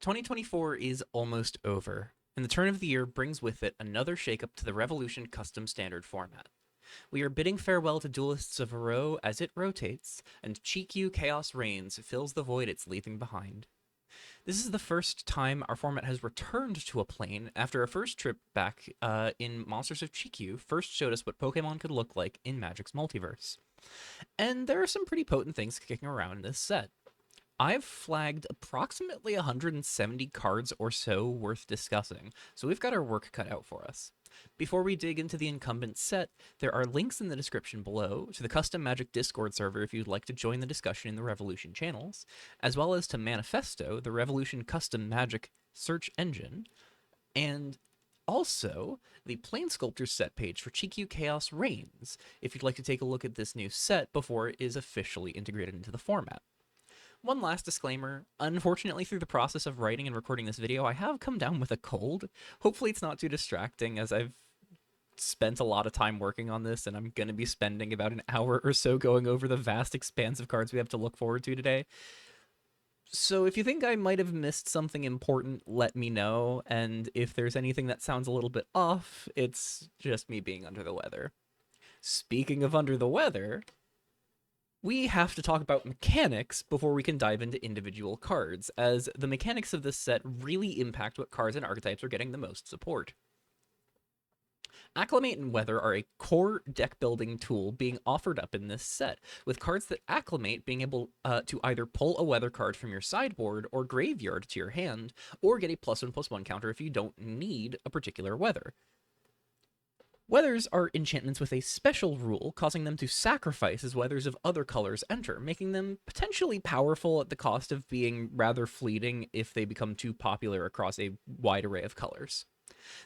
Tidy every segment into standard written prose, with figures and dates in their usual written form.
2024 is almost over, and the turn of the year brings with it another shakeup to the Revolution custom standard format. We are bidding farewell to Duelists of Ro as it rotates, and Chikyu Chaos Reigns fills the void it's leaving behind. This is the first time our format has returned to a plane after our first trip back in Monsters of Chikyu first showed us what Pokemon could look like in Magic's multiverse. And there are some pretty potent things kicking around in this set. I've flagged approximately 170 cards or so worth discussing, so we've got our work cut out for us. Before we dig into the incumbent set, there are links in the description below to the Custom Magic Discord server if you'd like to join the discussion in the Revolution channels, as well as to Manifesto, the Revolution Custom Magic search engine, and also the Planesculptors set page for Chikyu Chaos Reigns, if you'd like to take a look at this new set before it is officially integrated into the format. One last disclaimer, unfortunately through the process of writing and recording this video, I have come down with a cold. Hopefully it's not too distracting as I've spent a lot of time working on this and I'm going to be spending about an hour or so going over the vast expanse of cards we have to look forward to today. So if you think I might have missed something important, let me know, and if there's anything that sounds a little bit off, it's just me being under the weather. Speaking of under the weather, we have to talk about mechanics before we can dive into individual cards, as the mechanics of this set really impact what cards and archetypes are getting the most support. Acclimate and Weather are a core deck building tool being offered up in this set, with cards that Acclimate being able to either pull a weather card from your sideboard or graveyard to your hand, or get a +1/+1 counter if you don't need a particular weather. Weathers are enchantments with a special rule, causing them to sacrifice as weathers of other colors enter, making them potentially powerful at the cost of being rather fleeting if they become too popular across a wide array of colors.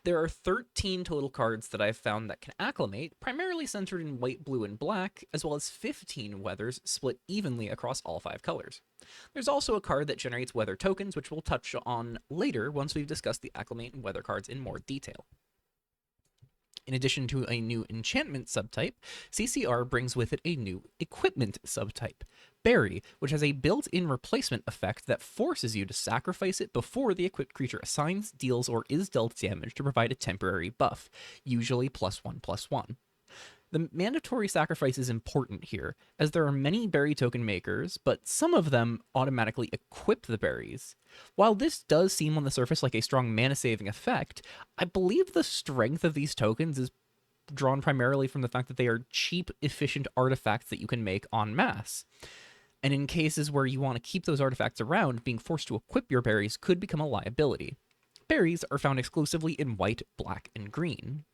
There are 13 total cards that I've found that can acclimate, primarily centered in white, blue, and black, as well as 15 weathers split evenly across all 5 colors. There's also a card that generates weather tokens, which we'll touch on later once we've discussed the acclimate and weather cards in more detail. In addition to a new enchantment subtype, CCR brings with it a new equipment subtype, Berry, which has a built-in replacement effect that forces you to sacrifice it before the equipped creature assigns, deals, or is dealt damage to provide a temporary buff, usually +1/+1. The mandatory sacrifice is important here, as there are many berry token makers, but some of them automatically equip the berries. While this does seem on the surface like a strong mana-saving effect, I believe the strength of these tokens is drawn primarily from the fact that they are cheap, efficient artifacts that you can make en masse. And in cases where you want to keep those artifacts around, being forced to equip your berries could become a liability. Berries are found exclusively in white, black, and green.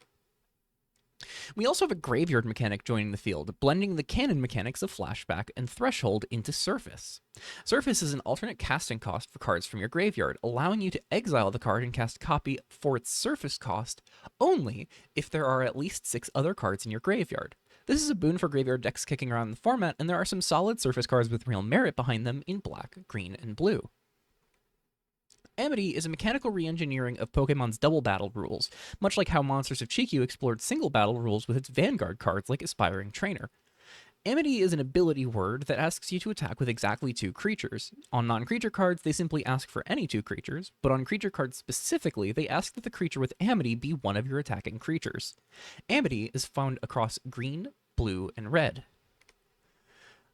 We also have a graveyard mechanic joining the field, blending the canon mechanics of Flashback and Threshold into Surface. Surface is an alternate casting cost for cards from your graveyard, allowing you to exile the card and cast copy for its surface cost only if there are at least 6 other cards in your graveyard. This is a boon for graveyard decks kicking around the format, and there are some solid surface cards with real merit behind them in black, green, and blue. Amity is a mechanical re-engineering of Pokemon's double battle rules, much like how Monsters of Chikyu explored single battle rules with its Vanguard cards like Aspiring Trainer. Amity is an ability word that asks you to attack with exactly 2 creatures. On non-creature cards, they simply ask for any 2 creatures, but on creature cards specifically, they ask that the creature with Amity be one of your attacking creatures. Amity is found across green, blue, and red.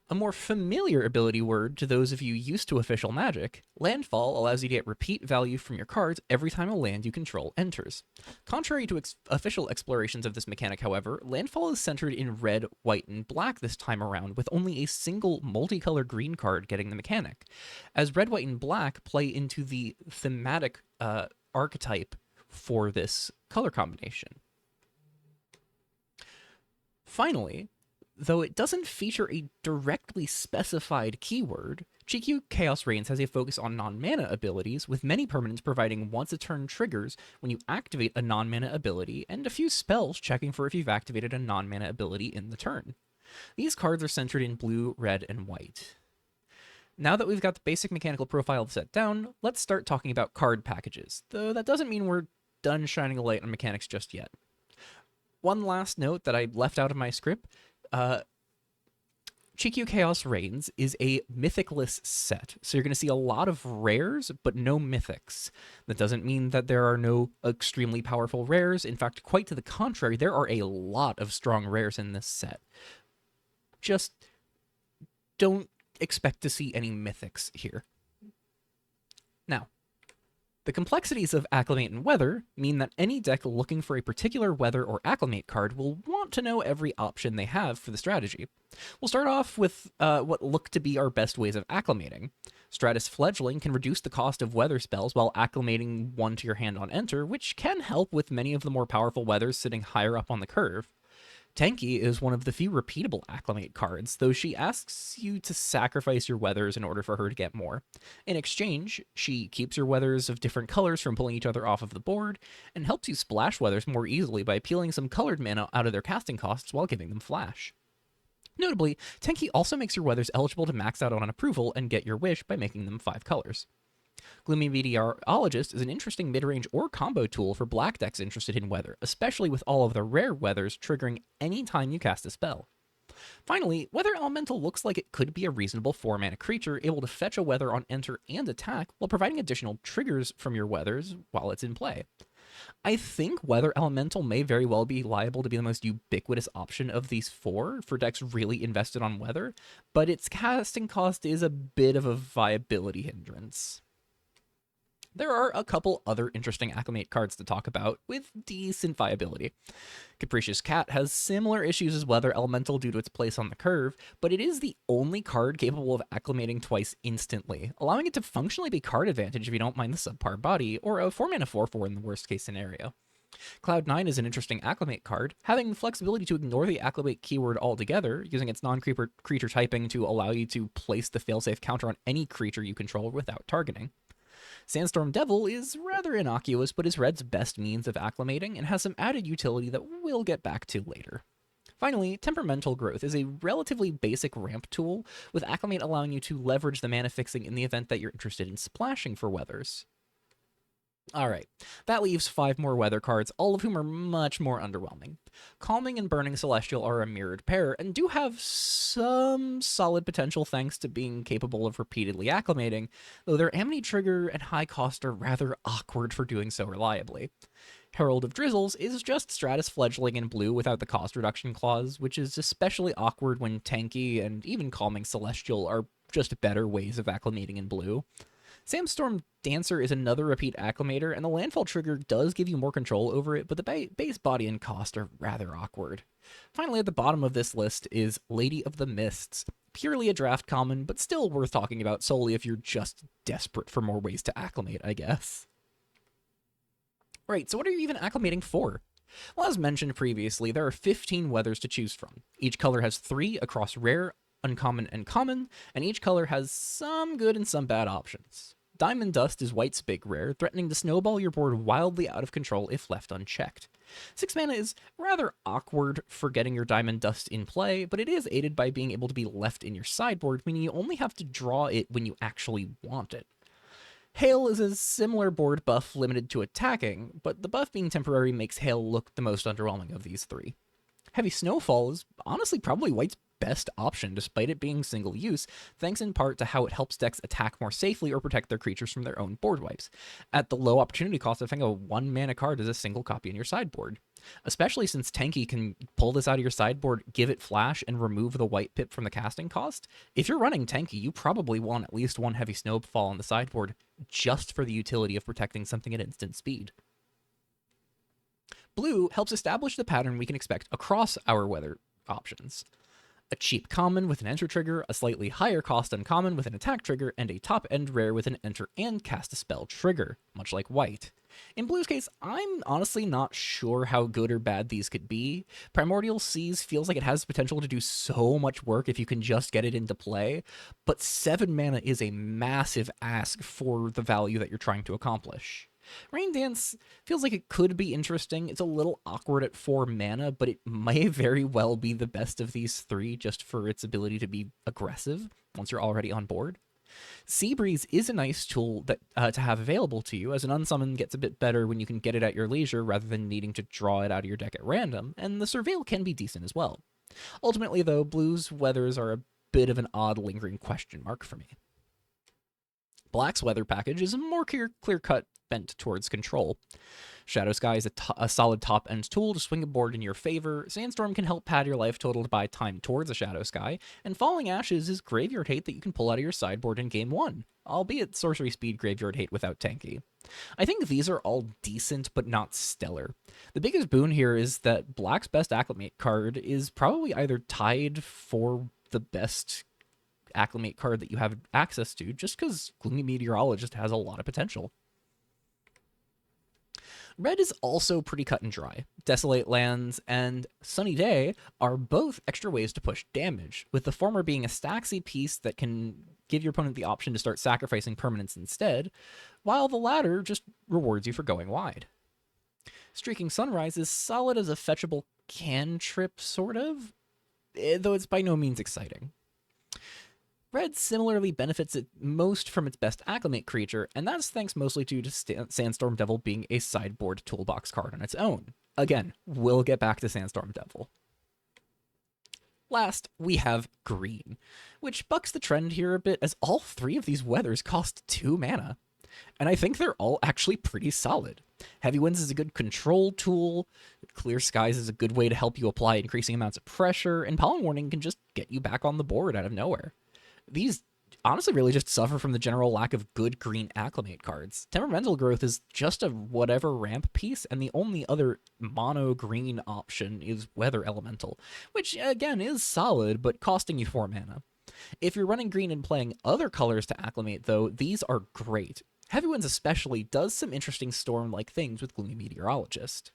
A more familiar ability word to those of you used to official Magic, Landfall allows you to get repeat value from your cards every time a land you control enters. Contrary to official explorations of this mechanic, however, Landfall is centered in red, white, and black this time around, with only a single multicolor green card getting the mechanic, as red, white, and black play into the thematic archetype for this color combination. Finally, though it doesn't feature a directly specified keyword, Chikyu Chaos Reigns has a focus on non-mana abilities, with many permanents providing once-a-turn triggers when you activate a non-mana ability, and a few spells checking for if you've activated a non-mana ability in the turn. These cards are centered in blue, red, and white. Now that we've got the basic mechanical profile set down, let's start talking about card packages, though that doesn't mean we're done shining a light on mechanics just yet. One last note that I left out of my script, Chikyu Chaos Reigns is a mythicless set, so you're going to see a lot of rares, but no mythics. That doesn't mean that there are no extremely powerful rares. In fact, quite to the contrary, there are a lot of strong rares in this set. Just don't expect to see any mythics here. Now, the complexities of Acclimate and Weather mean that any deck looking for a particular Weather or Acclimate card will want to know every option they have for the strategy. We'll start off with what look to be our best ways of acclimating. Stratus Fledgling can reduce the cost of weather spells while acclimating one to your hand on enter, which can help with many of the more powerful weathers sitting higher up on the curve. Tenki is one of the few repeatable Acclimate cards, though she asks you to sacrifice your weathers in order for her to get more. In exchange, she keeps your weathers of different colors from pulling each other off of the board, and helps you splash weathers more easily by peeling some colored mana out of their casting costs while giving them flash. Notably, Tenki also makes your weathers eligible to max out on approval and get your wish by making them 5 colors. Gloomy Meteorologist is an interesting mid-range or combo tool for black decks interested in weather, especially with all of the rare weathers triggering any time you cast a spell. Finally, Weather Elemental looks like it could be a reasonable 4-mana creature able to fetch a weather on enter and attack while providing additional triggers from your weathers while it's in play. I think Weather Elemental may very well be liable to be the most ubiquitous option of these 4 for decks really invested on weather, but its casting cost is a bit of a viability hindrance. There are a couple other interesting Acclimate cards to talk about with decent viability. Capricious Cat has similar issues as Weather Elemental due to its place on the curve, but it is the only card capable of acclimating twice instantly, allowing it to functionally be card advantage if you don't mind the subpar body, or a 4-mana 4/4 in the worst case scenario. Cloud9 is an interesting Acclimate card, having the flexibility to ignore the Acclimate keyword altogether, using its non-creature typing to allow you to place the failsafe counter on any creature you control without targeting. Sandstorm Devil is rather innocuous, but is Red's best means of acclimating and has some added utility that we'll get back to later. Finally, Temperamental Growth is a relatively basic ramp tool, with Acclimate allowing you to leverage the mana fixing in the event that you're interested in splashing for weathers. Alright, that leaves 5 more weather cards, all of whom are much more underwhelming. Calming and Burning Celestial are a mirrored pair, and do have some solid potential thanks to being capable of repeatedly acclimating, though their Amity trigger and high cost are rather awkward for doing so reliably. Herald of Drizzles is just Stratus Fledgling in blue without the cost reduction clause, which is especially awkward when Tenki and even Calming Celestial are just better ways of acclimating in blue. Sandstorm Dancer is another repeat acclimator, and the landfall trigger does give you more control over it, but the base body and cost are rather awkward. Finally, at the bottom of this list is Lady of the Mists. Purely a draft common, but still worth talking about solely if you're just desperate for more ways to acclimate, I guess. Right, so what are you even acclimating for? Well, as mentioned previously, there are 15 weathers to choose from. Each color has 3 across rare, uncommon, and common, and each color has some good and some bad options. Diamond Dust is White's big rare, threatening to snowball your board wildly out of control if left unchecked. 6 mana is rather awkward for getting your Diamond Dust in play, but it is aided by being able to be left in your sideboard, meaning you only have to draw it when you actually want it. Hail is a similar board buff limited to attacking, but the buff being temporary makes Hail look the most underwhelming of these 3. Heavy Snowfall is honestly probably White's best option despite it being single use, thanks in part to how it helps decks attack more safely or protect their creatures from their own board wipes, at the low opportunity cost of having a 1-mana card as a single copy in your sideboard. Especially since Tenki can pull this out of your sideboard, give it flash, and remove the white pip from the casting cost. If you're running Tenki, you probably want at least 1 Heavy Snowfall on the sideboard just for the utility of protecting something at instant speed. Blue helps establish the pattern we can expect across our weather options. A cheap common with an enter trigger, a slightly higher cost uncommon with an attack trigger, and a top-end rare with an enter and cast a spell trigger, much like White. In Blue's case, I'm honestly not sure how good or bad these could be. Primordial Seas feels like it has the potential to do so much work if you can just get it into play, but 7 mana is a massive ask for the value that you're trying to accomplish. Rain Dance feels like it could be interesting. It's a little awkward at 4 mana, but it may very well be the best of these 3 just for its ability to be aggressive once you're already on board. Seabreeze is a nice tool that to have available to you, as an unsummon gets a bit better when you can get it at your leisure rather than needing to draw it out of your deck at random, and the Surveil can be decent as well. Ultimately, though, Blue's weathers are a bit of an odd lingering question mark for me. Black's weather package is a more clear-cut bent towards control. Shadow Sky is a solid top-end tool to swing a board in your favor. Sandstorm can help pad your life total to buy time towards a Shadow Sky, and Falling Ashes is graveyard hate that you can pull out of your sideboard in game 1, albeit sorcery speed graveyard hate without tanky. I think these are all decent, but not stellar. The biggest boon here is that Black's best Acclimate card is probably either tied for the best Acclimate card that you have access to, just because Gloomy Meteorologist has a lot of potential. Red is also pretty cut and dry. Desolate Lands and Sunny Day are both extra ways to push damage, with the former being a stacksy piece that can give your opponent the option to start sacrificing permanents instead, while the latter just rewards you for going wide. Streaking Sunrise is solid as a fetchable cantrip, sort of, though it's by no means exciting. Red similarly benefits it most from its best Acclimate creature, and that's thanks mostly to Sandstorm Devil being a sideboard toolbox card on its own. Again, we'll get back to Sandstorm Devil. Last, we have green, which bucks the trend here a bit as all three of these weathers cost 2 mana. And I think they're all actually pretty solid. Heavy Winds is a good control tool, Clear Skies is a good way to help you apply increasing amounts of pressure, and Pollen Warning can just get you back on the board out of nowhere. These honestly really just suffer from the general lack of good green Acclimate cards. Temperamental Growth is just a whatever ramp piece, and the only other mono green option is Weather Elemental, which again is solid, but costing you 4 mana. If you're running green and playing other colors to Acclimate, though, these are great. Heavy Winds especially does some interesting Storm-like things with Gloomy Meteorologist.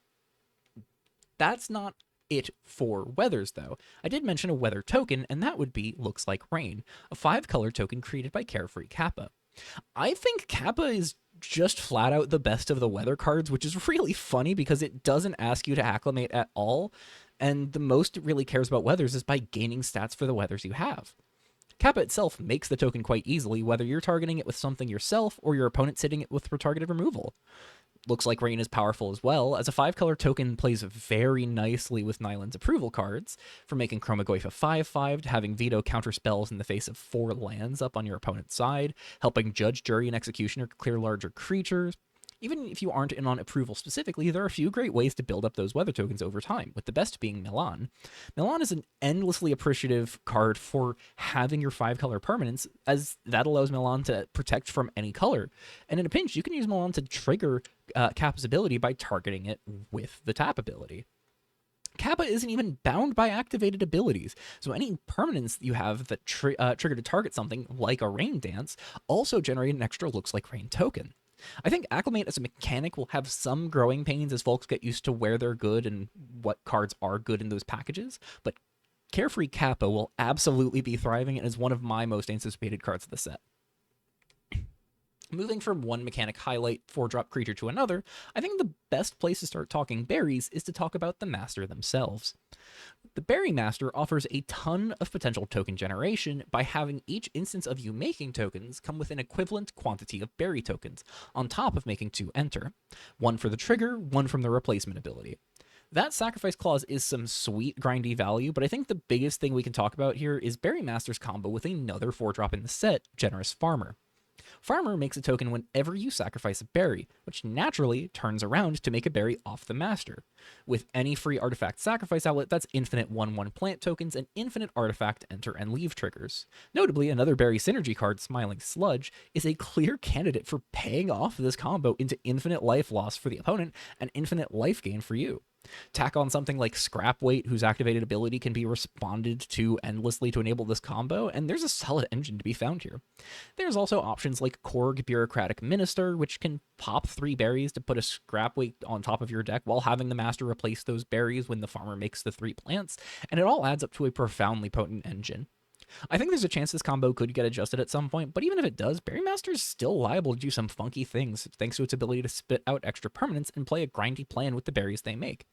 That's not it for weathers, though. I did mention a weather token, and that would be Looks Like Rain, a 5-color token created by Carefree Kappa. I think Kappa is just flat out the best of the weather cards, which is really funny because it doesn't ask you to Acclimate at all, and the most it really cares about weathers is by gaining stats for the weathers you have. Kappa itself makes the token quite easily, whether you're targeting it with something yourself or your opponent's hitting it with targeted removal. Looks Like Rain is powerful as well, as a 5-color token plays very nicely with Nyland's approval cards, from making Chromagoyf a 5/5 to having veto counter spells in the face of 4 lands up on your opponent's side, helping Judge, Jury, and Executioner clear larger creatures. Even if you aren't in on approval specifically, there are a few great ways to build up those weather tokens over time, with the best being Milan. Milan is an endlessly appreciative card for having your 5-color permanents, as that allows Milan to protect from any color. And in a pinch, you can use Milan to trigger Kappa's ability by targeting it with the tap ability. Kappa isn't even bound by activated abilities, so any permanents you have that trigger to target something, like a Rain Dance, also generate an extra Looks Like Rain token. I think Acclimate as a mechanic will have some growing pains as folks get used to where they're good and what cards are good in those packages, but Carefree Kappa will absolutely be thriving and is one of my most anticipated cards of the set. Moving from one mechanic highlight 4-drop creature to another, I think the best place to start talking berries is to talk about the Master themselves. The Berry Master offers a ton of potential token generation by having each instance of you making tokens come with an equivalent quantity of berry tokens, on top of making 2 enter. 1 for the trigger, 1 from the replacement ability. That sacrifice clause is some sweet grindy value, but I think the biggest thing we can talk about here is Berry Master's combo with another 4-drop in the set, Generous Farmer. Farmer makes a token whenever you sacrifice a berry, which naturally turns around to make a berry off the master. With any free artifact sacrifice outlet, that's infinite 1/1 plant tokens and infinite artifact enter and leave triggers. Notably, another berry synergy card, Smiling Sludge, is a clear candidate for paying off this combo into infinite life loss for the opponent and infinite life gain for you. Tack on something like Scrap Weight, whose activated ability can be responded to endlessly to enable this combo, and there's a solid engine to be found here. There's also options like Korg Bureaucratic Minister, which can pop 3 berries to put a Scrap Weight on top of your deck while having the master replace those berries when the farmer makes the 3 plants, and it all adds up to a profoundly potent engine. I think there's a chance this combo could get adjusted at some point, but even if it does, Berry Master is still liable to do some funky things thanks to its ability to spit out extra permanents and play a grindy plan with the berries they make.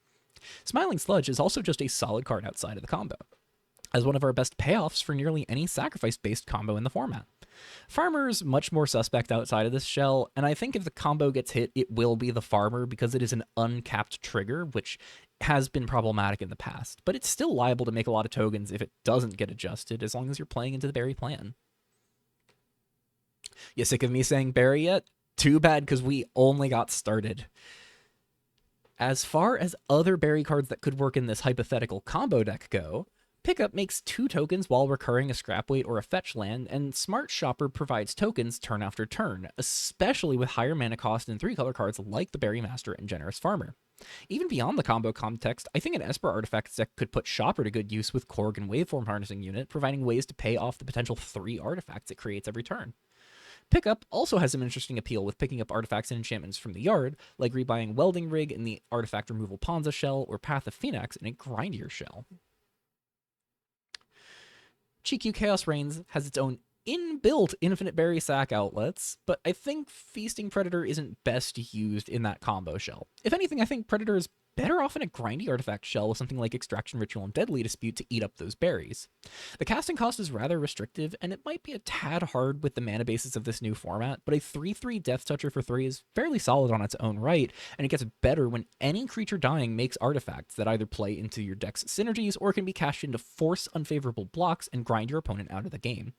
Smiling Sludge is also just a solid card outside of the combo, as one of our best payoffs for nearly any sacrifice-based combo in the format. Farmer's much more suspect outside of this shell, and I think if the combo gets hit, it will be the Farmer because it is an uncapped trigger, which has been problematic in the past, but it's still liable to make a lot of tokens if it doesn't get adjusted, as long as you're playing into the berry plan. You sick of me saying berry yet? Too bad, because we only got started. As far as other berry cards that could work in this hypothetical combo deck go, Pickup makes 2 tokens while recurring a scrap weight or a fetch land, and Smart Shopper provides tokens turn after turn, especially with higher mana cost and 3-color cards like the Berry Master and Generous Farmer. Even beyond the combo context, I think an Esper Artifacts deck could put Shopper to good use with Korg and Waveform Harnessing Unit, providing ways to pay off the potential 3 artifacts it creates every turn. Pickup also has some interesting appeal with picking up artifacts and enchantments from the yard, like rebuying Welding Rig in the Artifact Removal Ponza shell or Path of Phoenix in a Grindier shell. Chikyu Chaos Reigns has its own inbuilt infinite berry sack outlets, but I think Feasting Predator isn't best used in that combo shell. If anything, I think Predator is better off in a grindy artifact shell with something like Extraction Ritual and Deadly Dispute to eat up those berries. The casting cost is rather restrictive, and it might be a tad hard with the mana basis of this new format, but a 3/3 Death Toucher for 3 is fairly solid on its own right, and it gets better when any creature dying makes artifacts that either play into your deck's synergies or can be cashed in to force unfavorable blocks and grind your opponent out of the game.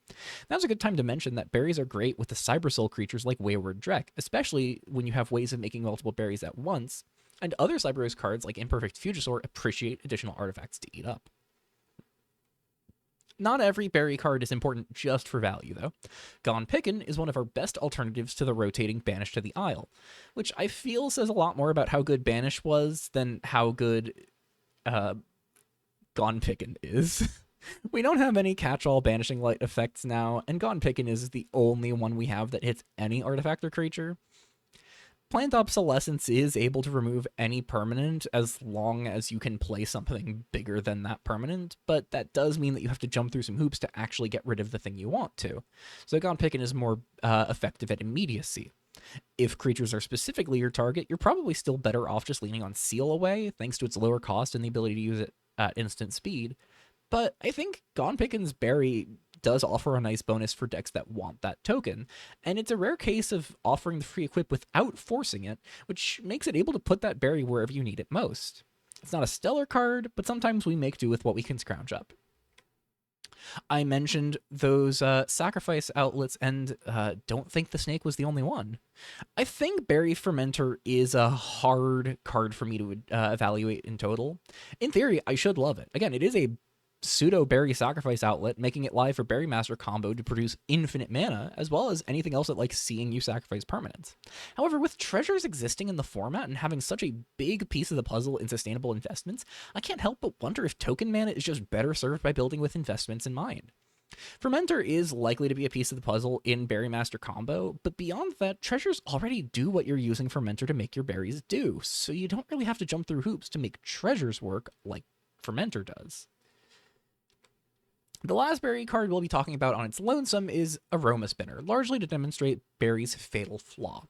Now's a good time to mention that berries are great with the Cyber Soul creatures like Wayward Drek, especially when you have ways of making multiple berries at once, and other Cyberose cards like Imperfect Fugisaur appreciate additional artifacts to eat up. Not every berry card is important just for value, though. Gone Pickin' is one of our best alternatives to the rotating Banish to the Isle, which I feel says a lot more about how good Banish was than how good Gone Pickin' is. We don't have any catch-all Banishing Light effects now, and Gone Pickin' is the only one we have that hits any artifact or creature. Plant Obsolescence is able to remove any permanent as long as you can play something bigger than that permanent, but that does mean that you have to jump through some hoops to actually get rid of the thing you want to. So Gone Pickin' is more effective at immediacy. If creatures are specifically your target, you're probably still better off just leaning on Seal Away, thanks to its lower cost and the ability to use it at instant speed. But I think Gone Pickin's Berry does offer a nice bonus for decks that want that token, and it's a rare case of offering the free equip without forcing it, which makes it able to put that berry wherever you need it most. It's not a stellar card, but sometimes we make do with what we can scrounge up. I mentioned those sacrifice outlets and don't think the snake was the only one. I think Berry Fermenter is a hard card for me to evaluate in total. In theory, I should love it. Again, it is a pseudo berry sacrifice outlet, making it live for Berry Master combo to produce infinite mana, as well as anything else that likes seeing you sacrifice permanents. However, with treasures existing in the format and having such a big piece of the puzzle in sustainable investments, I can't help but wonder if token mana is just better served by building with investments in mind. Fermenter is likely to be a piece of the puzzle in Berry Master combo, but beyond that, treasures already do what you're using Fermenter to make your berries do, so you don't really have to jump through hoops to make treasures work like Fermenter does. The last berry card we'll be talking about on its lonesome is Aroma Spinner, largely to demonstrate Berry's fatal flaw.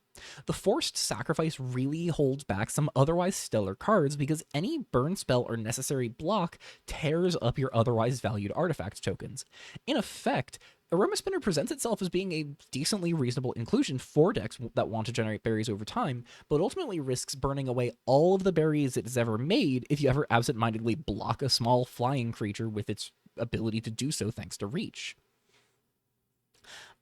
The forced sacrifice really holds back some otherwise stellar cards because any burn spell or necessary block tears up your otherwise valued artifact tokens. In effect, Aroma Spinner presents itself as being a decently reasonable inclusion for decks that want to generate berries over time, but ultimately risks burning away all of the berries it has ever made if you ever absentmindedly block a small flying creature with its ability to do so thanks to reach.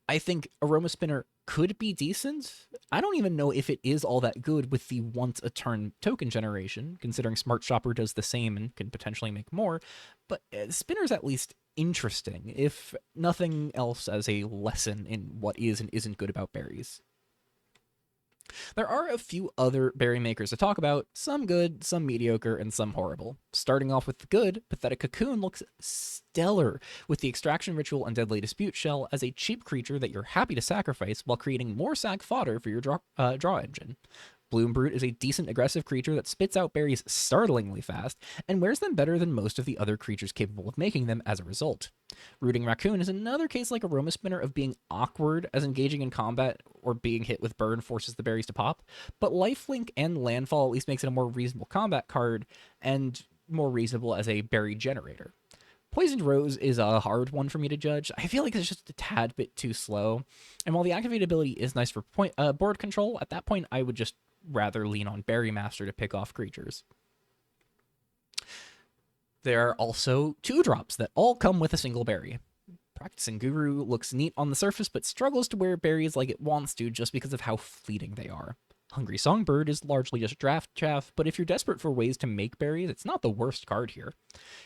I think Aroma Spinner could be decent. I don't even know if it is all that good with the once a turn token generation, considering Smart Shopper does the same and can potentially make more, but Spinner's at least interesting, if nothing else as a lesson in what is and isn't good about berries. There are a few other berry makers to talk about, some good, some mediocre, and some horrible. Starting off with the good, Pathetic Cocoon looks stellar with the Extraction Ritual and Deadly Dispute shell as a cheap creature that you're happy to sacrifice while creating more sack fodder for your draw engine. Bloom Brute is a decent aggressive creature that spits out berries startlingly fast, and wears them better than most of the other creatures capable of making them as a result. Rooting Raccoon is another case like Aroma Spinner of being awkward, as engaging in combat or being hit with burn forces the berries to pop, but Lifelink and Landfall at least makes it a more reasonable combat card, and more reasonable as a berry generator. Poisoned Rose is a hard one for me to judge. I feel like it's just a tad bit too slow, and while the activate ability is nice for board control, at that point I would just rather lean on Berry Master to pick off creatures. There are also 2-drops that all come with a single berry. Practicing Guru looks neat on the surface, but struggles to wear berries like it wants to just because of how fleeting they are. Hungry Songbird is largely just draft chaff, but if you're desperate for ways to make berries, it's not the worst card here.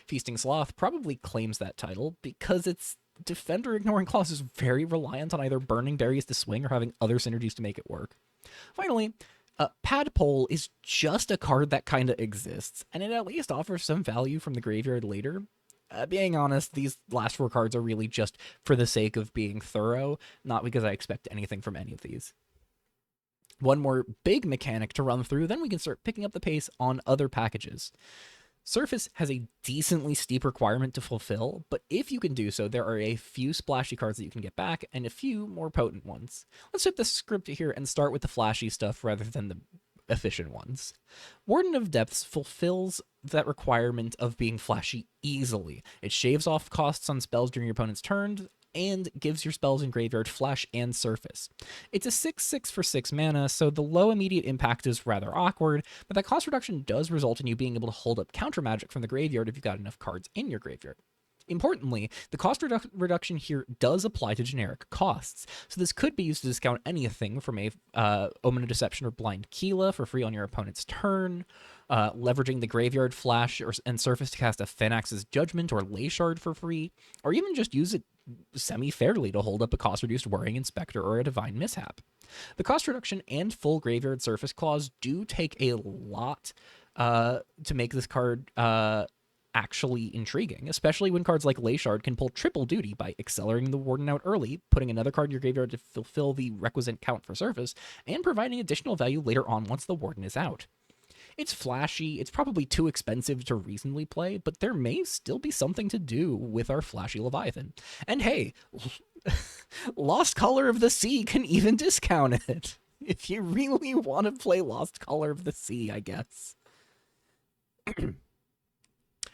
Feasting Sloth probably claims that title because its Defender Ignoring Claws is very reliant on either burning berries to swing or having other synergies to make it work. Finally, Padpole is just a card that kinda exists, and it at least offers some value from the graveyard later. Being honest, these last 4 cards are really just for the sake of being thorough, not because I expect anything from any of these. One more big mechanic to run through, then we can start picking up the pace on other packages. Surface has a decently steep requirement to fulfill, but if you can do so, there are a few splashy cards that you can get back, and a few more potent ones. Let's flip the script here and start with the flashy stuff rather than the efficient ones. Warden of Depths fulfills that requirement of being flashy easily. It shaves off costs on spells during your opponent's turn, and gives your spells in graveyard flash and surface. It's a 6/6 for 6 mana, so the low immediate impact is rather awkward, but that cost reduction does result in you being able to hold up counter magic from the graveyard if you've got enough cards in your graveyard. Importantly, the cost reduction here does apply to generic costs, so this could be used to discount anything from a Omen of Deception or Blind Keela for free on your opponent's turn, leveraging the Graveyard Flash and Surface to cast a Fenax's Judgment or Ley Shard for free, or even just use it semi-fairly to hold up a cost-reduced Whirring Inspector or a Divine Mishap. The cost reduction and full Graveyard Surface clause do take a lot to make this card actually intriguing, especially when cards like Ley Shard can pull triple duty by accelerating the Warden out early, putting another card in your graveyard to fulfill the requisite count for surface, and providing additional value later on once the Warden is out. It's flashy, it's probably too expensive to reasonably play, but there may still be something to do with our flashy Leviathan. And hey, Lost Color of the Sea can even discount it, if you really want to play Lost Color of the Sea, I guess.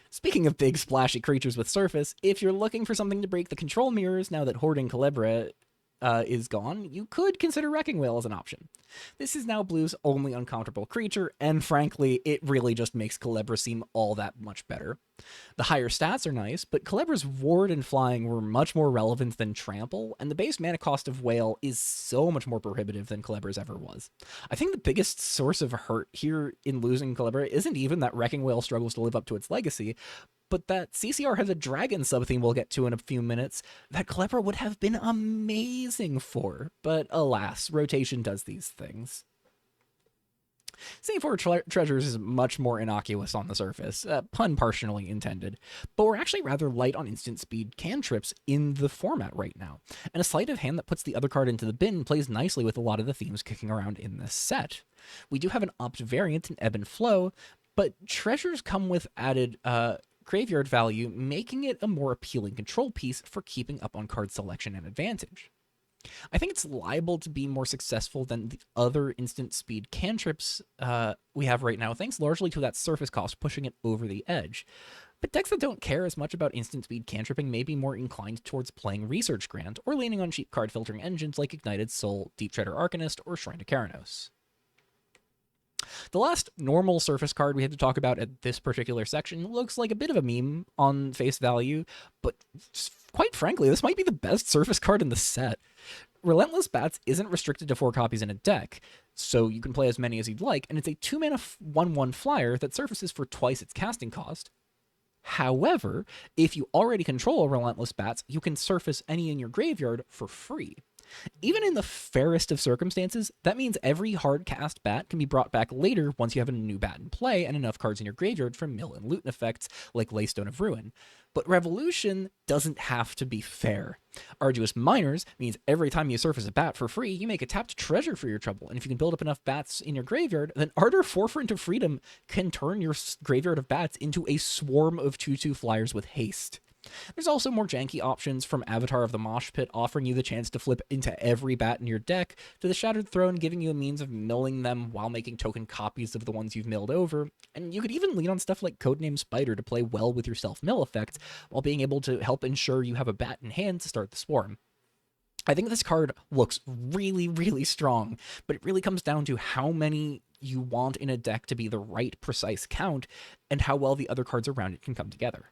Speaking of big splashy creatures with surface, if you're looking for something to break the control mirrors now that Hoarding Calibra is gone, you could consider Wrecking Whale as an option. This is now Blue's only uncounterable creature, and frankly, it really just makes Calibra seem all that much better. The higher stats are nice, but Calibra's Ward and Flying were much more relevant than Trample, and the base mana cost of Whale is so much more prohibitive than Calibra's ever was. I think the biggest source of hurt here in losing Calibra isn't even that Wrecking Whale struggles to live up to its legacy, but that CCR has a dragon sub-theme we'll get to in a few minutes that Calibra would have been amazing for. But alas, rotation does these things. Seeing for Treasures is much more innocuous on the surface, pun partially intended, but we're actually rather light on instant speed cantrips in the format right now, and a sleight of hand that puts the other card into the bin plays nicely with a lot of the themes kicking around in this set. We do have an opt variant in Ebb and Flow, but Treasures come with added graveyard value, making it a more appealing control piece for keeping up on card selection and advantage. I think it's liable to be more successful than the other instant speed cantrips we have right now, thanks largely to that surface cost pushing it over the edge. But decks that don't care as much about instant speed cantripping may be more inclined towards playing Research Grant, or leaning on cheap card filtering engines like Ignited Soul, Deep Treader Arcanist, or Shrine to Keranos. The last normal surface card we had to talk about at this particular section looks like a bit of a meme on face value, but quite frankly, this might be the best surface card in the set. Relentless Bats isn't restricted to 4 copies in a deck, so you can play as many as you'd like, and it's a 2-mana 1/1 flyer that surfaces for twice its casting cost. However, if you already control Relentless Bats, you can surface any in your graveyard for free. Even in the fairest of circumstances, that means every hard-cast bat can be brought back later once you have a new bat in play and enough cards in your graveyard from mill and loot effects like Laystone of Ruin. But Revolution doesn't have to be fair. Arduous Miners means every time you surface a bat for free, you make a tapped treasure for your trouble, and if you can build up enough bats in your graveyard, then Ardor Forefront of Freedom can turn your graveyard of bats into a swarm of 2/2 flyers with haste. There's also more janky options from Avatar of the Mosh Pit, offering you the chance to flip into every bat in your deck, to the Shattered Throne giving you a means of milling them while making token copies of the ones you've milled over, and you could even lean on stuff like Codename Spider to play well with your self-mill effects, while being able to help ensure you have a bat in hand to start the swarm. I think this card looks really, really strong, but it really comes down to how many you want in a deck to be the right precise count, and how well the other cards around it can come together.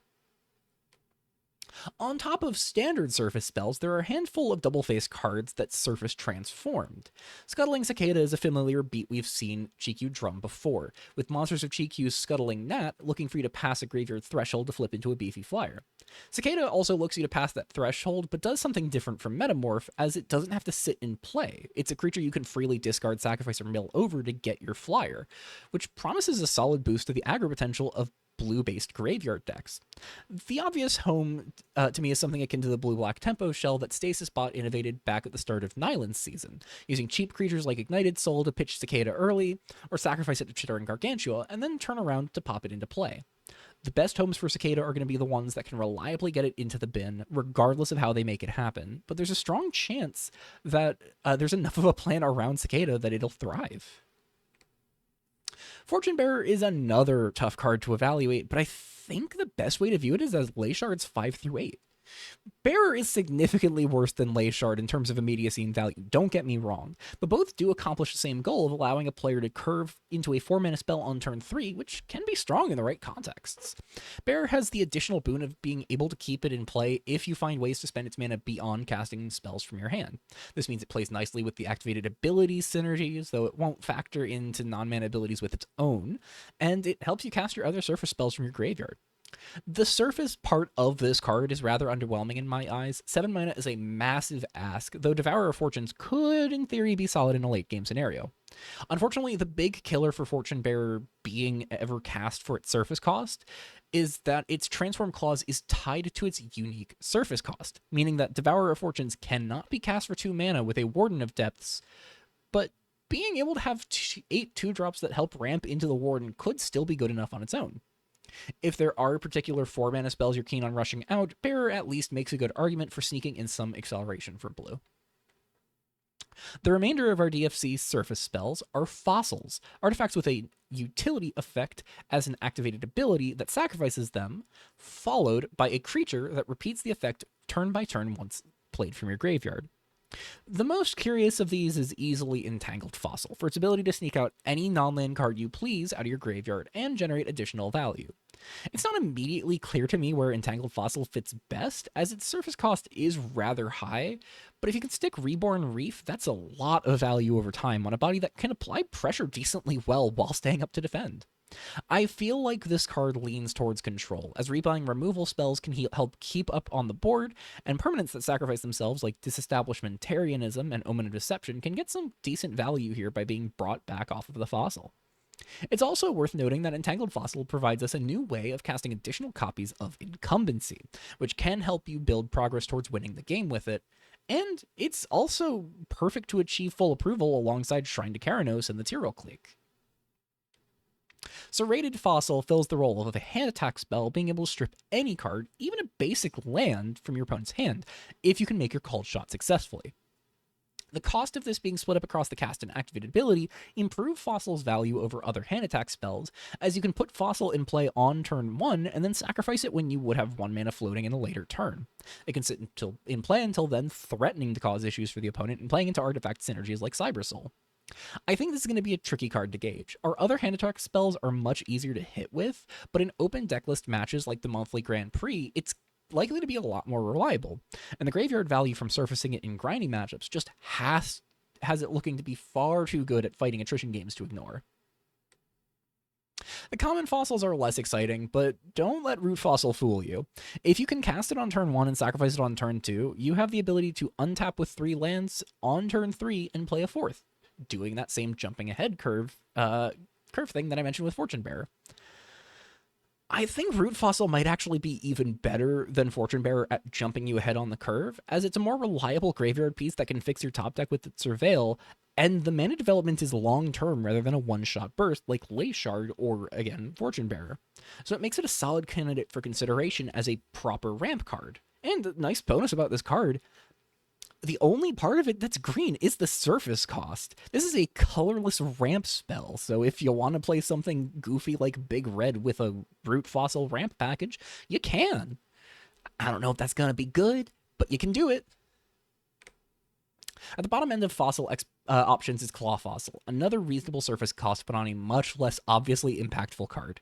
On top of standard surface spells, there are a handful of double-faced cards that surface transformed. Scuttling Cicada is a familiar beat we've seen Chikyu drum before, with monsters of Chikyu's Scuttling Gnat looking for you to pass a graveyard threshold to flip into a beefy flyer. Cicada also looks you to pass that threshold, but does something different from Metamorph, as it doesn't have to sit in play. It's a creature you can freely discard, sacrifice, or mill over to get your flyer, which promises a solid boost to the aggro potential of blue-based graveyard decks. The obvious home to me is something akin to the blue-black tempo shell that Stasis Bot innovated back at the start of Nyland's season, using cheap creatures like Ignited Soul to pitch Cicada early, or sacrifice it to Chitter and Gargantua, and then turn around to pop it into play. The best homes for Cicada are going to be the ones that can reliably get it into the bin, regardless of how they make it happen, but there's a strong chance that there's enough of a plan around Cicada that it'll thrive. Fortune Bearer is another tough card to evaluate, but I think the best way to view it is as Ley Shards 5 through 8. Bearer is significantly worse than Ley Shard in terms of immediacy and value, don't get me wrong, but both do accomplish the same goal of allowing a player to curve into a 4-mana spell on turn 3, which can be strong in the right contexts. Bearer has the additional boon of being able to keep it in play if you find ways to spend its mana beyond casting spells from your hand. This means it plays nicely with the activated abilities synergies, though it won't factor into non-mana abilities with its own, and it helps you cast your other surface spells from your graveyard. The surface part of this card is rather underwhelming in my eyes. 7 mana is a massive ask, though Devourer of Fortunes could, in theory, be solid in a late-game scenario. Unfortunately, the big killer for Fortune Bearer being ever cast for its surface cost is that its Transform clause is tied to its unique surface cost, meaning that Devourer of Fortunes cannot be cast for 2 mana with a Warden of Depths, but being able to have 8 2-drops that help ramp into the Warden could still be good enough on its own. If there are particular 4-mana spells you're keen on rushing out, Bearer at least makes a good argument for sneaking in some acceleration for blue. The remainder of our DFC surface spells are fossils, artifacts with a utility effect as an activated ability that sacrifices them, followed by a creature that repeats the effect turn by turn once played from your graveyard. The most curious of these is easily Entangled Fossil, for its ability to sneak out any non-land card you please out of your graveyard and generate additional value. It's not immediately clear to me where Entangled Fossil fits best, as its surface cost is rather high, but if you can stick Reborn Reef, that's a lot of value over time on a body that can apply pressure decently well while staying up to defend. I feel like this card leans towards control, as rebuying removal spells can help keep up on the board, and permanents that sacrifice themselves like Disestablishmentarianism and Omen of Deception can get some decent value here by being brought back off of the fossil. It's also worth noting that Entangled Fossil provides us a new way of casting additional copies of Incumbency, which can help you build progress towards winning the game with it, and it's also perfect to achieve full approval alongside Shrine to Keranos and the Tyrell Clique. Serrated Fossil fills the role of a hand attack spell, being able to strip any card, even a basic land, from your opponent's hand, if you can make your called shot successfully. The cost of this being split up across the cast and activated ability improve Fossil's value over other hand attack spells, as you can put Fossil in play on turn 1 and then sacrifice it when you would have 1 mana floating in a later turn. It can sit in play until then, threatening to cause issues for the opponent and playing into artifact synergies like Cybersoul. I think this is going to be a tricky card to gauge. Our other hand attack spells are much easier to hit with, but in open decklist matches like the monthly Grand Prix, it's likely to be a lot more reliable, and the graveyard value from surfacing it in grinding matchups just has it looking to be far too good at fighting attrition games to ignore. The common fossils are less exciting, but don't let Root Fossil fool you. If you can cast it on turn 1 and sacrifice it on turn 2, you have the ability to untap with 3 lands on turn 3 and play a 4th, doing that same jumping ahead curve thing that I mentioned with Fortune Bearer. I think Root Fossil might actually be even better than Fortune Bearer at jumping you ahead on the curve, as it's a more reliable graveyard piece that can fix your top deck with its Surveil, and the mana development is long-term rather than a one-shot burst like Ley Shard or, again, Fortune Bearer. So it makes it a solid candidate for consideration as a proper ramp card. And the nice bonus about this card, the only part of it that's green is the surface cost. This is a colorless ramp spell, so if you want to play something goofy like Big Red with a Root Fossil ramp package, you can. I don't know if that's going to be good, but you can do it. At the bottom end of Fossil options is Claw Fossil, another reasonable surface cost but on a much less obviously impactful card.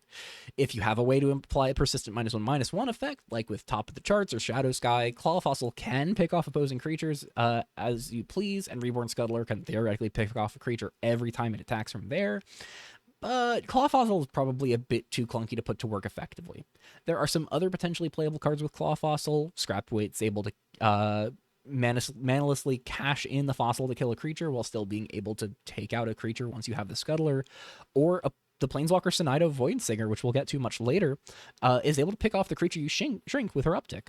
If you have a way to apply a persistent -1/-1 effect, like with Top of the Charts or Shadow Sky, Claw Fossil can pick off opposing creatures as you please, and Reborn Scuttler can theoretically pick off a creature every time it attacks from there. But Claw Fossil is probably a bit too clunky to put to work effectively. There are some other potentially playable cards with Claw Fossil. Scrapwait's able to manalessly cash in the fossil to kill a creature while still being able to take out a creature once you have the Scuttler, or the Planeswalker Sinido Voidsinger, which we'll get to much later, is able to pick off the creature you shrink with her uptick.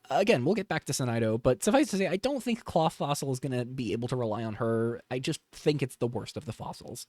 Again, we'll get back to Sinido, but suffice to say, I don't think Claw Fossil is going to be able to rely on her. I just think it's the worst of the fossils.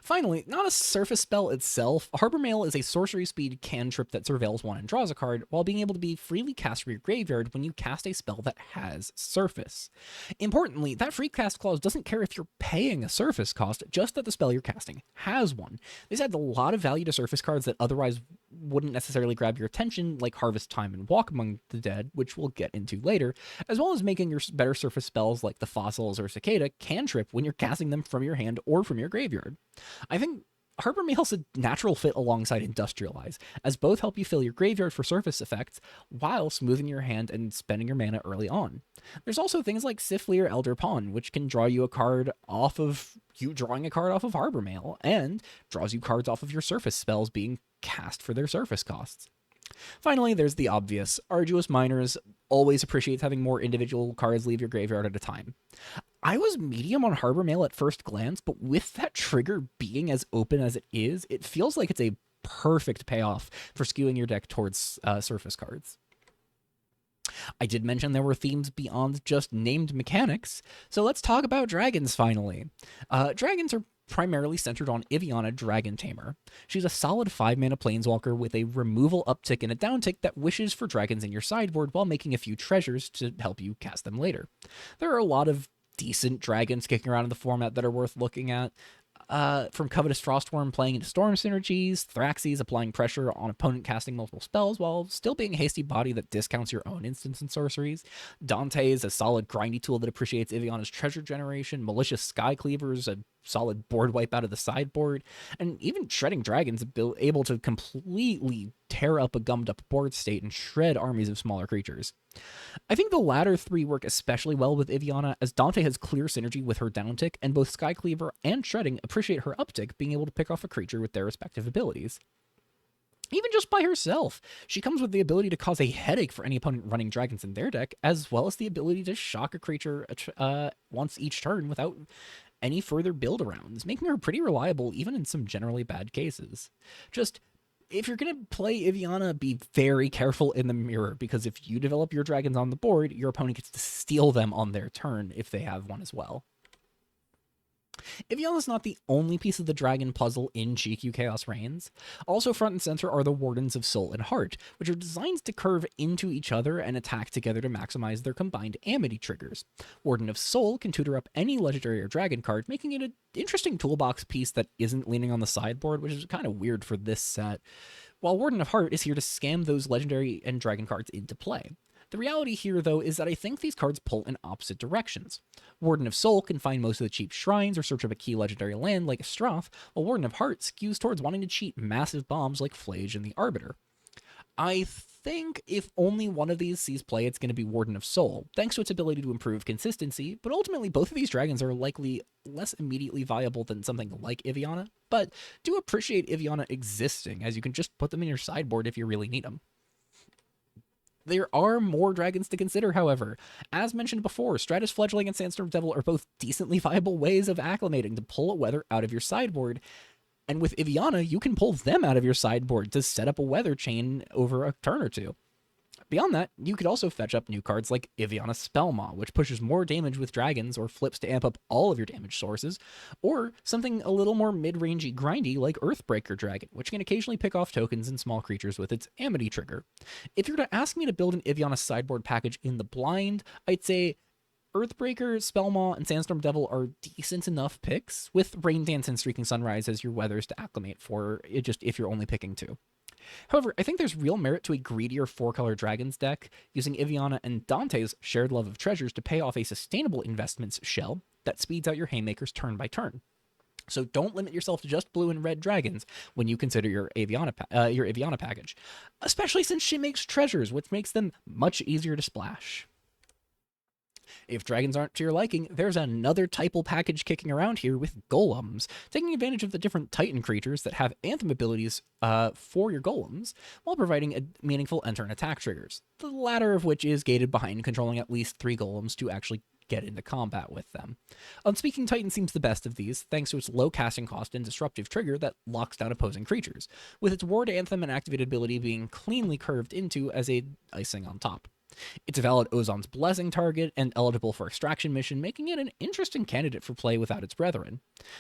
Finally, not a surface spell itself, Harbor Mail is a sorcery speed cantrip that surveils one and draws a card, while being able to be freely cast from your graveyard when you cast a spell that has surface. Importantly, that free cast clause doesn't care if you're paying a surface cost, just that the spell you're casting has one. This adds a lot of value to surface cards that otherwise wouldn't necessarily grab your attention, like Harvest Time and Walk Among the Dead, which we'll get into later, as well as making your better surface spells like the Fossils or Cicada cantrip when you're casting them from your hand or from your graveyard. I think Harbor Mail's a natural fit alongside Industrialize, as both help you fill your graveyard for surface effects while smoothing your hand and spending your mana early on. There's also things like Sifley or Elder Pawn, which can draw you a card off of you drawing a card off of Harbor Mail, and draws you cards off of your surface spells being cast for their surface costs. Finally, there's the obvious. Arduous Miners always appreciates having more individual cards leave your graveyard at a time. I was medium on Harbor Mail at first glance, but with that trigger being as open as it is, it feels like it's a perfect payoff for skewing your deck towards surface cards. I did mention there were themes beyond just named mechanics, so let's talk about dragons finally. Dragons are primarily centered on Iviana Dragon Tamer. She's a solid 5-mana planeswalker with a removal uptick and a downtick that wishes for dragons in your sideboard while making a few treasures to help you cast them later. There are a lot of decent dragons kicking around in the format that are worth looking at. From Covetous Frostworm playing into Storm synergies, Thraxes applying pressure on opponent casting multiple spells while still being a hasty body that discounts your own instants and sorceries. Dante is a solid grindy tool that appreciates Iviana's treasure generation. Malicious Sky Cleavers, a solid board wipe out of the sideboard. And even Shredding Dragons able to completely tear up a gummed up board state and shred armies of smaller creatures. I think the latter three work especially well with Iviana, as Dante has clear synergy with her downtick, and both Skycleaver and Shredding appreciate her uptick, being able to pick off a creature with their respective abilities. Even just by herself, she comes with the ability to cause a headache for any opponent running dragons in their deck, as well as the ability to shock a creature once each turn without any further build arounds, making her pretty reliable even in some generally bad cases. Just, if you're going to play Iviana, be very careful in the mirror, because if you develop your dragons on the board, your opponent gets to steal them on their turn if they have one as well. Iviana's not the only piece of the dragon puzzle in Chikyu Chaos Reigns. Also front and center are the Wardens of Soul and Heart, which are designed to curve into each other and attack together to maximize their combined Amity triggers. Warden of Soul can tutor up any legendary or dragon card, making it an interesting toolbox piece that isn't leaning on the sideboard, which is kind of weird for this set, while Warden of Heart is here to scam those legendary and dragon cards into play. The reality here, though, is that I think these cards pull in opposite directions. Warden of Soul can find most of the cheap shrines or search up a key legendary land like Strath, while Warden of Heart skews towards wanting to cheat massive bombs like Flage and the Arbiter. I think if only one of these sees play, it's going to be Warden of Soul, thanks to its ability to improve consistency, but ultimately both of these dragons are likely less immediately viable than something like Iviana, but do appreciate Iviana existing, as you can just put them in your sideboard if you really need them. There are more dragons to consider, however. As mentioned before, Stratus Fledgling and Sandstorm Devil are both decently viable ways of acclimating to pull a weather out of your sideboard, and with Iviana, you can pull them out of your sideboard to set up a weather chain over a turn or two. Beyond that, you could also fetch up new cards like Iviana Spellmaw, which pushes more damage with dragons or flips to amp up all of your damage sources, or something a little more mid-rangey grindy like Earthbreaker Dragon, which can occasionally pick off tokens and small creatures with its Amity trigger. If you're to ask me to build an Iviana sideboard package in the blind, I'd say Earthbreaker, Spellmaw, and Sandstorm Devil are decent enough picks, with Rain Dance and Streaking Sunrise as your weathers to acclimate for, just if you're only picking two. However, I think there's real merit to a greedier 4-color Dragons deck, using Iviana and Dante's shared love of treasures to pay off a sustainable investments shell that speeds out your Haymakers turn by turn. So don't limit yourself to just blue and red dragons when you consider your Aviana package, especially since she makes treasures, which makes them much easier to splash. If dragons aren't to your liking, there's another typal package kicking around here with golems, taking advantage of the different Titan creatures that have anthem abilities for your golems, while providing meaningful enter and attack triggers, the latter of which is gated behind controlling at least 3 golems to actually get into combat with them. Unspeaking Titan seems the best of these, thanks to its low casting cost and disruptive trigger that locks down opposing creatures, with its ward anthem and activated ability being cleanly curved into as a icing on top. It's a valid Ozon's Blessing target and eligible for Extraction mission, making it an interesting candidate for play without its brethren.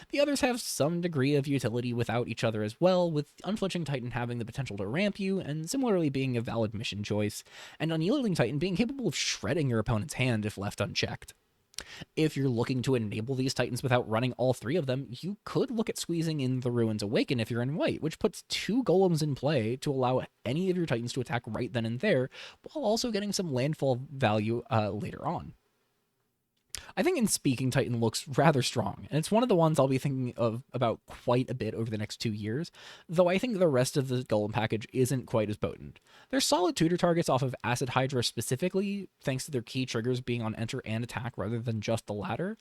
The others have some degree of utility without each other as well, with Unflinching Titan having the potential to ramp you, and similarly being a valid mission choice, and Unyielding Titan being capable of shredding your opponent's hand if left unchecked. If you're looking to enable these Titans without running all 3 of them, you could look at squeezing in the Ruins Awaken if you're in white, which puts 2 golems in play to allow any of your Titans to attack right then and there, while also getting some landfall value later on. I think Unspeaking Titan looks rather strong, and it's one of the ones I'll be thinking of about quite a bit over the next 2 years, though I think the rest of the Golem package isn't quite as potent. They're solid tutor targets off of Acid Hydra specifically, thanks to their key triggers being on enter and attack rather than just the latter,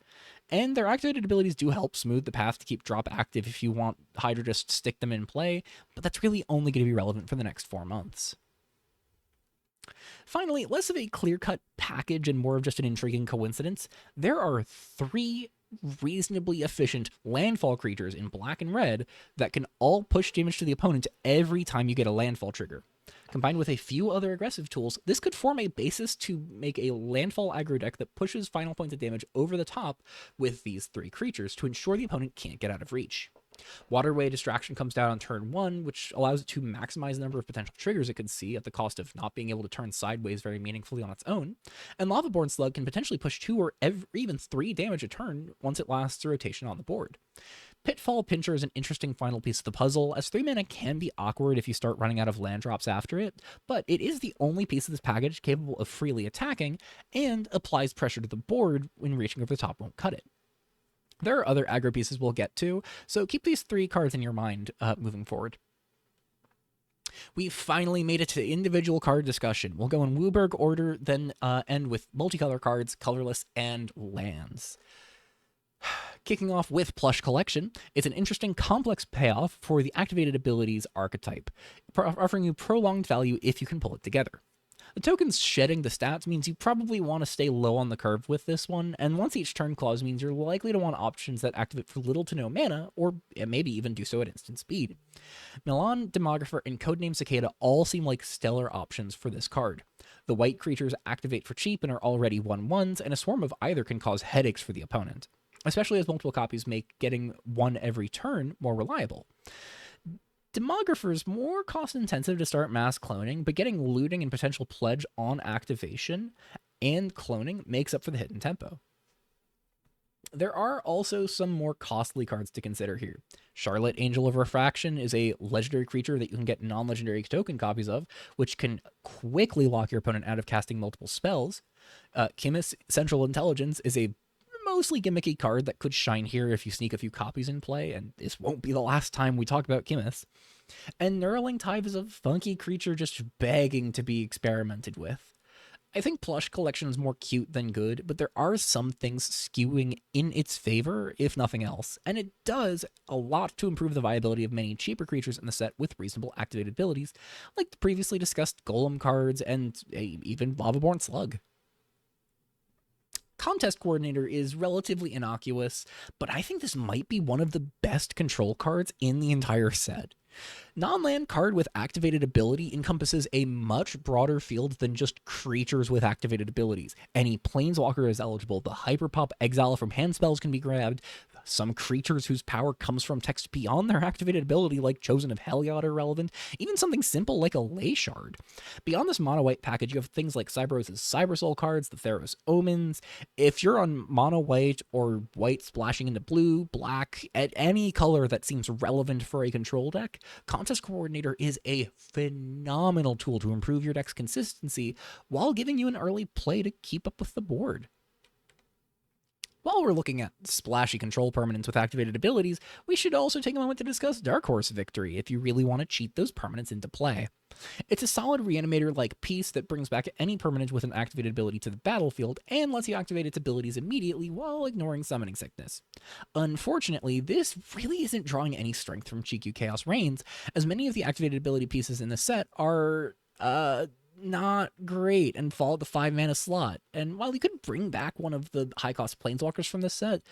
and their activated abilities do help smooth the path to keep drop active if you want Hydra just to stick them in play, but that's really only going to be relevant for the next 4 months. Finally, less of a clear-cut package and more of just an intriguing coincidence, there are 3 reasonably efficient landfall creatures in black and red that can all push damage to the opponent every time you get a landfall trigger. Combined with a few other aggressive tools, this could form a basis to make a landfall aggro deck that pushes final points of damage over the top with these 3 creatures to ensure the opponent can't get out of reach. Waterway Distraction comes down on turn 1, which allows it to maximize the number of potential triggers it can see at the cost of not being able to turn sideways very meaningfully on its own, and Lavaborn Slug can potentially push 2 or even 3 damage a turn once it lasts a rotation on the board. Pitfall Pincher is an interesting final piece of the puzzle, as 3 mana can be awkward if you start running out of land drops after it, but it is the only piece of this package capable of freely attacking, and applies pressure to the board when reaching over the top won't cut it. There are other aggro pieces we'll get to, so keep these 3 cards in your mind moving forward. We finally made it to individual card discussion. We'll go in Wooburg order, then end with multicolor cards, colorless, and lands. Kicking off with Plush Collection, it's an interesting complex payoff for the activated abilities archetype, offering you prolonged value if you can pull it together. The token's shedding the stats means you probably want to stay low on the curve with this one, and once each turn clause means you're likely to want options that activate for little to no mana, or maybe even do so at instant speed. Milan, Demographer, and Codename Cicada all seem like stellar options for this card. The white creatures activate for cheap and are already 1/1s, and a swarm of either can cause headaches for the opponent, especially as multiple copies make getting 1 every turn more reliable. Demographer's more cost-intensive to start mass cloning, but getting looting and potential pledge on activation and cloning makes up for the hidden tempo. There are also some more costly cards to consider here. Charlotte, Angel of Refraction, is a legendary creature that you can get non-legendary token copies of, which can quickly lock your opponent out of casting multiple spells. Kimis, Central Intelligence, is a mostly gimmicky card that could shine here if you sneak a few copies in play, and this won't be the last time we talk about Kimis. And Knurling Tithe is a funky creature just begging to be experimented with. I think Plush Collection is more cute than good, but there are some things skewing in its favor, if nothing else, and it does a lot to improve the viability of many cheaper creatures in the set with reasonable activated abilities, like the previously discussed Golem cards and even Lavaborn Slug. Contest Coordinator is relatively innocuous, but I think this might be one of the best control cards in the entire set. Non-land card with activated ability encompasses a much broader field than just creatures with activated abilities. Any planeswalker is eligible, the Hyperpop Exile from hand spells can be grabbed, Some creatures whose power comes from text beyond their activated ability, like Chosen of Heliod, are relevant. Even something simple like a Ley Shard. Beyond this mono-white package, you have things like Cyberos's Cybersoul cards, the Theros Omens. If you're on mono-white or white splashing into blue, black, at any color that seems relevant for a control deck, Contest Coordinator is a phenomenal tool to improve your deck's consistency while giving you an early play to keep up with the board. While we're looking at splashy control permanents with activated abilities, we should also take a moment to discuss Dark Horse Victory if you really want to cheat those permanents into play. It's a solid reanimator-like piece that brings back any permanent with an activated ability to the battlefield and lets you activate its abilities immediately while ignoring summoning sickness. Unfortunately, this really isn't drawing any strength from Chikyu Chaos Reigns, as many of the activated ability pieces in the set are, not great and fall at the 5-mana slot. And while you could bring back one of the high-cost Planeswalkers from this set,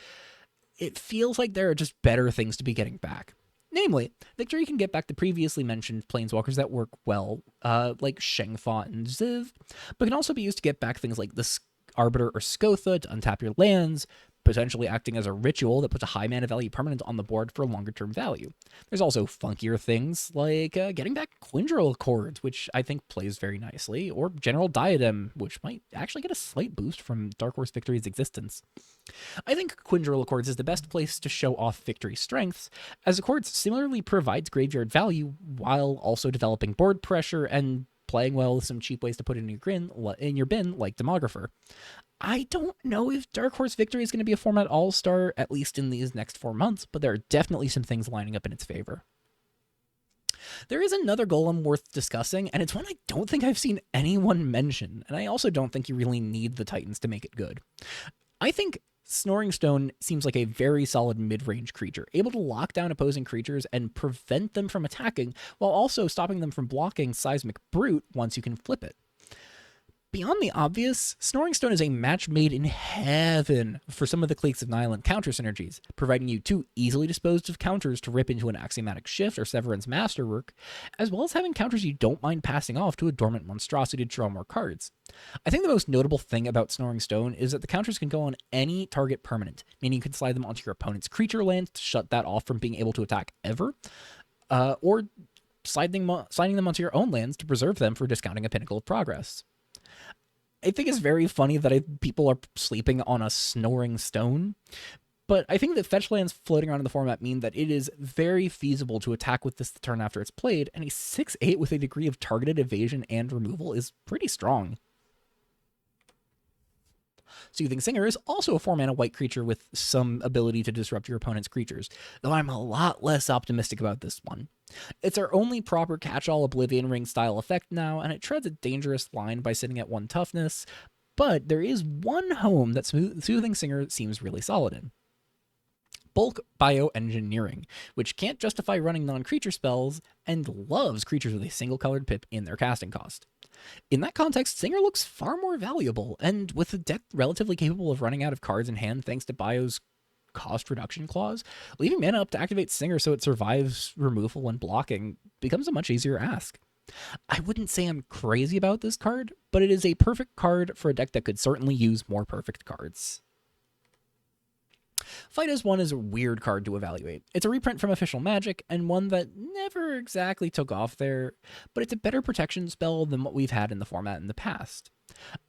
it feels like there are just better things to be getting back. Namely, Victory can get back the previously mentioned Planeswalkers that work well, like Shengfa and Ziv, but can also be used to get back things like the Arbiter or Skotha to untap your lands, potentially acting as a ritual that puts a high mana value permanent on the board for longer term value. There's also funkier things like getting back Quindril Accords, which I think plays very nicely, or General Diadem, which might actually get a slight boost from Dark Horse Victory's existence. I think Quindril Accords is the best place to show off Victory's strengths, as Accords similarly provides graveyard value while also developing board pressure and playing well with some cheap ways to put it in your bin, like Demographer. I don't know if Dark Horse Victory is going to be a format all-star, at least in these next 4 months, but there are definitely some things lining up in its favor. There is another golem worth discussing, and it's one I don't think I've seen anyone mention, and I also don't think you really need the Titans to make it good. I think Snoring Stone seems like a very solid mid-range creature, able to lock down opposing creatures and prevent them from attacking, while also stopping them from blocking Seismic Brute once you can flip it. Beyond the obvious, Snoring Stone is a match made in heaven for some of the Cliques of Nihilant counter synergies, providing you 2 easily disposed of counters to rip into an Axiomatic Shift or Severan's Masterwork, as well as having counters you don't mind passing off to a Dormant Monstrosity to draw more cards. I think the most notable thing about Snoring Stone is that the counters can go on any target permanent, meaning you can slide them onto your opponent's creature land to shut that off from being able to attack ever, or sliding them onto your own lands to preserve them for discounting a Pinnacle of Progress. I think it's very funny that people are sleeping on a Snoring Stone, but I think that fetch lands floating around in the format mean that it is very feasible to attack with this the turn after it's played, and a 6/8 with a degree of targeted evasion and removal is pretty strong. Soothing Singer is also a 4-mana white creature with some ability to disrupt your opponent's creatures, though I'm a lot less optimistic about this one. It's our only proper catch-all Oblivion Ring style effect now, and it treads a dangerous line by sitting at 1 toughness, but there is one home that Soothing Singer seems really solid in. Bulk Bioengineering, which can't justify running non-creature spells and loves creatures with a single-colored pip in their casting cost. In that context, Singer looks far more valuable, and with a deck relatively capable of running out of cards in hand thanks to Bio's cost reduction clause, leaving mana up to activate Singer so it survives removal and blocking becomes a much easier ask. I wouldn't say I'm crazy about this card, but it is a perfect card for a deck that could certainly use more perfect cards. Fight as One is a weird card to evaluate. It's a reprint from Official Magic, and one that never exactly took off there, but it's a better protection spell than what we've had in the format in the past.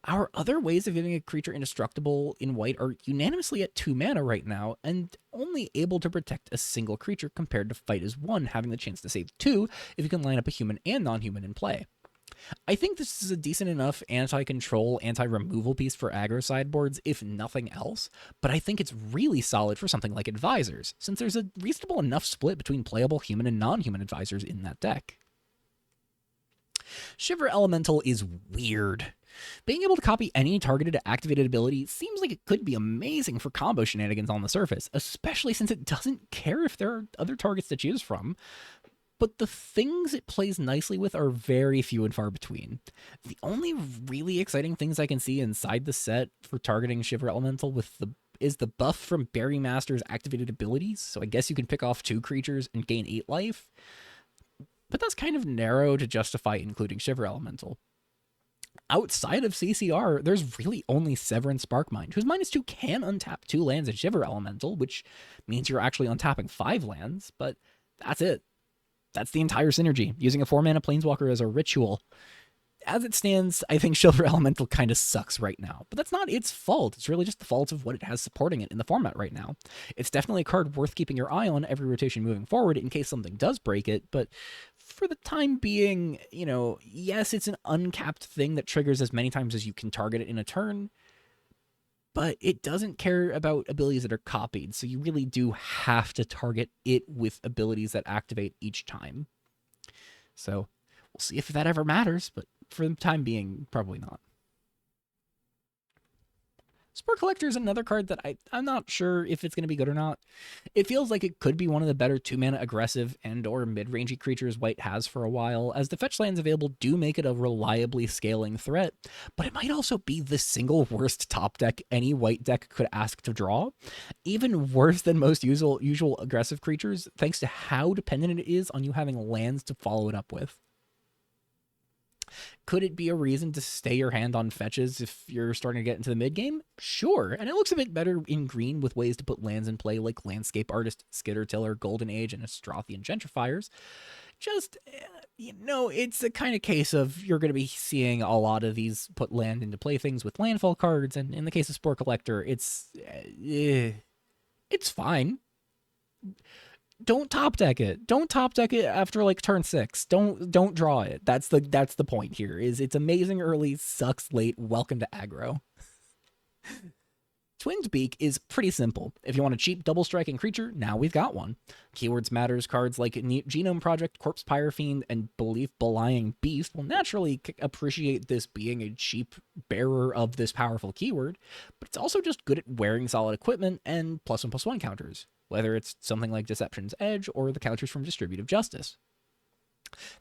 Our other ways of giving a creature indestructible in white are unanimously at 2 mana right now, and only able to protect a single creature compared to Fight as One having the chance to save 2 if you can line up a human and non-human in play. I think this is a decent enough anti-control, anti-removal piece for aggro sideboards, if nothing else, but I think it's really solid for something like Advisors, since there's a reasonable enough split between playable human and non-human Advisors in that deck. Shiver Elemental is weird. Being able to copy any targeted activated ability seems like it could be amazing for combo shenanigans on the surface, especially since it doesn't care if there are other targets to choose from. But the things it plays nicely with are very few and far between. The only really exciting things I can see inside the set for targeting Shiver Elemental is the buff from Berry Master's activated abilities, so I guess you can pick off 2 creatures and gain 8 life. But that's kind of narrow to justify including Shiver Elemental. Outside of CCR, there's really only Severin Sparkmind, whose -2 can untap 2 lands and Shiver Elemental, which means you're actually untapping 5 lands, but that's it. That's the entire synergy, using a 4-mana Planeswalker as a ritual. As it stands, I think Shiver Elemental kind of sucks right now, but that's not its fault. It's really just the fault of what it has supporting it in the format right now. It's definitely a card worth keeping your eye on every rotation moving forward in case something does break it, but for the time being, yes, it's an uncapped thing that triggers as many times as you can target it in a turn, but it doesn't care about abilities that are copied, so you really do have to target it with abilities that activate each time. So we'll see if that ever matters, but for the time being, probably not. Spore Collector is another card that I'm not sure if it's going to be good or not. It feels like it could be one of the better 2-mana aggressive and or mid-rangey creatures White has for a while, as the fetch lands available do make it a reliably scaling threat, but it might also be the single worst top deck any White deck could ask to draw, even worse than most usual aggressive creatures, thanks to how dependent it is on you having lands to follow it up with. Could it be a reason to stay your hand on fetches if you're starting to get into the mid game? Sure, and it looks a bit better in green with ways to put lands in play like Landscape Artist, Skitter Tiller, Golden Age, and Astrathian Gentrifiers. Just, it's a kind of case of you're going to be seeing a lot of these put land into play things with landfall cards, and in the case of Spore Collector, it's fine. Don't top deck it. Don't top deck it after like turn 6. Don't draw it. That's the point here. Is it's amazing early, sucks late. Welcome to aggro. Twined Beak is pretty simple. If you want a cheap double striking creature, now we've got one. Keywords Matters cards like Genome Project, Corpse Pyrofiend, and Belief Belying Beast will naturally appreciate this being a cheap bearer of this powerful keyword, but it's also just good at wearing solid equipment and +1/+1 counters, whether it's something like Deception's Edge or the counters from Distributive Justice.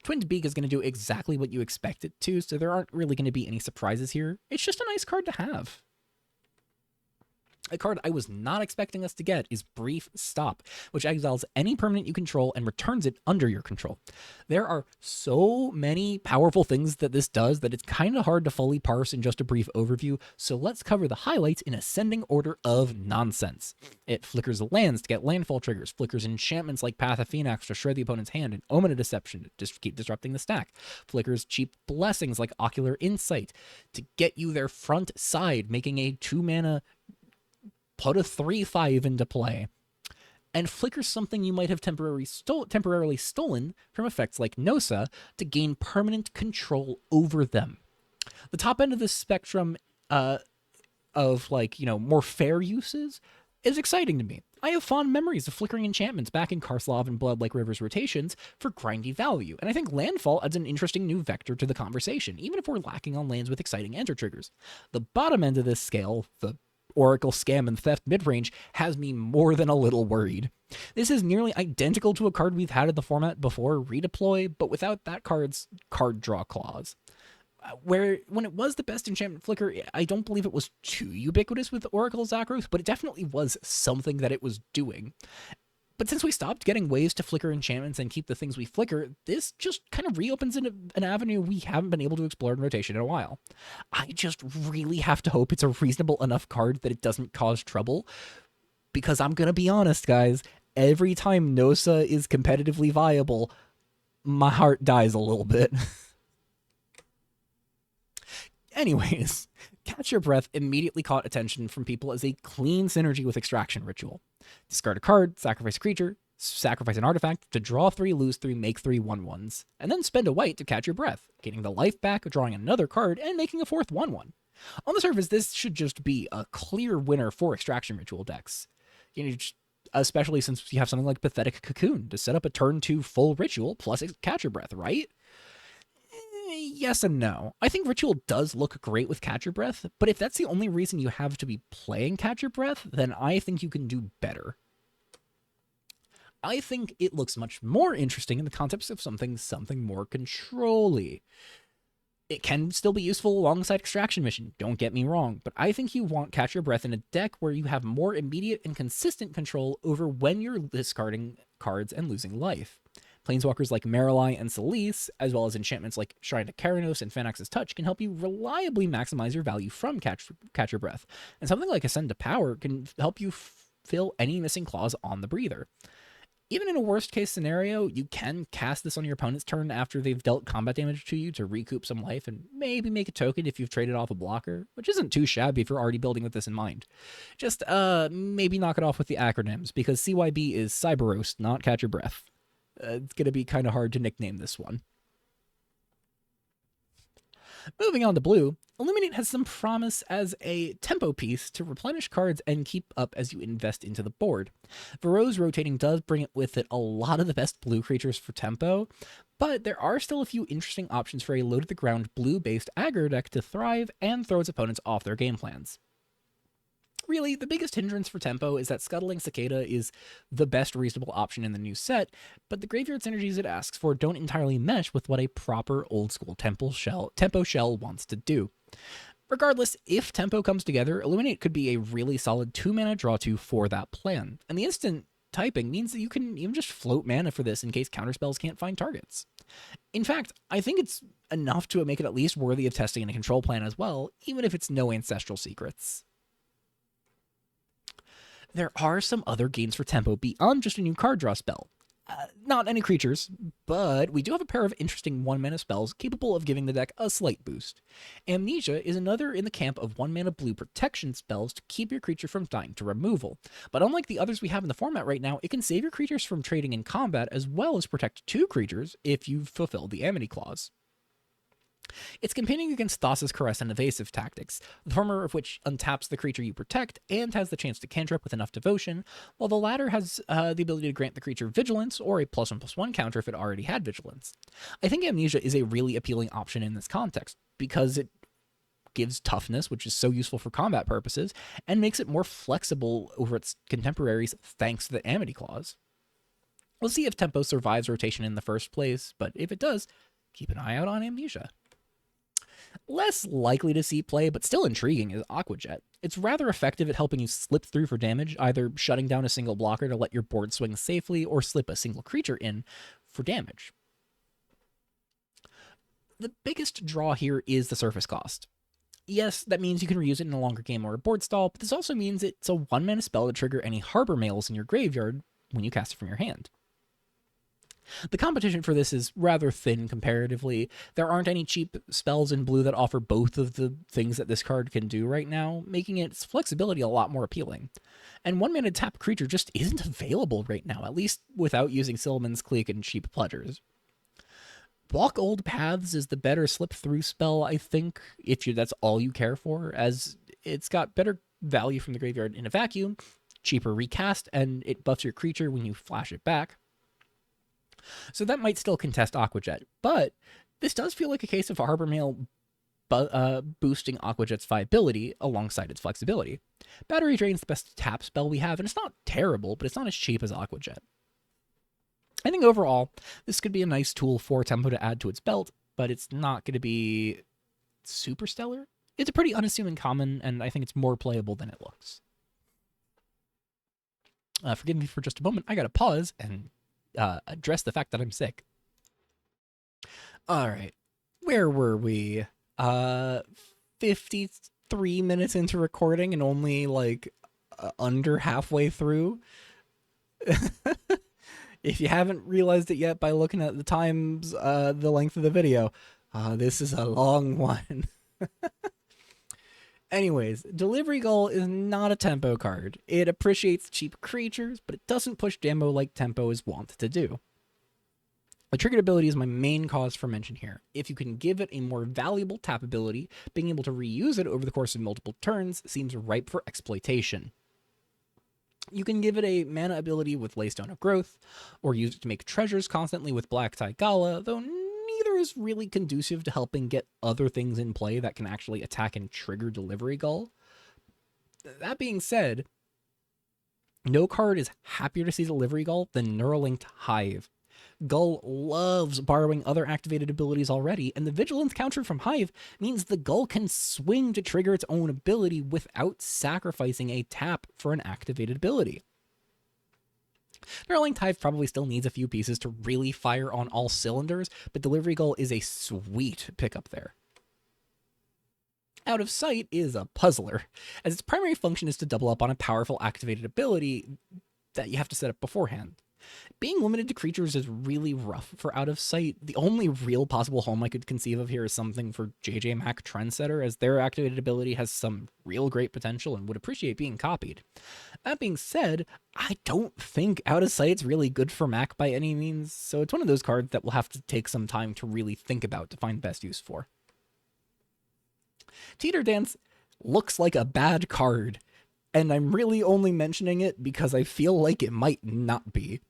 Twined Beak is going to do exactly what you expect it to, so there aren't really going to be any surprises here. It's just a nice card to have. A card I was not expecting us to get is Brief Stop, which exiles any permanent you control and returns it under your control. There are so many powerful things that this does that it's kind of hard to fully parse in just a brief overview, so let's cover the highlights in ascending order of nonsense. It flickers lands to get landfall triggers, flickers enchantments like Path of Phoenix to shred the opponent's hand, and Omen of Deception to just keep disrupting the stack, flickers cheap blessings like Ocular Insight to get you their front side, making a 2-mana put a 3/5 into play, and flickers something you might have temporarily stolen from effects like Nosa to gain permanent control over them. The top end of this spectrum of more fair uses is exciting to me. I have fond memories of flickering enchantments back in Karslov and Blood Like Rivers rotations for grindy value, and I think Landfall adds an interesting new vector to the conversation, even if we're lacking on lands with exciting enter triggers. The bottom end of this scale, the Oracle Scam and Theft midrange, has me more than a little worried. This is nearly identical to a card we've had in the format before, Redeploy, but without that card's card draw clause. Where, when it was the best enchantment flicker, I don't believe it was too ubiquitous with Oracle Zakros, but it definitely was something that it was doing. But since we stopped getting ways to flicker enchantments and keep the things we flicker, this just kind of reopens an avenue we haven't been able to explore in rotation in a while. I just really have to hope it's a reasonable enough card that it doesn't cause trouble, because I'm going to be honest, guys, every time Nosa is competitively viable, my heart dies a little bit. Anyways, Catch Your Breath immediately caught attention from people as a clean synergy with Extraction Ritual. Discard a card, sacrifice a creature, sacrifice an artifact to draw 3, lose 3, make 3 1/1s, and then spend a white to catch your breath, getting the life back, drawing another card, and making a 4th 1/1. On the surface, this should just be a clear winner for Extraction Ritual decks. Especially since you have something like Pathetic Cocoon to set up a turn 2 full ritual plus Catch Your Breath, right? Yes and no. I think Ritual does look great with Catch Your Breath, but if that's the only reason you have to be playing Catch Your Breath, then I think you can do better. I think it looks much more interesting in the context of something more control-y. It can still be useful alongside Extraction Mission, don't get me wrong, but I think you want Catch Your Breath in a deck where you have more immediate and consistent control over when you're discarding cards and losing life. Planeswalkers like Maralai and Celise, as well as enchantments like Shrine to Keranos and Fanax's Touch, can help you reliably maximize your value from Catch Your Breath. And something like Ascend to Power can help you fill any missing clause on the breather. Even in a worst case scenario, you can cast this on your opponent's turn after they've dealt combat damage to you to recoup some life and maybe make a token if you've traded off a blocker, which isn't too shabby if you're already building with this in mind. Just maybe knock it off with the acronyms, because CYB is Cyber Roast, not Catch Your Breath. It's going to be kind of hard to nickname this one. Moving on to blue, Illuminate has some promise as a tempo piece to replenish cards and keep up as you invest into the board. Varro's rotating does bring it with it a lot of the best blue creatures for tempo, but there are still a few interesting options for a low-to-the-ground blue-based aggro deck to thrive and throw its opponents off their game plans. Really, the biggest hindrance for tempo is that Scuttling Cicada is the best reasonable option in the new set, but the graveyard synergies it asks for don't entirely mesh with what a proper old-school tempo shell wants to do. Regardless, if tempo comes together, Illuminate could be a really solid 2-mana draw 2 for that plan, and the instant typing means that you can even just float mana for this in case counterspells can't find targets. In fact, I think it's enough to make it at least worthy of testing in a control plan as well, even if it's no Ancestral Secrets. There are some other gains for tempo beyond just a new card draw spell. Not any creatures, but we do have a pair of interesting 1-mana spells capable of giving the deck a slight boost. Amnesia is another in the camp of 1-mana blue protection spells to keep your creature from dying to removal. But unlike the others we have in the format right now, it can save your creatures from trading in combat as well as protect 2 creatures if you've fulfilled the Amity Clause. It's competing against Thassa's Caress and Evasive tactics, the former of which untaps the creature you protect and has the chance to cantrip with enough devotion, while the latter has the ability to grant the creature Vigilance or a +1/+1 counter if it already had Vigilance. I think Amnesia is a really appealing option in this context, because it gives toughness, which is so useful for combat purposes, and makes it more flexible over its contemporaries thanks to the Amity Clause. We'll see if tempo survives rotation in the first place, but if it does, keep an eye out on Amnesia. Less likely to see play, but still intriguing, is Aquajet. It's rather effective at helping you slip through for damage, either shutting down a single blocker to let your board swing safely, or slip a single creature in for damage. The biggest draw here is the surface cost. Yes, that means you can reuse it in a longer game or a board stall, but this also means it's a 1-mana spell to trigger any Harbor Mails in your graveyard when you cast it from your hand. The competition for this is rather thin comparatively. There aren't any cheap spells in blue that offer both of the things that this card can do right now, making its flexibility a lot more appealing. And 1-mana tap creature just isn't available right now, at least without using Silliman's Clique and cheap pledgers. Walk Old Paths is the better slip-through spell, I think, if that's all you care for, as it's got better value from the graveyard in a vacuum, cheaper recast, and it buffs your creature when you flash it back. So that might still contest Aquajet, but this does feel like a case of Harbor Mail boosting Aquajet's viability alongside its flexibility. Battery Drain's the best tap spell we have, and it's not terrible, but it's not as cheap as Aquajet. I think overall, this could be a nice tool for tempo to add to its belt, but it's not going to be super stellar. It's a pretty unassuming common, and I think it's more playable than it looks. Forgive me for just a moment. I got to pause and address the fact that I'm sick. All right, where were we? 53 minutes into recording and only like under halfway through. If you haven't realized it yet by looking at the times, the length of the video, this is a long one. Anyways, Delivery Gull is not a tempo card. It appreciates cheap creatures, but it doesn't push Dambo like tempo is wont to do. The triggered ability is my main cause for mention here. If you can give it a more valuable tap ability, being able to reuse it over the course of multiple turns seems ripe for exploitation. You can give it a mana ability with Laystone of Growth, or use it to make treasures constantly with Black Tie Gala, though neither is really conducive to helping get other things in play that can actually attack and trigger Delivery Gull. That being said, no card is happier to see Delivery Gull than Neuralinked Hive. Gull loves borrowing other activated abilities already, and the Vigilance counter from Hive means the Gull can swing to trigger its own ability without sacrificing a tap for an activated ability. Hurling Tithe probably still needs a few pieces to really fire on all cylinders, but Delivery Gull is a sweet pickup there. Out of Sight is a puzzler, as its primary function is to double up on a powerful activated ability that you have to set up beforehand. Being limited to creatures is really rough for Out of Sight. The only real possible home I could conceive of here is something for JJ Mac Trendsetter, as their activated ability has some real great potential and would appreciate being copied. That being said, I don't think Out of Sight's really good for Mac by any means, so it's one of those cards that we'll have to take some time to really think about to find best use for. Teeter Dance looks like a bad card, and I'm really only mentioning it because I feel like it might not be.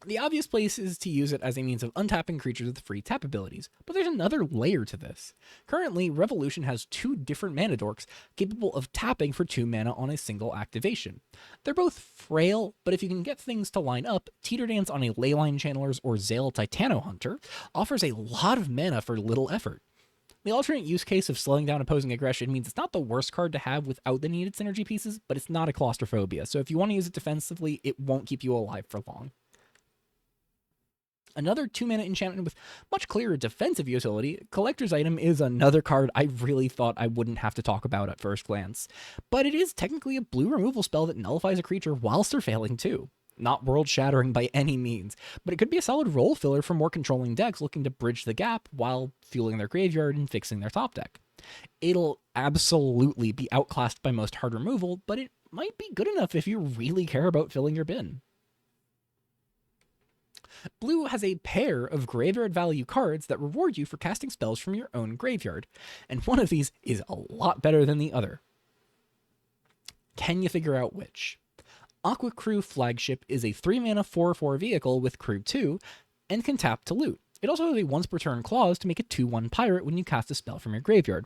The obvious place is to use it as a means of untapping creatures with free tap abilities, but there's another layer to this. Currently, Revolution has 2 different mana dorks capable of tapping for 2 mana on a single activation. They're both frail, but if you can get things to line up, Teeter Dance on a Leyline Channelers or Zale Titano Hunter offers a lot of mana for little effort. The alternate use case of slowing down opposing aggression means it's not the worst card to have without the needed synergy pieces, but it's not a claustrophobia, so if you want to use it defensively, it won't keep you alive for long. Another 2-mana enchantment with much clearer defensive utility, Collector's Item is another card I really thought I wouldn't have to talk about at first glance, but it is technically a blue removal spell that nullifies a creature whilst they're failing too. Not world-shattering by any means, but it could be a solid role filler for more controlling decks looking to bridge the gap while fueling their graveyard and fixing their top deck. It'll absolutely be outclassed by most hard removal, but it might be good enough if you really care about filling your bin. Blue has a pair of graveyard value cards that reward you for casting spells from your own graveyard, and one of these is a lot better than the other. Can you figure out which? Aqua Crew Flagship is a 3-mana 4/4 vehicle with Crew 2 and can tap to loot. It also has a once per turn clause to make a 2/1 pirate when you cast a spell from your graveyard.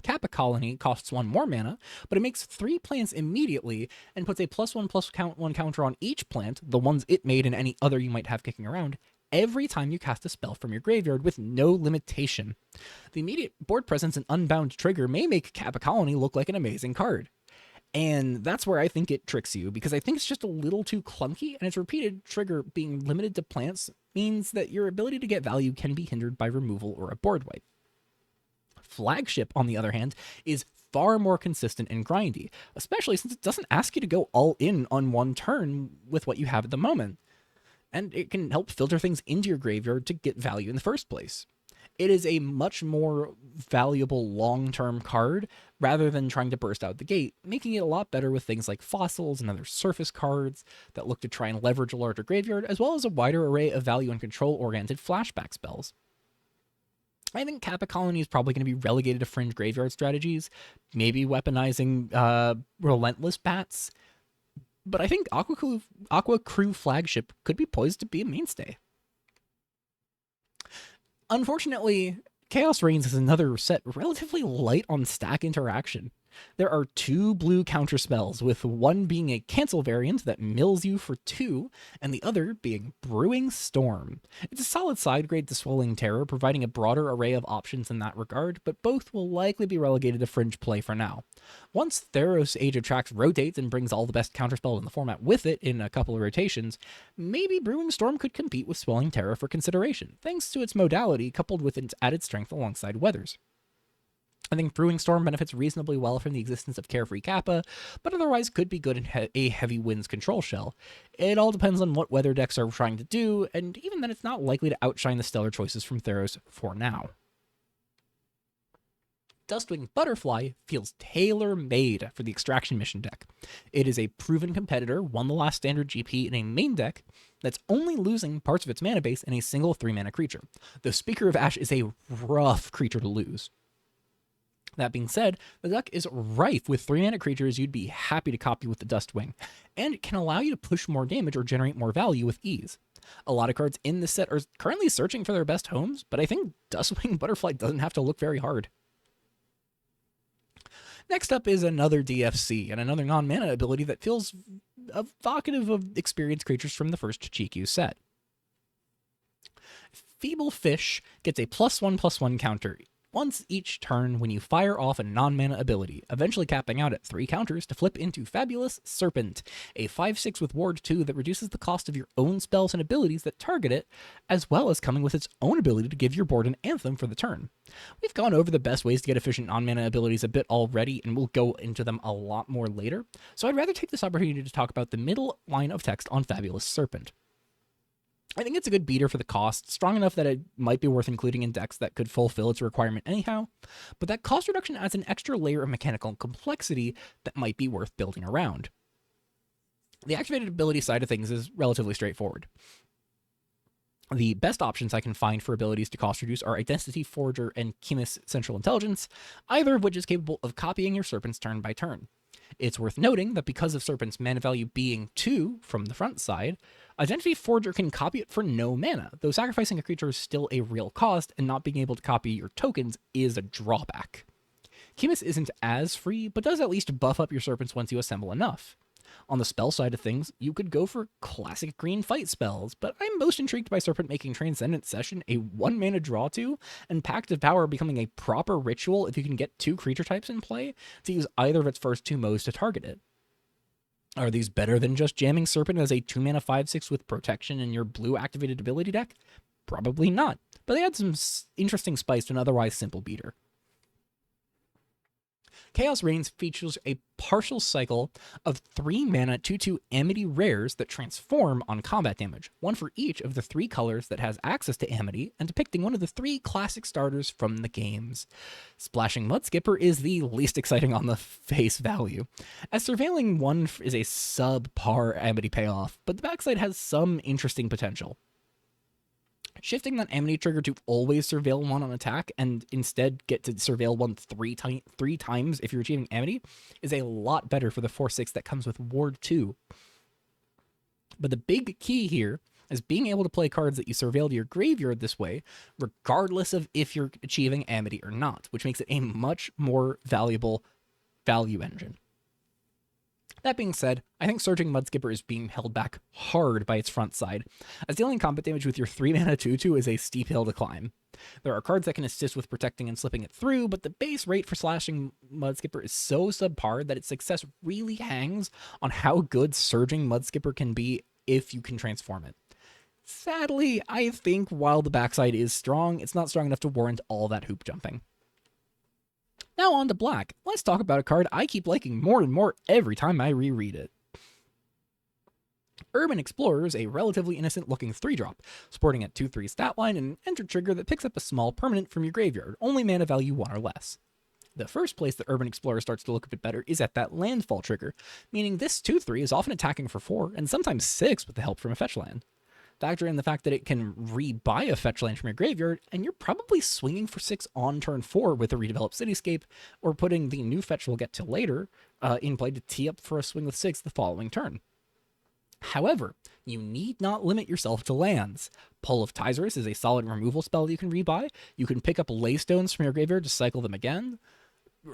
Kappa Colony costs 1 more mana, but it makes 3 plants immediately and puts a +1/+1 counter on each plant, the ones it made and any other you might have kicking around, every time you cast a spell from your graveyard with no limitation. The immediate board presence and Unbound trigger may make Kappa Colony look like an amazing card. And that's where I think it tricks you, because I think it's just a little too clunky, and its repeated trigger being limited to plants means that your ability to get value can be hindered by removal or a board wipe. Flagship, on the other hand, is far more consistent and grindy, especially since it doesn't ask you to go all in on one turn with what you have at the moment, and it can help filter things into your graveyard to get value in the first place. It is a much more valuable long-term card rather than trying to burst out the gate, making it a lot better with things like fossils and other surface cards that look to try and leverage a larger graveyard, as well as a wider array of value and control-oriented flashback spells. I think Kappa Colony is probably going to be relegated to fringe graveyard strategies, maybe weaponizing Relentless Bats, but I think Aqua Crew Flagship could be poised to be a mainstay. Unfortunately, Chaos Reigns is another set relatively light on stack interaction. There are 2 blue counter spells, with one being a cancel variant that mills you for 2, and the other being Brewing Storm. It's a solid side grade to Swelling Terror, providing a broader array of options in that regard, but both will likely be relegated to fringe play for now. Once Theros Age of Tracks rotates and brings all the best counterspells in the format with it in a couple of rotations, maybe Brewing Storm could compete with Swelling Terror for consideration, thanks to its modality coupled with its added strength alongside Weathers. I think Brewing Storm benefits reasonably well from the existence of Carefree Kappa, but otherwise could be good in a Heavy Winds control shell. It all depends on what weather decks are trying to do, and even then it's not likely to outshine the stellar choices from Theros for now. Dustwing Butterfly feels tailor-made for the Extraction Mission deck. It is a proven competitor, won the last standard GP in a main deck that's only losing parts of its mana base in a single 3-mana creature. The Speaker of Ash is a rough creature to lose. That being said, the deck is rife with 3-mana creatures you'd be happy to copy with the Dustwing, and it can allow you to push more damage or generate more value with ease. A lot of cards in this set are currently searching for their best homes, but I think Dustwing Butterfly doesn't have to look very hard. Next up is another DFC, and another non-mana ability that feels evocative of experienced creatures from the first Chikyu set. Feeble Fish gets a +1/+1 counter once each turn when you fire off a non-mana ability, eventually capping out at 3 counters to flip into Fabulous Serpent, a 5/6 with Ward 2 that reduces the cost of your own spells and abilities that target it, as well as coming with its own ability to give your board an anthem for the turn. We've gone over the best ways to get efficient non-mana abilities a bit already, and we'll go into them a lot more later, so I'd rather take this opportunity to talk about the middle line of text on Fabulous Serpent. I think it's a good beater for the cost, strong enough that it might be worth including in decks that could fulfill its requirement anyhow, but that cost reduction adds an extra layer of mechanical complexity that might be worth building around. The activated ability side of things is relatively straightforward. The best options I can find for abilities to cost reduce are Identity Forger and Chemis Central Intelligence, either of which is capable of copying your Serpents turn by turn. It's worth noting that because of Serpent's mana value being 2 from the front side, Identity Forger can copy it for no mana, though sacrificing a creature is still a real cost, and not being able to copy your tokens is a drawback. Chemis isn't as free, but does at least buff up your Serpents once you assemble enough. On the spell side of things, you could go for classic green fight spells, but I'm most intrigued by Serpent making Transcendent Session a 1-mana draw to, and Pact of Power becoming a proper ritual if you can get 2 creature types in play to use either of its first 2 modes to target it. Are these better than just jamming Serpent as a 2-mana 5/6 with protection in your blue activated ability deck? Probably not, but they add some interesting spice to an otherwise simple beater. Chaos Reigns features a partial cycle of 3-mana 2/2 Amity rares that transform on combat damage, one for each of the 3 colors that has access to Amity, and depicting one of the 3 classic starters from the games. Splashing Mudskipper is the least exciting on the face value, as Surveilling 1 is a subpar Amity payoff, but the backside has some interesting potential. Shifting that Amity trigger to always Surveil 1 on attack and instead get to Surveil 1 three times if you're achieving Amity is a lot better for the 4/6 that comes with Ward 2. But the big key here is being able to play cards that you surveil to your graveyard this way, regardless of if you're achieving Amity or not, which makes it a much more valuable value engine. That being said, I think Surging Mudskipper is being held back hard by its front side, as dealing combat damage with your 3-mana 2/2 is a steep hill to climb. There are cards that can assist with protecting and slipping it through, but the base rate for slashing Mudskipper is so subpar that its success really hangs on how good Surging Mudskipper can be if you can transform it. Sadly, I think while the backside is strong, it's not strong enough to warrant all that hoop jumping. Now on to black. Let's talk about a card I keep liking more and more every time I reread it. Urban Explorer is a relatively innocent looking 3-drop, sporting a 2/3 stat line and an enter trigger that picks up a small permanent from your graveyard, only mana value 1 or less. The first place that Urban Explorer starts to look a bit better is at that landfall trigger, meaning this 2/3 is often attacking for 4 and sometimes 6 with the help from a fetch land. Factor in the fact that it can rebuy a fetch land from your graveyard, and you're probably swinging for 6 on turn 4 with a redeveloped Cityscape, or putting the new fetch we'll get to later in play to tee up for a swing with 6 the following turn. However, you need not limit yourself to lands. Pull of Tizerus is a solid removal spell that you can rebuy. You can pick up Leystones from your graveyard to cycle them again.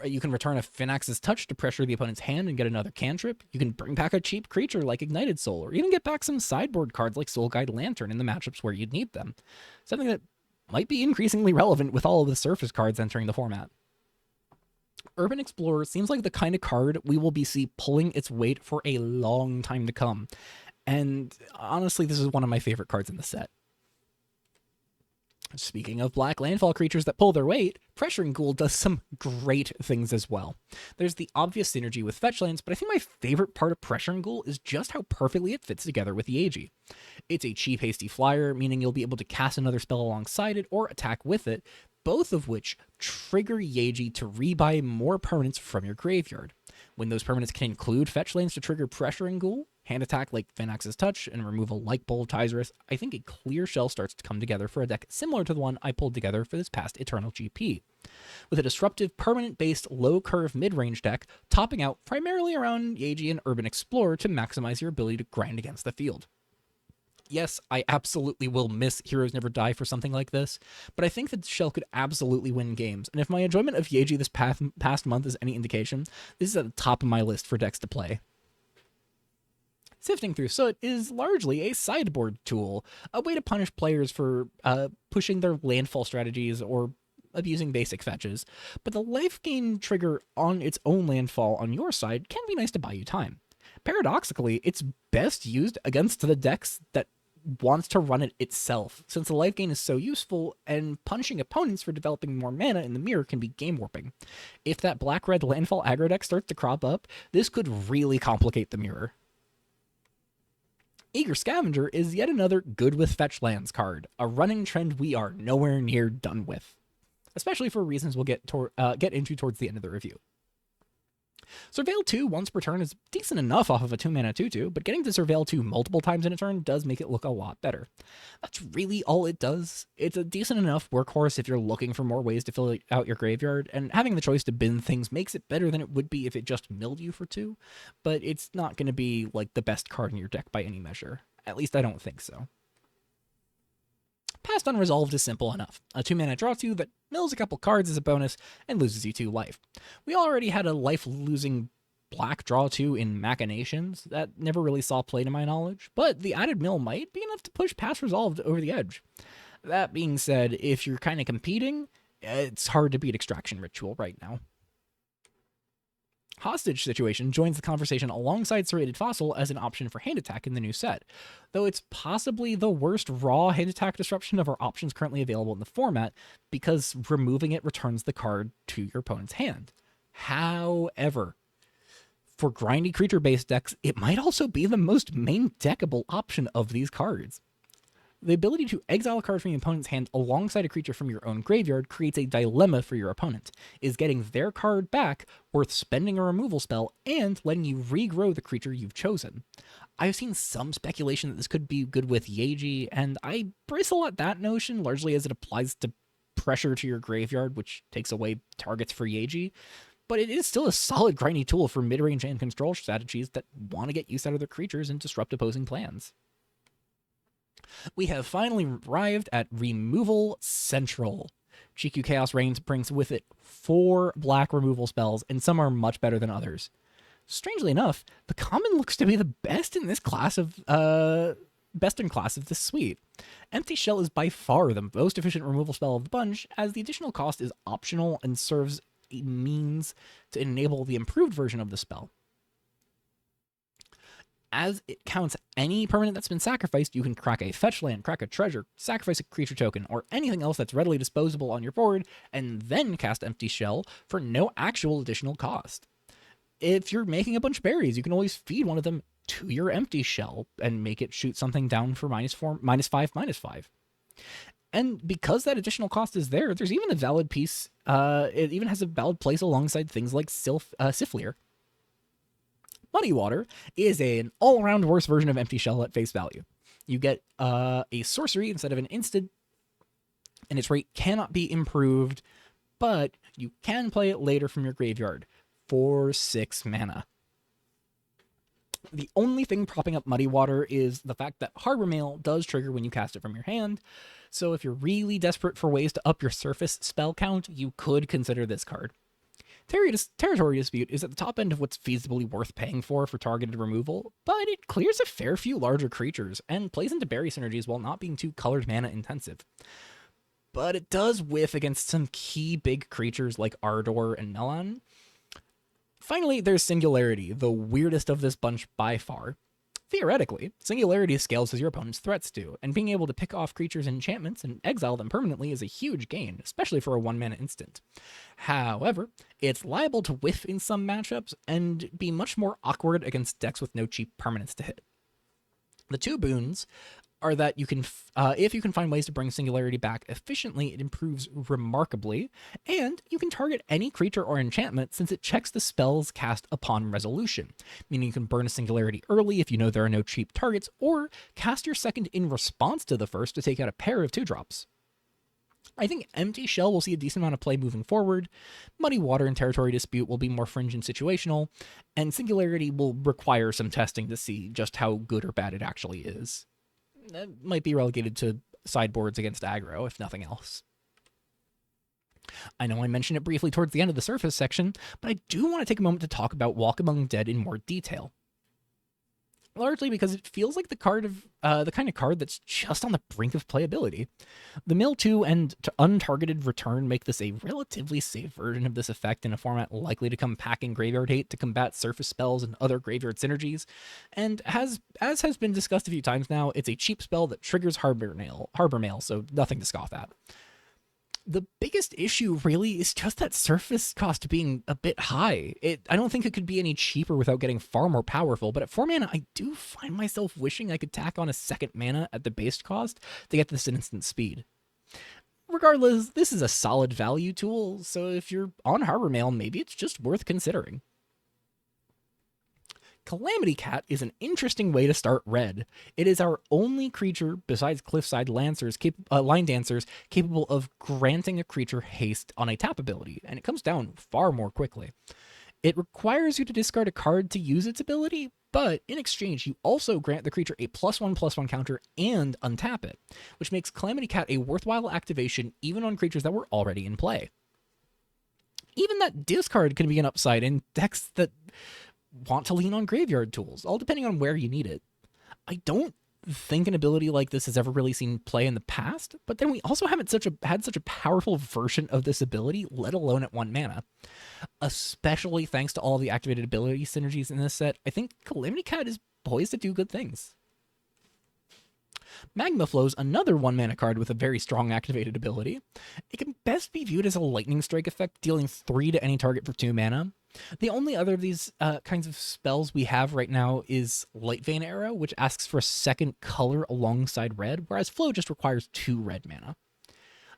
You can return a Finax's Touch to pressure the opponent's hand and get another cantrip. You can bring back a cheap creature like Ignited Soul, or even get back some sideboard cards like Soul Guide Lantern in the matchups where you'd need them. Something that might be increasingly relevant with all of the surface cards entering the format. Urban Explorer seems like the kind of card we will be pulling its weight for a long time to come. And honestly, this is one of my favorite cards in the set. Speaking of black landfall creatures that pull their weight, Pressuring Ghoul does some great things as well. There's the obvious synergy with fetch lands, but I think my favorite part of Pressuring Ghoul is just how perfectly it fits together with Yeji. It's a cheap, hasty flyer, meaning you'll be able to cast another spell alongside it or attack with it, both of which trigger Yeji to rebuy more permanents from your graveyard. When those permanents can include fetch lands to trigger Pressuring Ghoul, hand attack like Finax's Touch, and removal like Bowl of Tizerus, I think a clear shell starts to come together for a deck similar to the one I pulled together for this past Eternal GP. With a disruptive, permanent-based, low-curve mid-range deck, topping out primarily around Yeji and Urban Explorer to maximize your ability to grind against the field. Yes, I absolutely will miss Heroes Never Die for something like this, but I think that the shell could absolutely win games, and if my enjoyment of Yeji this past month is any indication, this is at the top of my list for decks to play. Sifting Through Soot is largely a sideboard tool, a way to punish players for pushing their landfall strategies or abusing basic fetches, but the life gain trigger on its own landfall on your side can be nice to buy you time. Paradoxically, it's best used against the decks that wants to run it itself, since the life gain is so useful, and punishing opponents for developing more mana in the mirror can be game warping. If that black-red landfall aggro deck starts to crop up, this could really complicate the mirror. Eager Scavenger is yet another good with fetch lands card, a running trend we are nowhere near done with, especially for reasons we'll get into towards the end of the review. Surveil 2 once per turn is decent enough off of a 2-mana 2/2, but getting to Surveil 2 multiple times in a turn does make it look a lot better. That's really all it does. It's a decent enough workhorse if you're looking for more ways to fill out your graveyard, and having the choice to bin things makes it better than it would be if it just milled you for 2, but it's not going to be like the best card in your deck by any measure. At least I don't think so. Past Unresolved is simple enough. A 2-mana draw 2 that mills a couple cards as a bonus and loses you 2 life. We already had a life-losing black draw 2 in Machinations that never really saw play to my knowledge, but the added mill might be enough to push Past Resolved over the edge. That being said, if you're kind of competing, it's hard to beat Extraction Ritual right now. Hostage Situation joins the conversation alongside Serrated Fossil as an option for hand attack in the new set, though it's possibly the worst raw hand attack disruption of our options currently available in the format, because removing it returns the card to your opponent's hand. However, for grindy creature-based decks, it might also be the most main deckable option of these cards. The ability to exile a card from your opponent's hand alongside a creature from your own graveyard creates a dilemma for your opponent. Is getting their card back worth spending a removal spell and letting you regrow the creature you've chosen? I've seen some speculation that this could be good with Yeji, and I bristle at that notion largely as it applies to pressure to your graveyard, which takes away targets for Yeji. But it is still a solid grindy tool for mid-range and control strategies that want to get use out of their creatures and disrupt opposing plans. We have finally arrived at Removal Central. Chikyu Chaos Reigns brings with it 4 black removal spells, and some are much better than others. Strangely enough, the common looks to be the best in this class of this suite. Empty Shell is by far the most efficient removal spell of the bunch, as the additional cost is optional and serves a means to enable the improved version of the spell. As it counts any permanent that's been sacrificed, you can crack a fetch land, crack a treasure, sacrifice a creature token, or anything else that's readily disposable on your board, and then cast Empty Shell for no actual additional cost. If you're making a bunch of berries, you can always feed one of them to your Empty Shell and make it shoot something down for -4, -5/-5. And because that additional cost is there, there's even a valid piece, it even has a valid place alongside things like Sifleer. Muddy Water is an all-around worse version of Empty Shell at face value. You get a sorcery instead of an instant, and its rate cannot be improved, but you can play it later from your graveyard for 6 mana. The only thing propping up Muddy Water is the fact that Harbor Mail does trigger when you cast it from your hand, so if you're really desperate for ways to up your surface spell count, you could consider this card. Territory Dispute is at the top end of what's feasibly worth paying for targeted removal, but it clears a fair few larger creatures and plays into berry synergies while not being too colored mana intensive. But it does whiff against some key big creatures like Ardor and Melan. Finally, there's Singularity, the weirdest of this bunch by far. Theoretically, Singularity scales as your opponent's threats do, and being able to pick off creatures' enchantments and exile them permanently is a huge gain, especially for a 1-mana instant. However, it's liable to whiff in some matchups and be much more awkward against decks with no cheap permanents to hit. The 2 boons are that you can, if you can find ways to bring Singularity back efficiently, it improves remarkably, and you can target any creature or enchantment since it checks the spells cast upon resolution, meaning you can burn a Singularity early if you know there are no cheap targets, or cast your second in response to the first to take out a pair of 2-drops. I think Empty Shell will see a decent amount of play moving forward, Muddy Water and Territory Dispute will be more fringe and situational, and Singularity will require some testing to see just how good or bad it actually is. That might be relegated to sideboards against aggro, if nothing else. I know I mentioned it briefly towards the end of the surface section, but I do want to take a moment to talk about Walk Among Dead in more detail. largely because it feels like the kind of card that's just on the brink of playability. The mill 2 and untargeted return make this a relatively safe version of this effect in a format likely to come packing graveyard hate to combat surface spells and other graveyard synergies. And as has been discussed a few times now, it's a cheap spell that triggers Harbor Mail, so nothing to scoff at. The biggest issue really is just that surface cost being a bit high. I don't think it could be any cheaper without getting far more powerful, but at 4 mana, I do find myself wishing I could tack on a second mana at the base cost to get this instant speed. Regardless, this is a solid value tool, so if you're on Harbor Mail, maybe it's just worth considering. Calamity Cat is an interesting way to start red. It is our only creature besides Cliffside Line Dancers capable of granting a creature haste on a tap ability, and it comes down far more quickly. It requires you to discard a card to use its ability, but in exchange, you also grant the creature a +1/+1 counter and untap it, which makes Calamity Cat a worthwhile activation even on creatures that were already in play. Even that discard can be an upside in decks that want to lean on graveyard tools, all depending on where you need it. I don't think an ability like this has ever really seen play in the past, but then we also haven't had such a powerful version of this ability, let alone at 1 mana. Especially thanks to all the activated ability synergies in this set, I think Calamity Cat is poised to do good things. Magma Flow's another 1 mana card with a very strong activated ability. It can best be viewed as a lightning strike effect, dealing 3 to any target for 2 mana. The only other of these kinds of spells we have right now is Light Vein Arrow, which asks for a second color alongside red, whereas Flow just requires 2 red mana.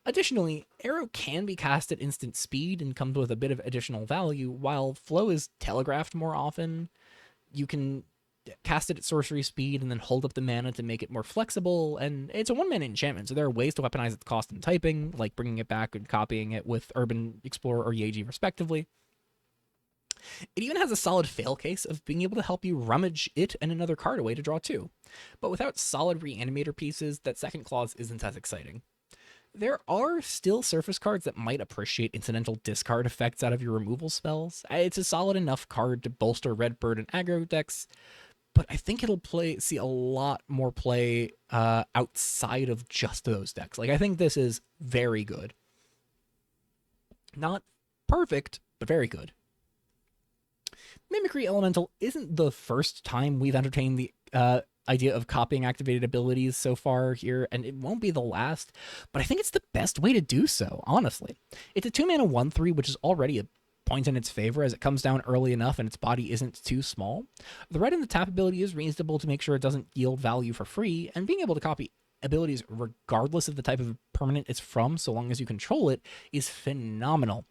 Additionally, Arrow can be cast at instant speed and comes with a bit of additional value, while Flow is telegraphed more often. You can cast it at sorcery speed and then hold up the mana to make it more flexible, and it's a 1 mana enchantment, so there are ways to weaponize its cost in typing, like bringing it back and copying it with Urban Explorer or Yeji respectively. It even has a solid fail case of being able to help you rummage it and another card away to draw 2. But without solid reanimator pieces, that second clause isn't as exciting. There are still surface cards that might appreciate incidental discard effects out of your removal spells. It's a solid enough card to bolster Redbird and aggro decks, but I think it'll see a lot more play outside of just those decks. I think this is very good. Not perfect, but very good. Mimicry Elemental isn't the first time we've entertained the idea of copying activated abilities so far here, and it won't be the last, but I think it's the best way to do so, honestly. It's a 2 mana 1/3, which is already a point in its favor as it comes down early enough and its body isn't too small. The red in the tap ability is reasonable to make sure it doesn't yield value for free, and being able to copy abilities regardless of the type of permanent it's from, so long as you control it, is phenomenal.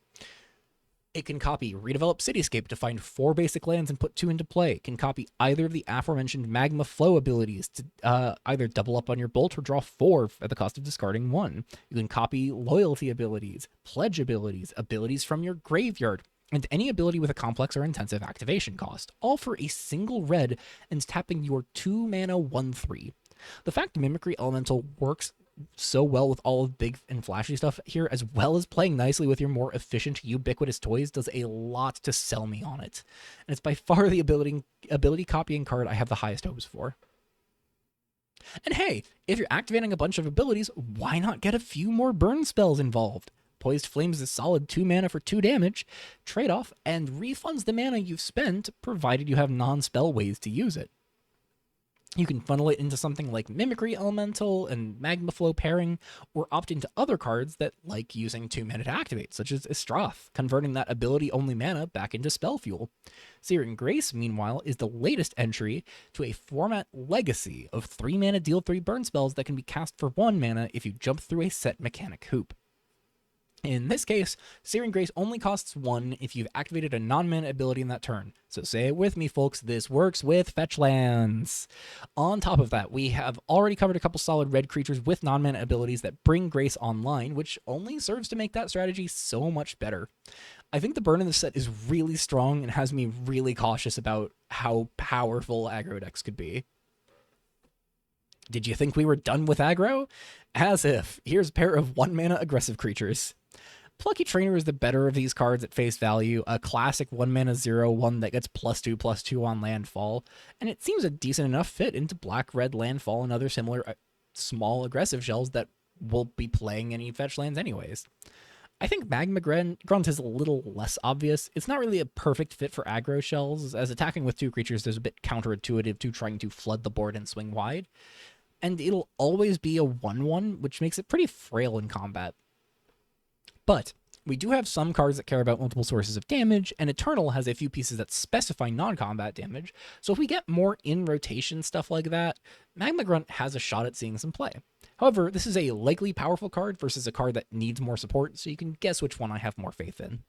It can copy Redevelop Cityscape to find 4 basic lands and put 2 into play. It can copy either of the aforementioned Magma Flow abilities to either double up on your Bolt or draw 4 at the cost of discarding 1. You can copy Loyalty abilities, Pledge abilities, abilities from your graveyard, and any ability with a complex or intensive activation cost, all for a single red and tapping your 2 mana 1/3. The fact Mimicry Elemental works so well with all of big and flashy stuff here, as well as playing nicely with your more efficient, ubiquitous toys, does a lot to sell me on it. And it's by far the ability copying card I have the highest hopes for. And hey, if you're activating a bunch of abilities, why not get a few more burn spells involved? Poised Flames is solid 2 mana for 2 damage, trade-off, and refunds the mana you've spent, provided you have non-spell ways to use it. You can funnel it into something like Mimicry Elemental and Magma Flow pairing, or opt into other cards that like using 2 mana to activate, such as Istroth, converting that ability-only mana back into spell fuel. Searing Grace, meanwhile, is the latest entry to a format legacy of 3 mana deal 3 burn spells that can be cast for 1 mana if you jump through a set mechanic hoop. In this case, Searing Grace only costs 1 if you've activated a non-mana ability in that turn. So say it with me, folks, this works with fetch lands. On top of that, we have already covered a couple solid red creatures with non-mana abilities that bring Grace online, which only serves to make that strategy so much better. I think the burn in this set is really strong and has me really cautious about how powerful aggro decks could be. Did you think we were done with aggro? As if. Here's a pair of 1 mana aggressive creatures. Plucky Trainer is the better of these cards at face value, a classic 1 mana 0/1 that gets +2/+2 on landfall, and it seems a decent enough fit into black-red landfall and other similar small aggressive shells that will be playing any fetch lands anyways. I think Magma Grunt is a little less obvious. It's not really a perfect fit for aggro shells, as attacking with 2 creatures is a bit counterintuitive to trying to flood the board and swing wide, and it'll always be a 1/1, which makes it pretty frail in combat. But we do have some cards that care about multiple sources of damage, and Eternal has a few pieces that specify non-combat damage, so if we get more in-rotation stuff like that, Magma Grunt has a shot at seeing some play. However, this is a likely powerful card versus a card that needs more support, so you can guess which one I have more faith in.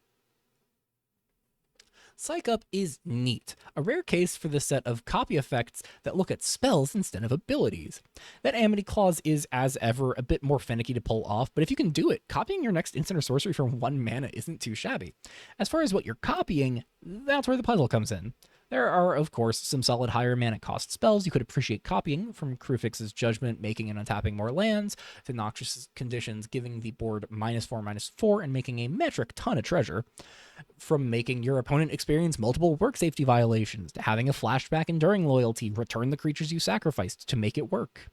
Psych Up is neat, a rare case for the set of copy effects that look at spells instead of abilities. That Amity Clause is, as ever, a bit more finicky to pull off, but if you can do it, copying your next instant or sorcery for 1 mana isn't too shabby. As far as what you're copying, that's where the puzzle comes in. There are, of course, some solid higher mana cost spells you could appreciate copying, from Krufix's Judgment making and untapping more lands, to Noxious Conditions giving the board -4/-4 and making a metric ton of treasure, from making your opponent experience multiple work safety violations, to having a flashback enduring loyalty return the creatures you sacrificed to make it work.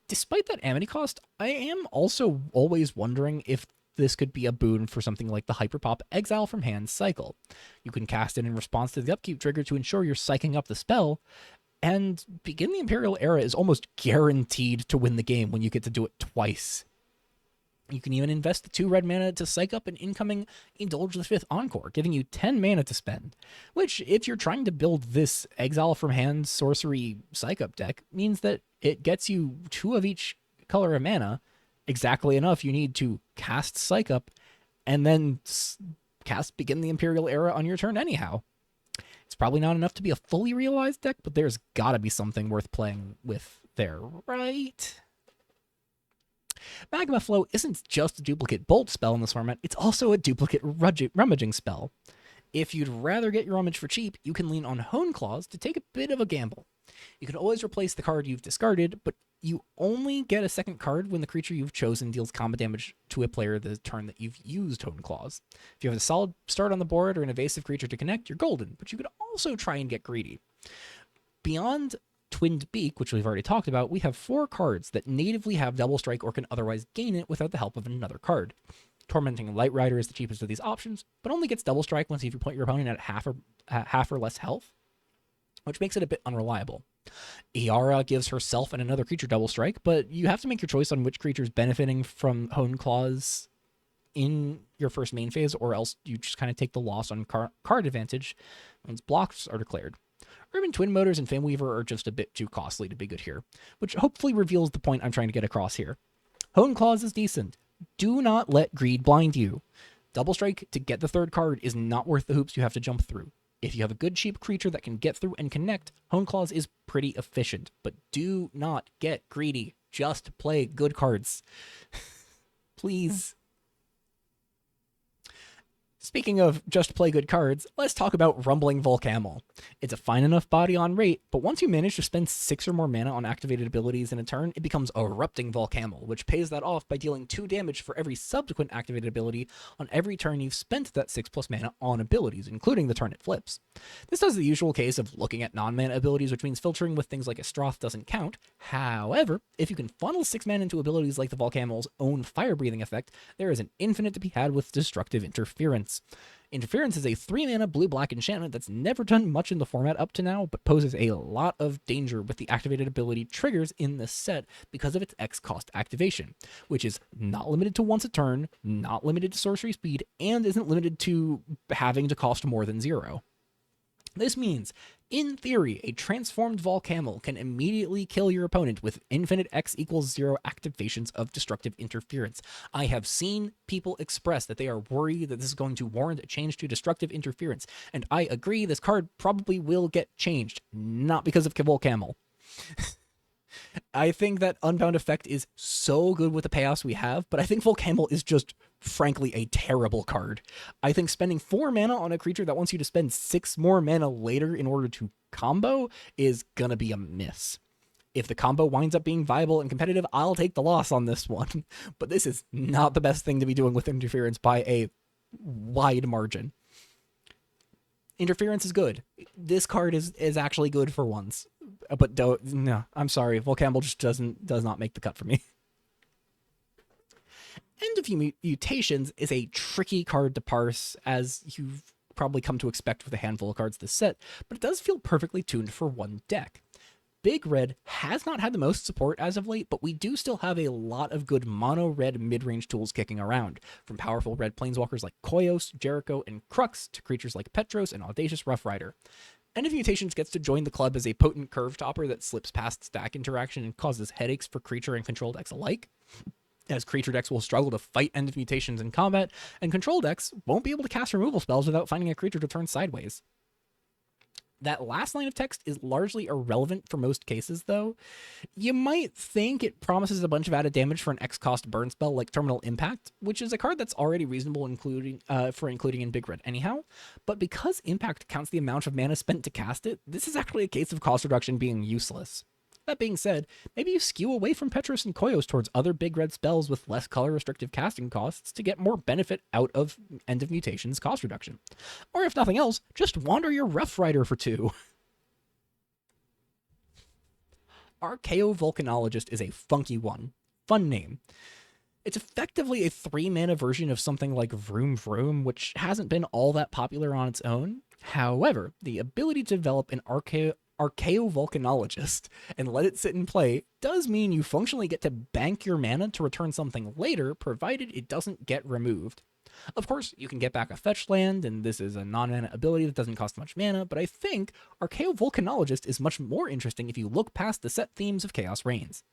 Despite that amity cost, I am also always wondering if this could be a boon for something like the Hyperpop Exile from Hand cycle. You can cast it in response to the upkeep trigger to ensure you're psyching up the spell, and Begin the Imperial Era is almost guaranteed to win the game when you get to do it twice. You can even invest the 2 red mana to psych up an incoming Indulge the Fifth Encore, giving you 10 mana to spend, which, if you're trying to build this Exile from Hand sorcery psych up deck, means that it gets you 2 of each color of mana, exactly enough you need to cast Psych Up, and then cast Begin the Imperial Era on your turn anyhow. It's probably not enough to be a fully realized deck, but there's gotta be something worth playing with there, right? Magma Flow isn't just a duplicate Bolt spell in this format, it's also a duplicate Rummaging spell. If you'd rather get your Rummage for cheap, you can lean on Hone Claws to take a bit of a gamble. You can always replace the card you've discarded, but you only get a second card when the creature you've chosen deals combat damage to a player the turn that you've used Hone Claws. If you have a solid start on the board or an evasive creature to connect, you're golden, but you could also try and get greedy. Beyond Twinned Beak, which we've already talked about, we have 4 cards that natively have double strike or can otherwise gain it without the help of another card. Tormenting Light Rider is the cheapest of these options, but only gets double strike once you put your opponent at half or less health, which makes it a bit unreliable. Iara gives herself and another creature double strike, but you have to make your choice on which creature is benefiting from Hone Claws in your first main phase, or else you just kind of take the loss on card advantage once blocks are declared. Urban Twin Motors and Fameweaver are just a bit too costly to be good here, which hopefully reveals the point I'm trying to get across here. Hone Claws is decent. Do not let greed blind you. Double strike to get the 3rd card is not worth the hoops you have to jump through. If you have a good cheap creature that can get through and connect, Hone Claws is pretty efficient, but do not get greedy. Just play good cards. Please. Speaking of just play good cards, let's talk about Rumbling Volcamel. It's a fine enough body on rate, but once you manage to spend 6 or more mana on activated abilities in a turn, it becomes Erupting Volcamel, which pays that off by dealing 2 damage for every subsequent activated ability on every turn you've spent that 6+ mana on abilities, including the turn it flips. This does the usual case of looking at non-mana abilities, which means filtering with things like Estroth doesn't count. However, if you can funnel 6 mana into abilities like the Volcamel's own Fire Breathing effect, there is an infinite to be had with Destructive Interference. Interference is a 3-mana blue-black enchantment that's never done much in the format up to now, but poses a lot of danger with the activated ability triggers in this set because of its X-cost activation, which is not limited to once a turn, not limited to sorcery speed, and isn't limited to having to cost more than 0. This means, in theory, a transformed Volcamel can immediately kill your opponent with infinite X=0 activations of Destructive Interference. I have seen people express that they are worried that this is going to warrant a change to Destructive Interference, and I agree this card probably will get changed, not because of Volcamel. I think that Unbound effect is so good with the payoffs we have, but I think Volcamel is just, frankly, a terrible card. I think spending 4 mana on a creature that wants you to spend 6 more mana later in order to combo is gonna be a miss. If the combo winds up being viable and competitive, I'll take the loss on this one. But this is not the best thing to be doing with interference by a wide margin. Interference is good. This card is actually good for once. But no, I'm sorry. Volcamble just does not make the cut for me. End of Mutations is a tricky card to parse, as you've probably come to expect with a handful of cards this set, but it does feel perfectly tuned for one deck. Big Red has not had the most support as of late, but we do still have a lot of good mono red mid-range tools kicking around, from powerful red planeswalkers like Koyos, Jericho, and Crux to creatures like Petros and Audacious Rough Rider. End of Mutations gets to join the club as a potent curve topper that slips past stack interaction and causes headaches for creature and control decks alike, as creature decks will struggle to fight End of Mutations in combat, and control decks won't be able to cast removal spells without finding a creature to turn sideways. That last line of text is largely irrelevant for most cases, though. You might think it promises a bunch of added damage for an X-cost burn spell like Terminal Impact, which is a card that's already reasonable for including in Big Red anyhow, but because Impact counts the amount of mana spent to cast it, this is actually a case of cost reduction being useless. That being said, maybe you skew away from Petros and Koyos towards other big red spells with less color-restrictive casting costs to get more benefit out of End of Mutations cost reduction. Or if nothing else, just wander your Rough Rider for 2. Archaeo Volcanologist is a funky one. Fun name. It's effectively a 3-mana version of something like Vroom Vroom, which hasn't been all that popular on its own. However, the ability to develop an Archaeo Volcanologist and let it sit in play does mean you functionally get to bank your mana to return something later, provided it doesn't get removed. Of course, you can get back a fetch land, and this is a non-mana ability that doesn't cost much mana, but I think Archaeo Volcanologist is much more interesting if you look past the set themes of Chaos Reigns.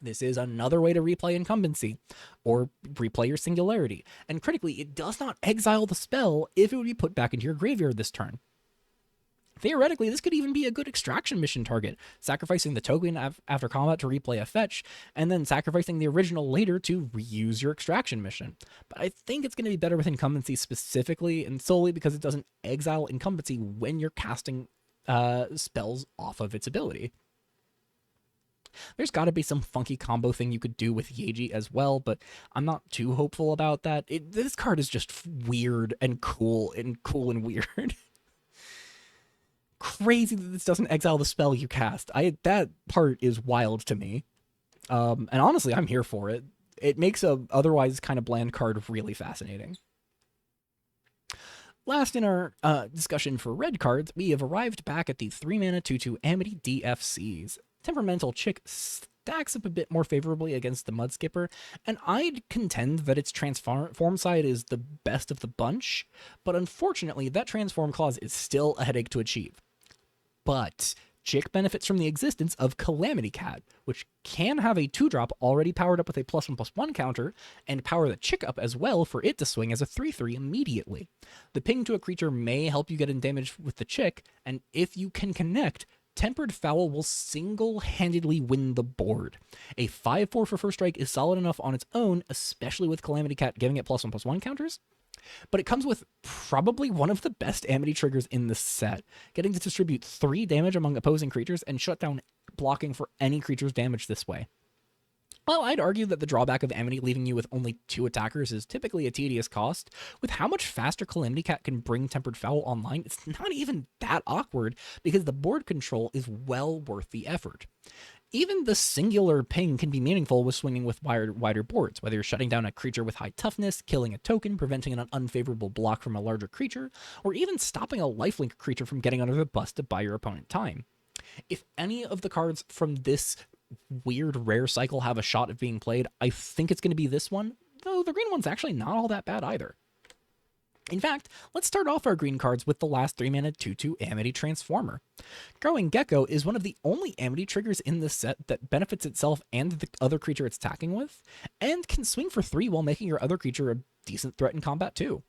This is another way to replay Incumbency, or replay your Singularity, and critically, it does not exile the spell if it would be put back into your graveyard this turn. Theoretically, this could even be a good extraction mission target, sacrificing the token after combat to replay a fetch, and then sacrificing the original later to reuse your extraction mission. But I think it's going to be better with Incumbency specifically, and solely because it doesn't exile Incumbency when you're casting spells off of its ability. There's got to be some funky combo thing you could do with Yeji as well, but I'm not too hopeful about that. This card is just weird and cool and weird. Crazy that this doesn't exile the spell you cast. That part is wild to me. And honestly, I'm here for it. It makes a otherwise kind of bland card really fascinating. Last in our discussion for red cards, we have arrived back at the 3-mana 2/2 Amity DFCs. Temperamental Chick stacks up a bit more favorably against the Mudskipper, and I'd contend that its transform side is the best of the bunch, but unfortunately that transform clause is still a headache to achieve. But Chick benefits from the existence of Calamity Cat, which can have a 2-drop already powered up with a +1/+1 counter, and power the Chick up as well for it to swing as a 3/3 immediately. The ping to a creature may help you get in damage with the Chick, and if you can connect, Tempered Foul will single-handedly win the board. A 5/4 for first strike is solid enough on its own, especially with Calamity Cat giving it +1/+1 counters, but it comes with probably one of the best Amity triggers in the set, getting to distribute 3 damage among opposing creatures and shut down blocking for any creature's damage this way. Well, I'd argue that the drawback of Amity leaving you with only 2 attackers is typically a tedious cost. With how much faster Calamity Cat can bring Tempered Foul online, it's not even that awkward because the board control is well worth the effort. Even the singular ping can be meaningful with swinging with wider boards, whether you're shutting down a creature with high toughness, killing a token, preventing an unfavorable block from a larger creature, or even stopping a lifelink creature from getting under the bus to buy your opponent time. If any of the cards from this weird rare cycle have a shot at being played, I think it's going to be this one, though the green one's actually not all that bad either. In fact, let's start off our green cards with the last 3-mana 2/2 Amity Transformer. Growing Gecko is one of the only Amity triggers in this set that benefits itself and the other creature it's attacking with, and can swing for 3 while making your other creature a decent threat in combat too.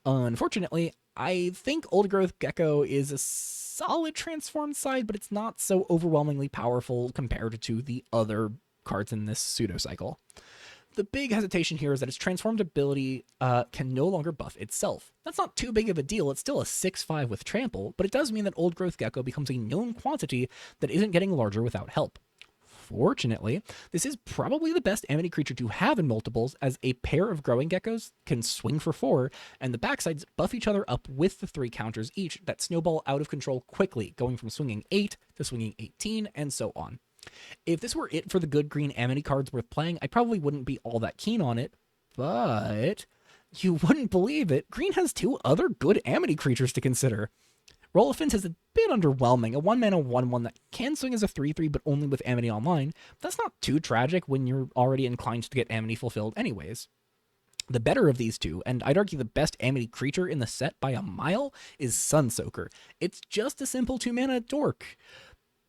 Unfortunately, I think Old Growth Gecko is a solid transform side, but it's not so overwhelmingly powerful compared to the other cards in this pseudo cycle. The big hesitation here is that its transformed ability can no longer buff itself. That's not too big of a deal, it's still a 6/5 with trample, but it does mean that Old Growth Gecko becomes a known quantity that isn't getting larger without help. Unfortunately, this is probably the best Amity creature to have in multiples, as a pair of Growing Geckos can swing for 4, and the backsides buff each other up with the 3 counters each that snowball out of control quickly, going from swinging 8 to swinging 18, and so on. If this were it for the good green Amity cards worth playing, I probably wouldn't be all that keen on it, but you wouldn't believe it, green has 2 other good Amity creatures to consider. Rolofins is a bit underwhelming, a 1-mana 1/1 that can swing as a 3/3 but only with Amity Online. That's not too tragic when you're already inclined to get Amity fulfilled anyways. The better of these two, and I'd argue the best Amity creature in the set by a mile, is Sunsoaker. It's just a simple 2-mana dork.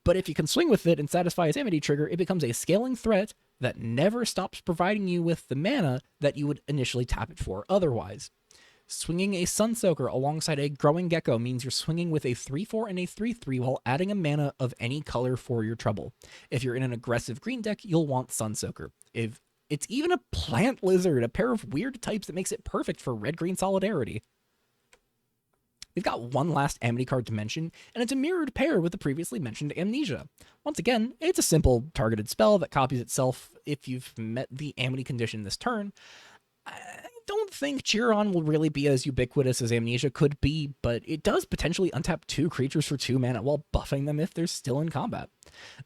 But if you can swing with it and satisfy its Amity trigger, it becomes a scaling threat that never stops providing you with the mana that you would initially tap it for otherwise. Swinging a Sunsoaker alongside a Growing Gecko means you're swinging with a 3/4 and a 3/3 while adding a mana of any color for your trouble. If you're in an aggressive green deck, you'll want Sunsoaker. If it's even a Plant Lizard, a pair of weird types that makes it perfect for red-green solidarity. We've got one last Amity card to mention, and it's a mirrored pair with the previously mentioned Amnesia. Once again, it's a simple targeted spell that copies itself if you've met the Amity condition this turn. I don't think Cheer On will really be as ubiquitous as Amnesia could be, but it does potentially untap 2 creatures for 2 mana while buffing them if they're still in combat.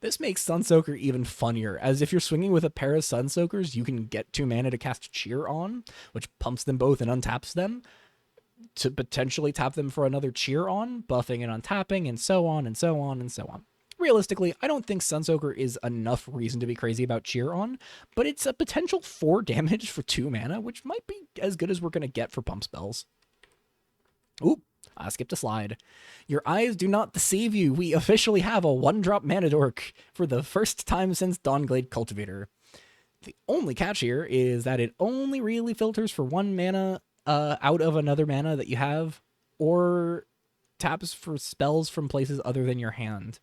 This makes Sunsoaker even funnier, as if you're swinging with a pair of Sunsoakers, you can get 2 mana to cast Cheer On, which pumps them both and untaps them, to potentially tap them for another Cheer On, buffing and untapping, and so on and so on and so on. Realistically, I don't think Sunsoaker is enough reason to be crazy about Cheer On, but it's a potential 4 damage for 2 mana, which might be as good as we're going to get for pump spells. Oop, I skipped a slide. Your eyes do not deceive you. We officially have a 1-drop mana dork for the first time since Dawnglade Cultivator. The only catch here is that it only really filters for 1 mana out of another mana that you have, or taps for spells from places other than your hand.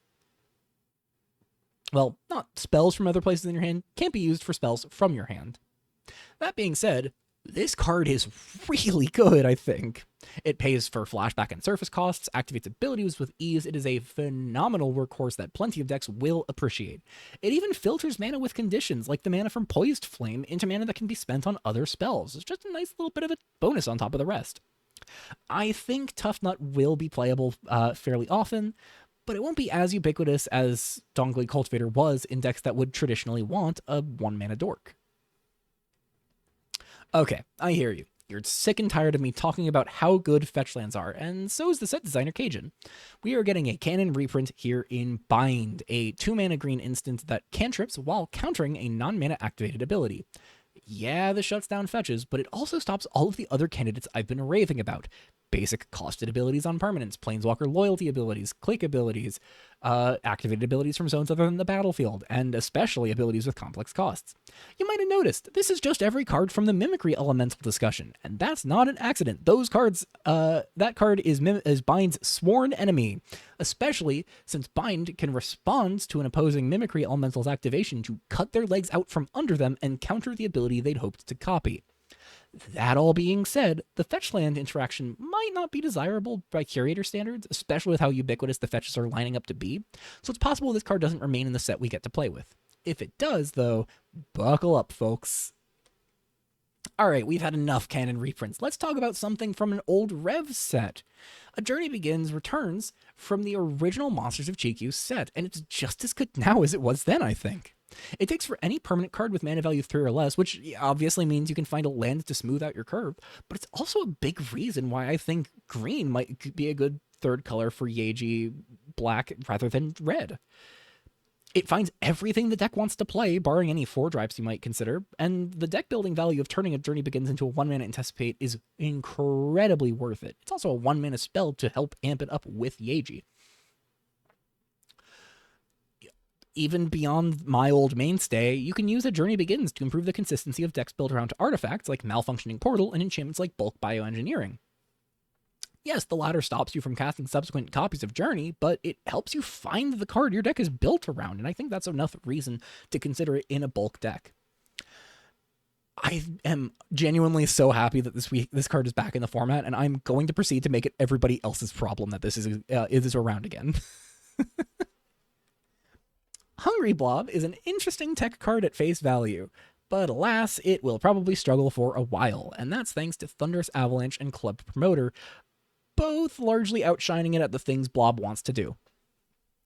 Well, not spells from other places in your hand, can't be used for spells from your hand. That being said, this card is really good, I think. It pays for flashback and surface costs, activates abilities with ease. It is a phenomenal workhorse that plenty of decks will appreciate. It even filters mana with conditions, like the mana from Poised Flame, into mana that can be spent on other spells. It's just a nice little bit of a bonus on top of the rest. I think Tough Nut will be playable fairly often, but it won't be as ubiquitous as Dawnglade Cultivator was in decks that would traditionally want a 1-mana dork. Okay, I hear you. You're sick and tired of me talking about how good fetch lands are, and so is the set designer Cajun. We are getting a canon reprint here in Bind, a 2-mana green instant that cantrips while countering a non-mana activated ability. Yeah, this shuts down fetches, but it also stops all of the other candidates I've been raving about. Basic costed abilities on permanents, Planeswalker loyalty abilities, click abilities, activated abilities from zones other than the battlefield, and especially abilities with complex costs. You might have noticed, this is just every card from the Mimicry Elemental discussion, and that's not an accident. Those cards, that card is Bind's sworn enemy, especially since Bind can respond to an opposing Mimicry Elemental's activation to cut their legs out from under them and counter the ability they'd hoped to copy. That all being said, the fetch land interaction might not be desirable by curator standards, especially with how ubiquitous the fetches are lining up to be, so it's possible this card doesn't remain in the set we get to play with. If it does, though, buckle up, folks. Alright, we've had enough canon reprints. Let's talk about something from an old Rev set. A Journey Begins returns from the original Monsters of Chikyu set, and it's just as good now as it was then, I think. It takes for any permanent card with mana value 3 or less, which obviously means you can find a land to smooth out your curve, but it's also a big reason why I think green might be a good third color for Yeji black rather than red. It finds everything the deck wants to play, barring any 4-drives you might consider, and the deck building value of turning a Journey Begins into a 1-mana Anticipate is incredibly worth it. It's also a 1-mana spell to help amp it up with Yeji. Even beyond my old mainstay, you can use a Journey Begins to improve the consistency of decks built around artifacts like Malfunctioning Portal and enchantments like Bulk Bioengineering. Yes, the latter stops you from casting subsequent copies of Journey, but it helps you find the card your deck is built around, and I think that's enough reason to consider it in a bulk deck. I am genuinely so happy that this card is back in the format, and I'm going to proceed to make it everybody else's problem that this is around again. Hungry Blob is an interesting tech card at face value, but alas, it will probably struggle for a while, and that's thanks to Thunderous Avalanche and Club Promoter, both largely outshining it at the things Blob wants to do.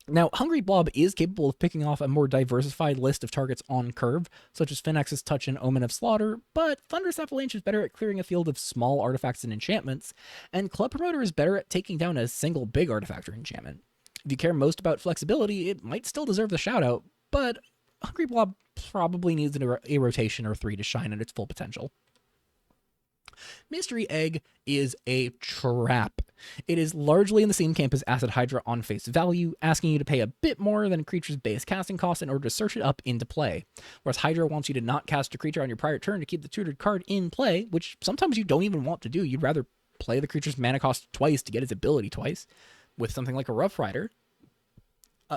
Now, Hungry Blob is capable of picking off a more diversified list of targets on curve, such as Phoenix's Touch and Omen of Slaughter, but Thunderous Avalanche is better at clearing a field of small artifacts and enchantments, and Club Promoter is better at taking down a single big artifact or enchantment. If you care most about flexibility, it might still deserve the shoutout, but Hungry Blob probably needs a rotation or three to shine at its full potential. Mystery Egg is a trap. It is largely in the same camp as Acid Hydra on face value, asking you to pay a bit more than a creature's base casting cost in order to search it up into play. Whereas Hydra wants you to not cast a creature on your prior turn to keep the tutored card in play, which sometimes you don't even want to do. You'd rather play the creature's mana cost twice to get its ability twice. With something like a Rough Rider,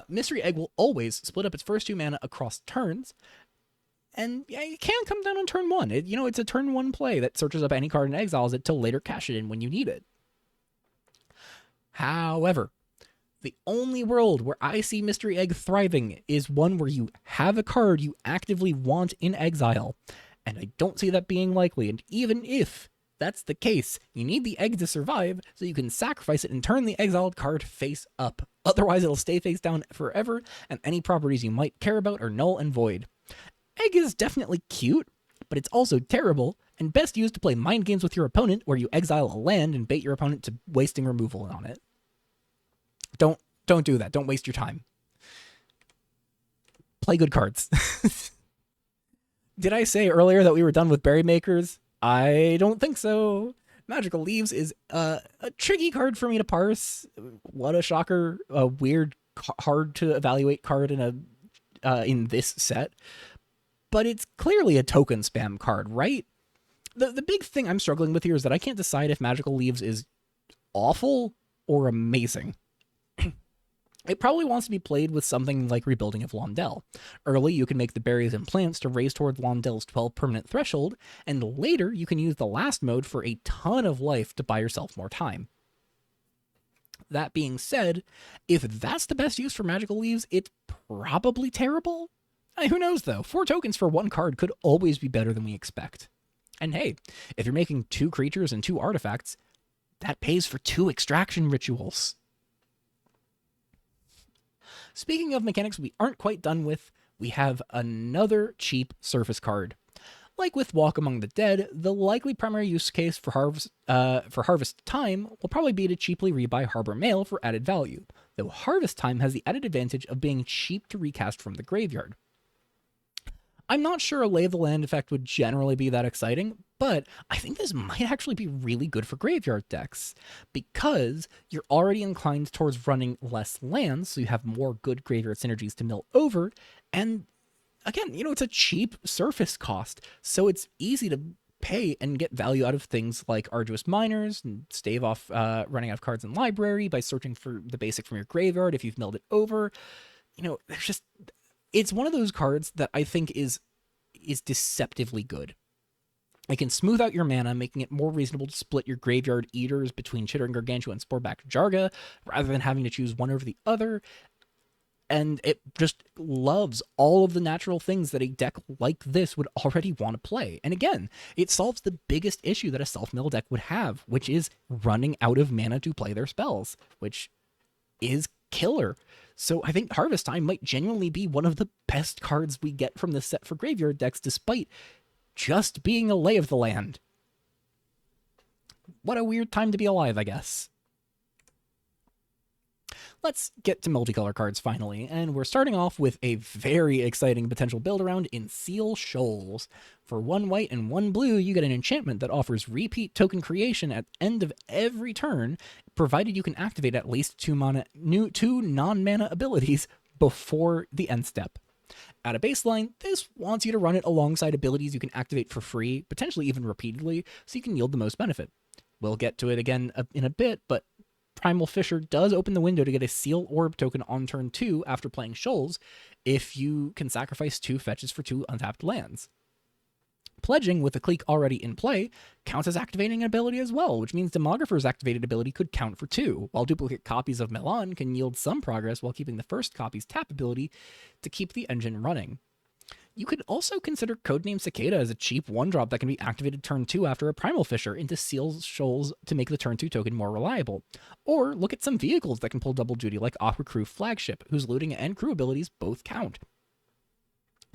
Mystery Egg will always split up its first 2 mana across turns, and yeah, it can come down on turn 1. It's a turn 1 play that searches up any card and exiles it to later cash it in when you need it. However, the only world where I see Mystery Egg thriving is one where you have a card you actively want in exile, and I don't see that being likely, and even if that's the case, you need the egg to survive so you can sacrifice it and turn the exiled card face up. Otherwise, it'll stay face down forever, and any properties you might care about are null and void. Egg is definitely cute, but it's also terrible, and best used to play mind games with your opponent where you exile a land and bait your opponent to wasting removal on it. Don't do that. Don't waste your time. Play good cards. Did I say earlier that we were done with Berry Makers? I don't think so. Magical Leaves is a tricky card for me to parse. What a shocker. A weird, hard to evaluate card in this set. But it's clearly a token spam card, right? The big thing I'm struggling with here is that I can't decide if Magical Leaves is awful or amazing. It probably wants to be played with something like Rebuilding of Londel. Early, you can make the berries and plants to raise toward Londel's 12 permanent threshold, and later, you can use the last mode for a ton of life to buy yourself more time. That being said, if that's the best use for Magical Leaves, it's probably terrible. Who knows, though? 4 tokens for 1 card could always be better than we expect. And hey, if you're making 2 creatures and 2 artifacts, that pays for 2 extraction rituals. Speaking of mechanics we aren't quite done with, we have another cheap surface card. Like with Walk Among the Dead, the likely primary use case for Harvest Time will probably be to cheaply rebuy Harbor Mail for added value, though Harvest Time has the added advantage of being cheap to recast from the graveyard. I'm not sure a Lay of the Land effect would generally be that exciting, but I think this might actually be really good for graveyard decks, because you're already inclined towards running less lands, so you have more good graveyard synergies to mill over, and again, it's a cheap surface cost, so it's easy to pay and get value out of things like Arduous Miners, and stave off running out of cards in library by searching for the basic from your graveyard if you've milled it over. It's one of those cards that I think is deceptively good. It can smooth out your mana, making it more reasonable to split your graveyard eaters between Chittering Gargantua and Sporeback Jarga, rather than having to choose one over the other. And it just loves all of the natural things that a deck like this would already want to play. And again, it solves the biggest issue that a self-mill deck would have, which is running out of mana to play their spells, which is killer. So I think Harvest Time might genuinely be one of the best cards we get from this set for graveyard decks, despite just being a Lay of the Land. What a weird time to be alive, I guess. Let's get to multicolor cards finally, and we're starting off with a very exciting potential build around in Seal Shoals. For 1 white and 1 blue, you get an enchantment that offers repeat token creation at the end of every turn, provided you can activate at least 2 non-mana abilities before the end step. At a baseline, this wants you to run it alongside abilities you can activate for free, potentially even repeatedly, so you can yield the most benefit. We'll get to it again in a bit, but Primal Fissure does open the window to get a Seal Orb token on turn 2 after playing Shoals, if you can sacrifice 2 fetches for 2 untapped lands. Pledging with a clique already in play counts as activating an ability as well, which means Demographer's activated ability could count for 2, while duplicate copies of Milan can yield some progress while keeping the first copy's tap ability to keep the engine running. You could also consider Codename Cicada as a cheap 1-drop that can be activated turn 2 after a Primal Fisher into Seal Shoals to make the turn 2 token more reliable. Or look at some vehicles that can pull double duty like Aqua Crew Flagship, whose looting and crew abilities both count.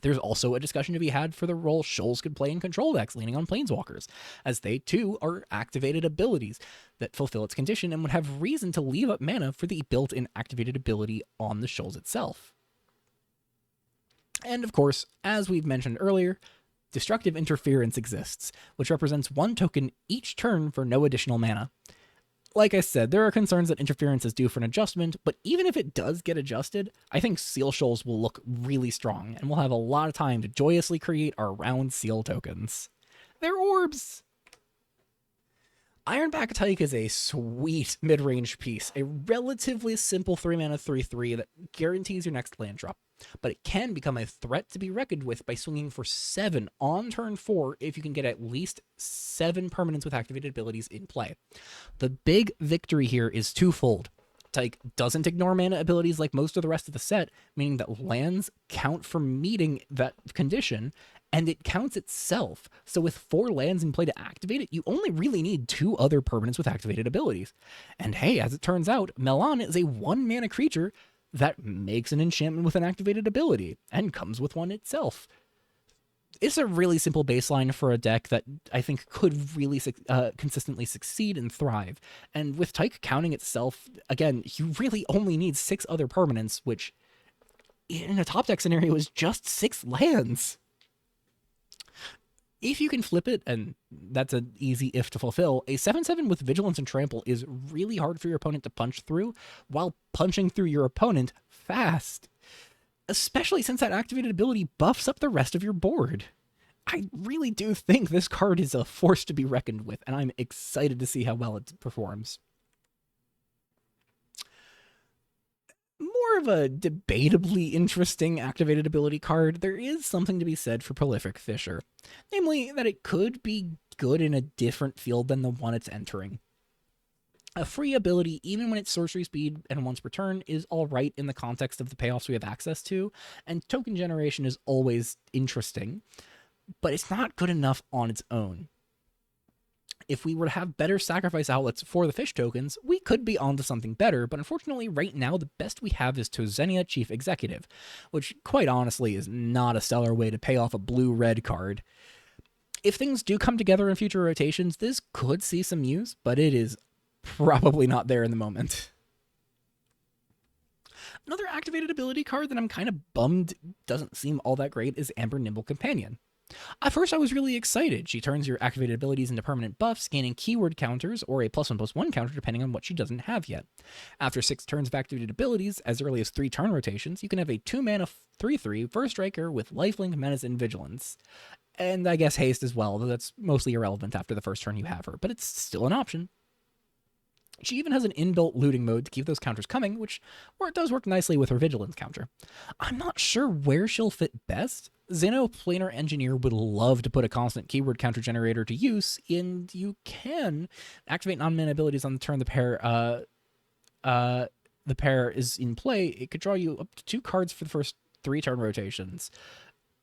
There's also a discussion to be had for the role Shoals could play in control decks leaning on Planeswalkers, as they too are activated abilities that fulfill its condition and would have reason to leave up mana for the built-in activated ability on the Shoals itself. And of course, as we've mentioned earlier, Destructive Interference exists, which represents 1 token each turn for no additional mana. Like I said, there are concerns that Interference is due for an adjustment, but even if it does get adjusted, I think Seal Shoals will look really strong, and we'll have a lot of time to joyously create our round Seal tokens. They're orbs! Ironback Tyke is a sweet mid-range piece, a relatively simple 3-mana 3/3 that guarantees your next land drop, but it can become a threat to be reckoned with by swinging for 7 on turn 4 if you can get at least 7 permanents with activated abilities in play. The big victory here is twofold. Tyke doesn't ignore mana abilities like most of the rest of the set, meaning that lands count for meeting that condition, and it counts itself. So with 4 lands in play to activate it, you only really need 2 other permanents with activated abilities. And hey, as it turns out, Milan is a 1-mana creature that makes an enchantment with an activated ability, and comes with one itself. It's a really simple baseline for a deck that I think could really consistently succeed and thrive. And with Tyke counting itself, again, you really only need 6 other permanents, which in a top deck scenario is just 6 lands. If you can flip it, and that's an easy if to fulfill, a 7/7 with Vigilance and Trample is really hard for your opponent to punch through, while punching through your opponent fast. Especially since that activated ability buffs up the rest of your board. I really do think this card is a force to be reckoned with, and I'm excited to see how well it performs. More of a debatably interesting activated ability card, there is something to be said for Prolific Fisher. Namely, that it could be good in a different field than the one it's entering. A free ability, even when it's sorcery speed and once per turn, is alright in the context of the payoffs we have access to, and token generation is always interesting, but it's not good enough on its own. If we were to have better sacrifice outlets for the fish tokens, we could be onto something better, but unfortunately right now the best we have is Tozenia Chief Executive, which quite honestly is not a stellar way to pay off a blue-red card. If things do come together in future rotations, this could see some use, but it is probably not there in the moment. Another activated ability card that I'm kind of bummed doesn't seem all that great is Amber Nimble Companion. At first I was really excited. She turns your activated abilities into permanent buffs, gaining keyword counters or a +1/+1 counter depending on what she doesn't have yet. After 6 turns of activated abilities, as early as 3 turn rotations, you can have a 2-mana 3/3 first striker with lifelink, menace, and vigilance. And I guess haste as well, though that's mostly irrelevant after the first turn you have her, but it's still an option. She even has an inbuilt looting mode to keep those counters coming, which it does work nicely with her vigilance counter. I'm not sure where she'll fit best. Xeno Planar Engineer would love to put a constant keyword counter generator to use, and you can activate non-mana abilities on the turn the pair is in play. It could draw you up to 2 cards for the first 3 turn rotations,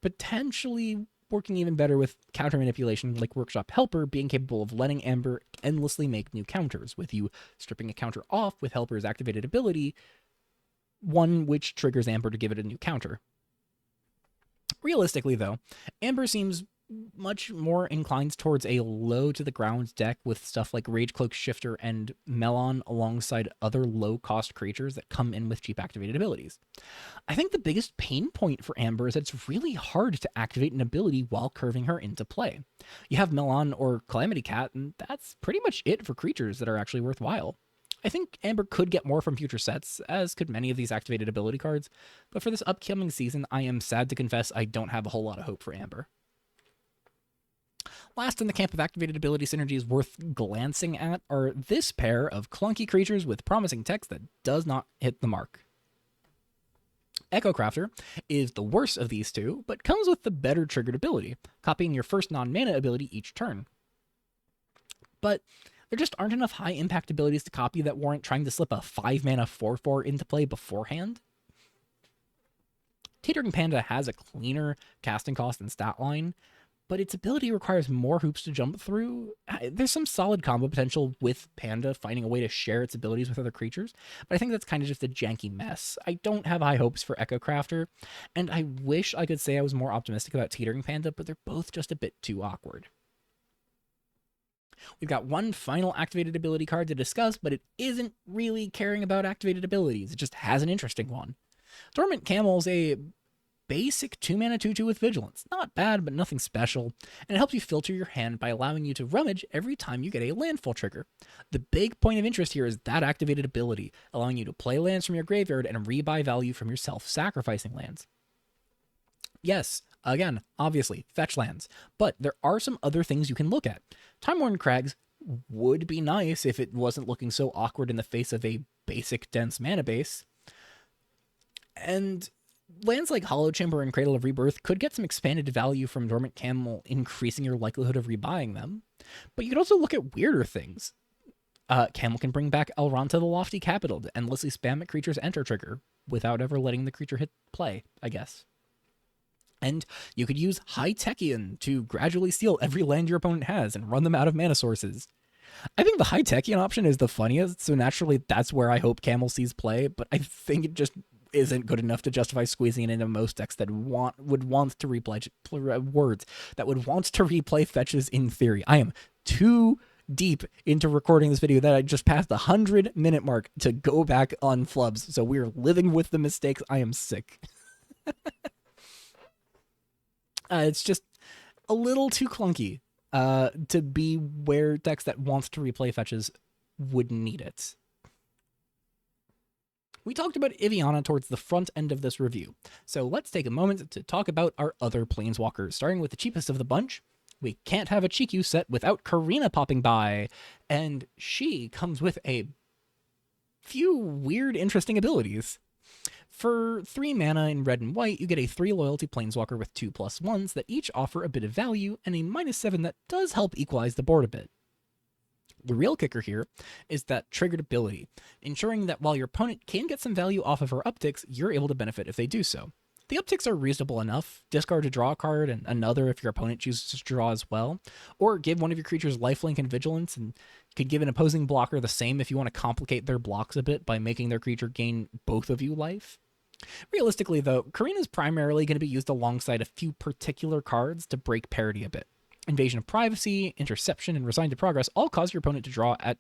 potentially working even better with counter manipulation like Workshop Helper being capable of letting Amber endlessly make new counters, with you stripping a counter off with Helper's activated ability, one which triggers Amber to give it a new counter. Realistically, though, Amber seems much more inclined towards a low-to-the-ground deck with stuff like Ragecloak Shifter and Melon alongside other low-cost creatures that come in with cheap activated abilities. I think the biggest pain point for Amber is that it's really hard to activate an ability while curving her into play. You have Melon or Calamity Cat, and that's pretty much it for creatures that are actually worthwhile. I think Amber could get more from future sets, as could many of these activated ability cards, but for this upcoming season, I am sad to confess I don't have a whole lot of hope for Amber. Last in the camp of activated ability synergies worth glancing at are this pair of clunky creatures with promising text that does not hit the mark. Echo Crafter is the worst of these two, but comes with the better triggered ability, copying your first non-mana ability each turn. But there just aren't enough high impact abilities to copy that warrant trying to slip a 5-mana 4/4 into play beforehand. Teetering Panda has a cleaner casting cost and stat line, but its ability requires more hoops to jump through. There's some solid combo potential with Panda finding a way to share its abilities with other creatures, but I think that's kind of just a janky mess. I don't have high hopes for Echo Crafter, and I wish I could say I was more optimistic about Teetering Panda, but they're both just a bit too awkward. We've got one final activated ability card to discuss, but it isn't really caring about activated abilities. It just has an interesting one. Dormant Camel's a basic 2-mana 2/2 with Vigilance. Not bad, but nothing special, and it helps you filter your hand by allowing you to rummage every time you get a landfall trigger. The big point of interest here is that activated ability, allowing you to play lands from your graveyard and rebuy value from your self-sacrificing lands. Yes, again, obviously, fetch lands, but there are some other things you can look at. Time-Worn Crags would be nice if it wasn't looking so awkward in the face of a basic dense mana base, and lands like Hollow Chamber and Cradle of Rebirth could get some expanded value from Dormant Camel, increasing your likelihood of rebuying them. But you could also look at weirder things. Camel can bring back Elrond to the Lofty Capital to endlessly spam a creature's enter trigger without ever letting the creature hit play, I guess. And you could use High Techian to gradually steal every land your opponent has and run them out of mana sources. I think the High Techian option is the funniest, so naturally that's where I hope Camel sees play, but I think it just isn't good enough to justify squeezing it into most decks that would want to replay fetches in theory. I am too deep into recording this video that I just passed the 100-minute mark to go back on flubs, so we're living with the mistakes. I am sick. It's just a little too clunky to be where decks that want to replay fetches would need it. We talked about Iviana towards the front end of this review, so let's take a moment to talk about our other Planeswalkers, starting with the cheapest of the bunch. We can't have a Chikyu set without Karina popping by, and she comes with a few weird, interesting abilities. For 3 mana in red and white, you get a 3 loyalty Planeswalker with 2/1s that each offer a bit of value, and a -7 that does help equalize the board a bit. The real kicker here is that triggered ability, ensuring that while your opponent can get some value off of her upticks, you're able to benefit if they do so. The upticks are reasonable enough. Discard to draw a card and another if your opponent chooses to draw as well, or give one of your creatures lifelink and vigilance, and could give an opposing blocker the same if you want to complicate their blocks a bit by making their creature gain both of you life. Realistically, though, Karina's primarily going to be used alongside a few particular cards to break parity a bit. Invasion of Privacy, Interception, and Resigned to Progress all cause your opponent to draw at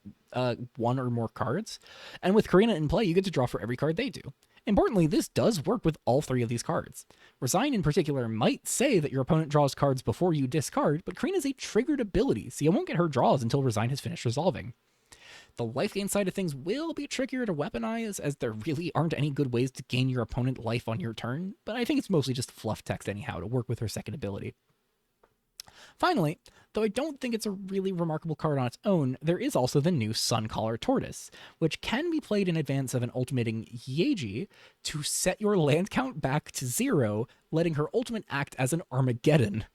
1 or more cards, and with Karina in play, you get to draw for every card they do. Importantly, this does work with all 3 of these cards. Resign in particular might say that your opponent draws cards before you discard, but Karina's a triggered ability, so you won't get her draws until Resign has finished resolving. The life gain side of things will be trickier to weaponize, as there really aren't any good ways to gain your opponent life on your turn, but I think it's mostly just fluff text anyhow to work with her second ability. Finally, though I don't think it's a really remarkable card on its own, there is also the new Suncaller Tortoise, which can be played in advance of an ultimating Yeji to set your land count back to 0, letting her ultimate act as an Armageddon.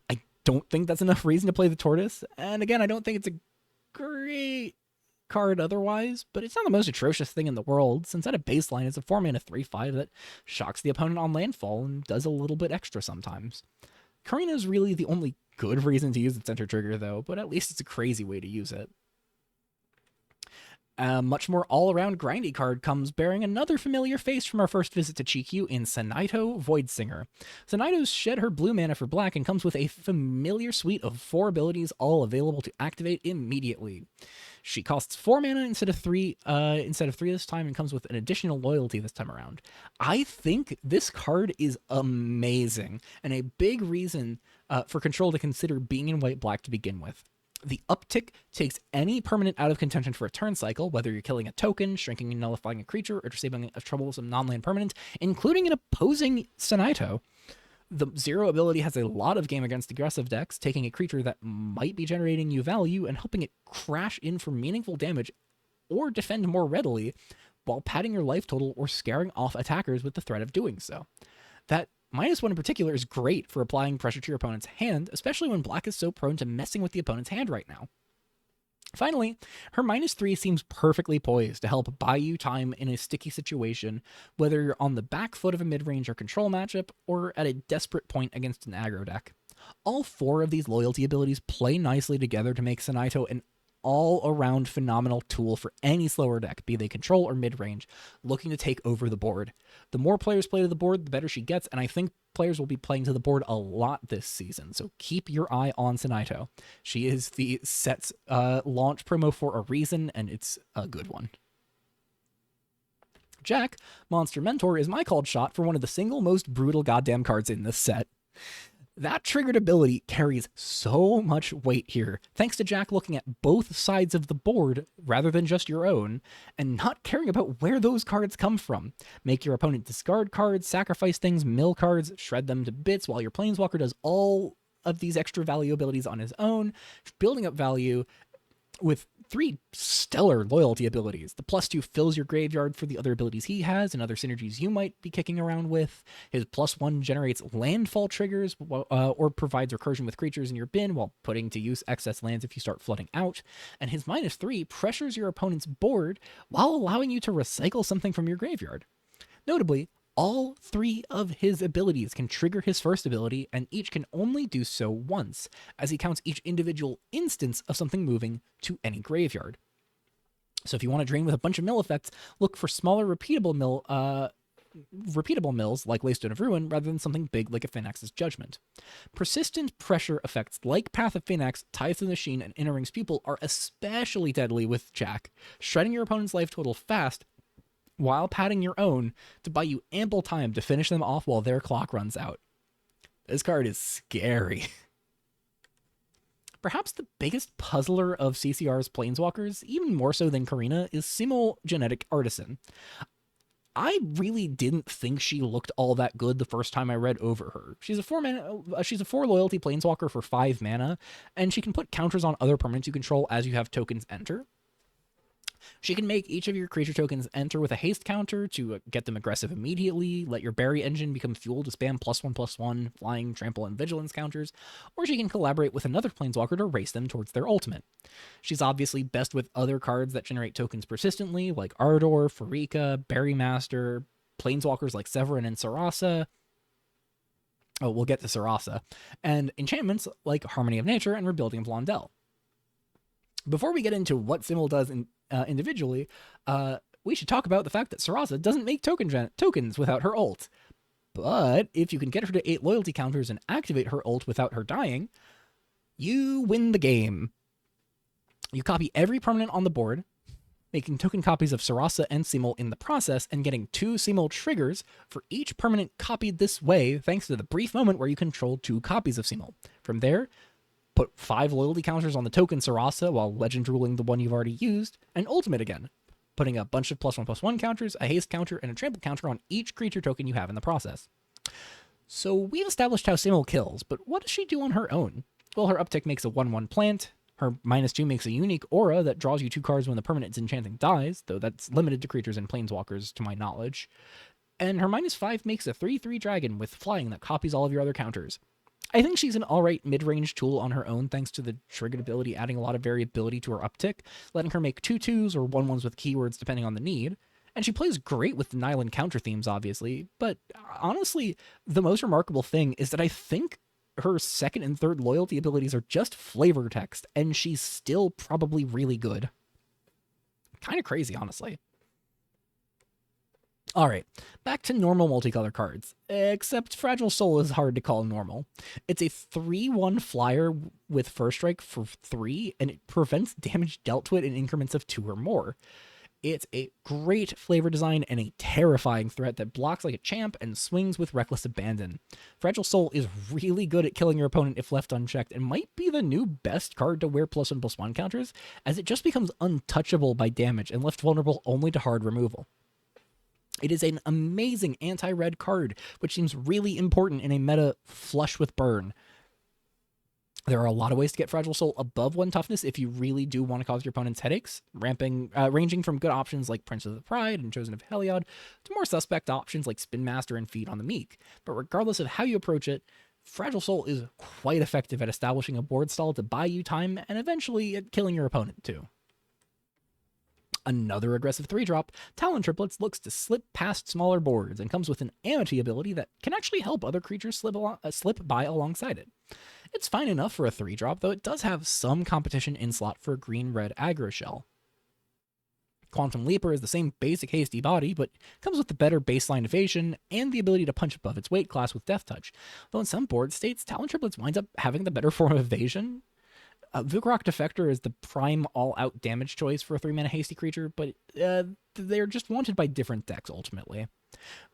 I don't think that's enough reason to play the Tortoise, and again, I don't think it's a great card otherwise, but it's not the most atrocious thing in the world, since at a baseline it's a 4-mana 3/5 that shocks the opponent on landfall and does a little bit extra sometimes. Karina is really the only good reason to use its enter trigger, though, but at least it's a crazy way to use it. A much more all-around grindy card comes bearing another familiar face from our first visit to Chikyu in Sanaito Voidsinger. Sanaito's shed her blue mana for black and comes with a familiar suite of 4 abilities, all available to activate immediately. She costs 4 mana instead of 3 this time, and comes with an additional loyalty this time around. I think this card is amazing, and a big reason for Control to consider being in white-black to begin with. The uptick takes any permanent out of contention for a turn cycle, whether you're killing a token, shrinking and nullifying a creature, or disabling a troublesome non-land permanent, including an opposing Sanaito. The 0 ability has a lot of game against aggressive decks, taking a creature that might be generating you value and helping it crash in for meaningful damage or defend more readily, while padding your life total or scaring off attackers with the threat of doing so. That -1 in particular is great for applying pressure to your opponent's hand, especially when black is so prone to messing with the opponent's hand right now. Finally, her -3 seems perfectly poised to help buy you time in a sticky situation, whether you're on the back foot of a mid-range or control matchup, or at a desperate point against an aggro deck. All 4 of these loyalty abilities play nicely together to make Sanaito an all-around phenomenal tool for any slower deck, be they control or mid-range, looking to take over the board. The more players play to the board, the better she gets, and I think players will be playing to the board a lot this season, so keep your eye on Sanaito. She is the set's launch promo for a reason, and it's a good one. Jack, Monster Mentor, is my called shot for one of the single most brutal goddamn cards in this set. That triggered ability carries so much weight here, thanks to Jack looking at both sides of the board rather than just your own, and not caring about where those cards come from. Make your opponent discard cards, sacrifice things, mill cards, shred them to bits, while your Planeswalker does all of these extra value abilities on his own, building up value with 3 stellar loyalty abilities. The +2 fills your graveyard for the other abilities he has and other synergies you might be kicking around with. His +1 generates landfall triggers or provides recursion with creatures in your bin while putting to use excess lands if you start flooding out. And his -3 pressures your opponent's board while allowing you to recycle something from your graveyard. Notably, all 3 of his abilities can trigger his first ability, and each can only do so once, as he counts each individual instance of something moving to any graveyard. So if you want to drain with a bunch of mill effects, look for smaller repeatable mills like Laystone of Ruin rather than something big like a Phynax's Judgment. Persistent pressure effects like Path of Phynax, Ties to the Machine, and Inner Ring's Pupil are especially deadly with Jack, shredding your opponent's life total fast while padding your own to buy you ample time to finish them off while their clock runs out. This card is scary. Perhaps the biggest puzzler of CCR's Planeswalkers, even more so than Karina, is Simul Genetic Artisan. I really didn't think she looked all that good the first time I read over her. She's a 4 loyalty Planeswalker for 5 mana, and she can put counters on other permanents you control as you have tokens enter. She can make each of your creature tokens enter with a haste counter to get them aggressive immediately, let your Berry engine become fuel to spam +1/+1, flying, trample, and vigilance counters, or she can collaborate with another Planeswalker to race them towards their ultimate. She's obviously best with other cards that generate tokens persistently, like Ardor, Pharika, Berrymaster, Planeswalkers like Severin and Sarasa. Oh, we'll get to Sarasa. And enchantments like Harmony of Nature and Rebuilding of Londel. Before we get into what Simul does individually, we should talk about the fact that Sarasa doesn't make tokens without her ult. But if you can get her to 8 loyalty counters and activate her ult without her dying, you win the game. You copy every permanent on the board, making token copies of Sarasa and Simul in the process, and getting 2 Simul triggers for each permanent copied this way, thanks to the brief moment where you control 2 copies of Simul. From there, put 5 loyalty counters on the token Sarasa while legend ruling the one you've already used, and ultimate again, putting a bunch of +1/+1 counters, a haste counter, and a trample counter on each creature token you have in the process. So we've established how Simul kills, but what does she do on her own? Well, her uptick makes a 1/1 plant, her -2 makes a unique aura that draws you 2 cards when the permanent enchanting dies, though that's limited to creatures and planeswalkers to my knowledge, and her -5 makes a 3/3 dragon with flying that copies all of your other counters. I think she's an alright mid-range tool on her own thanks to the triggered ability adding a lot of variability to her uptick, letting her make 2/2s or 1/1s with keywords depending on the need. And she plays great with denial and counter themes, obviously, but honestly, the most remarkable thing is that I think her second and third loyalty abilities are just flavor text, and she's still probably really good. Kind of crazy, honestly. Alright, back to normal multicolor cards, except Fragile Soul is hard to call normal. It's a 3/1 flyer with First Strike for 3, and it prevents damage dealt to it in increments of 2 or more. It's a great flavor design and a terrifying threat that blocks like a champ and swings with reckless abandon. Fragile Soul is really good at killing your opponent if left unchecked, and might be the new best card to wear +1/+1 counters, as it just becomes untouchable by damage and left vulnerable only to hard removal. It is an amazing anti-red card, which seems really important in a meta flush with burn. There are a lot of ways to get Fragile Soul above 1 toughness if you really do want to cause your opponents headaches, ranging from good options like Prince of the Pride and Chosen of Heliod to more suspect options like Spin Master and Feed on the Meek. But regardless of how you approach it, Fragile Soul is quite effective at establishing a board stall to buy you time and eventually at killing your opponent too. Another aggressive 3-drop, Talon Triplets looks to slip past smaller boards and comes with an Amity ability that can actually help other creatures slip by alongside it. It's fine enough for a 3-drop, though it does have some competition in slot for a green-red aggro shell. Quantum Leaper is the same basic hasty body, but comes with the better baseline evasion and the ability to punch above its weight class with Death Touch, though in some board states, Talon Triplets winds up having the better form of evasion. Vukrok Defector is the prime all-out damage choice for a 3-mana hasty creature, but they're just wanted by different decks ultimately.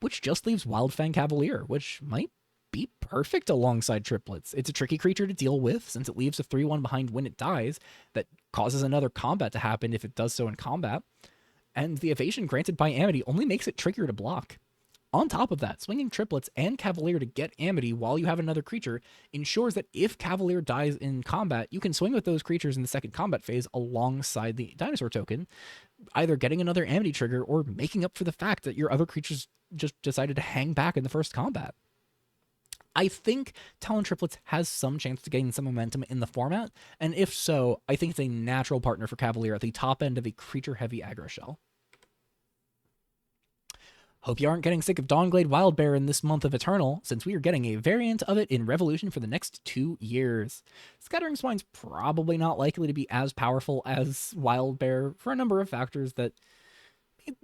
Which just leaves Wildfang Cavalier, which might be perfect alongside Triplets. It's a tricky creature to deal with, since it leaves a 3-1 behind when it dies, that causes another combat to happen if it does so in combat, and the evasion granted by Amity only makes it trickier to block. On top of that, swinging Triplets and Cavalier to get Amity while you have another creature ensures that if Cavalier dies in combat, you can swing with those creatures in the second combat phase alongside the Dinosaur token, either getting another Amity trigger or making up for the fact that your other creatures just decided to hang back in the first combat. I think Talon Triplets has some chance to gain some momentum in the format, and if so, I think it's a natural partner for Cavalier at the top end of a creature-heavy aggro shell. Hope you aren't getting sick of Dawnglade Wildbear in this month of Eternal, since we are getting a variant of it in Revolution for the next 2 years. Scattering Swine's probably not likely to be as powerful as Wildbear for a number of factors that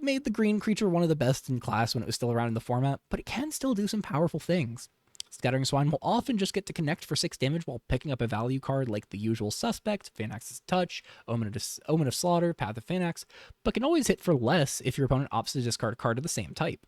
made the green creature one of the best in class when it was still around in the format, but it can still do some powerful things. Scattering Swine will often just get to connect for 6 damage while picking up a value card like the usual suspect, Phalanx's Touch, Omen of Slaughter, Path of Phalanx, but can always hit for less if your opponent opts to discard a card of the same type.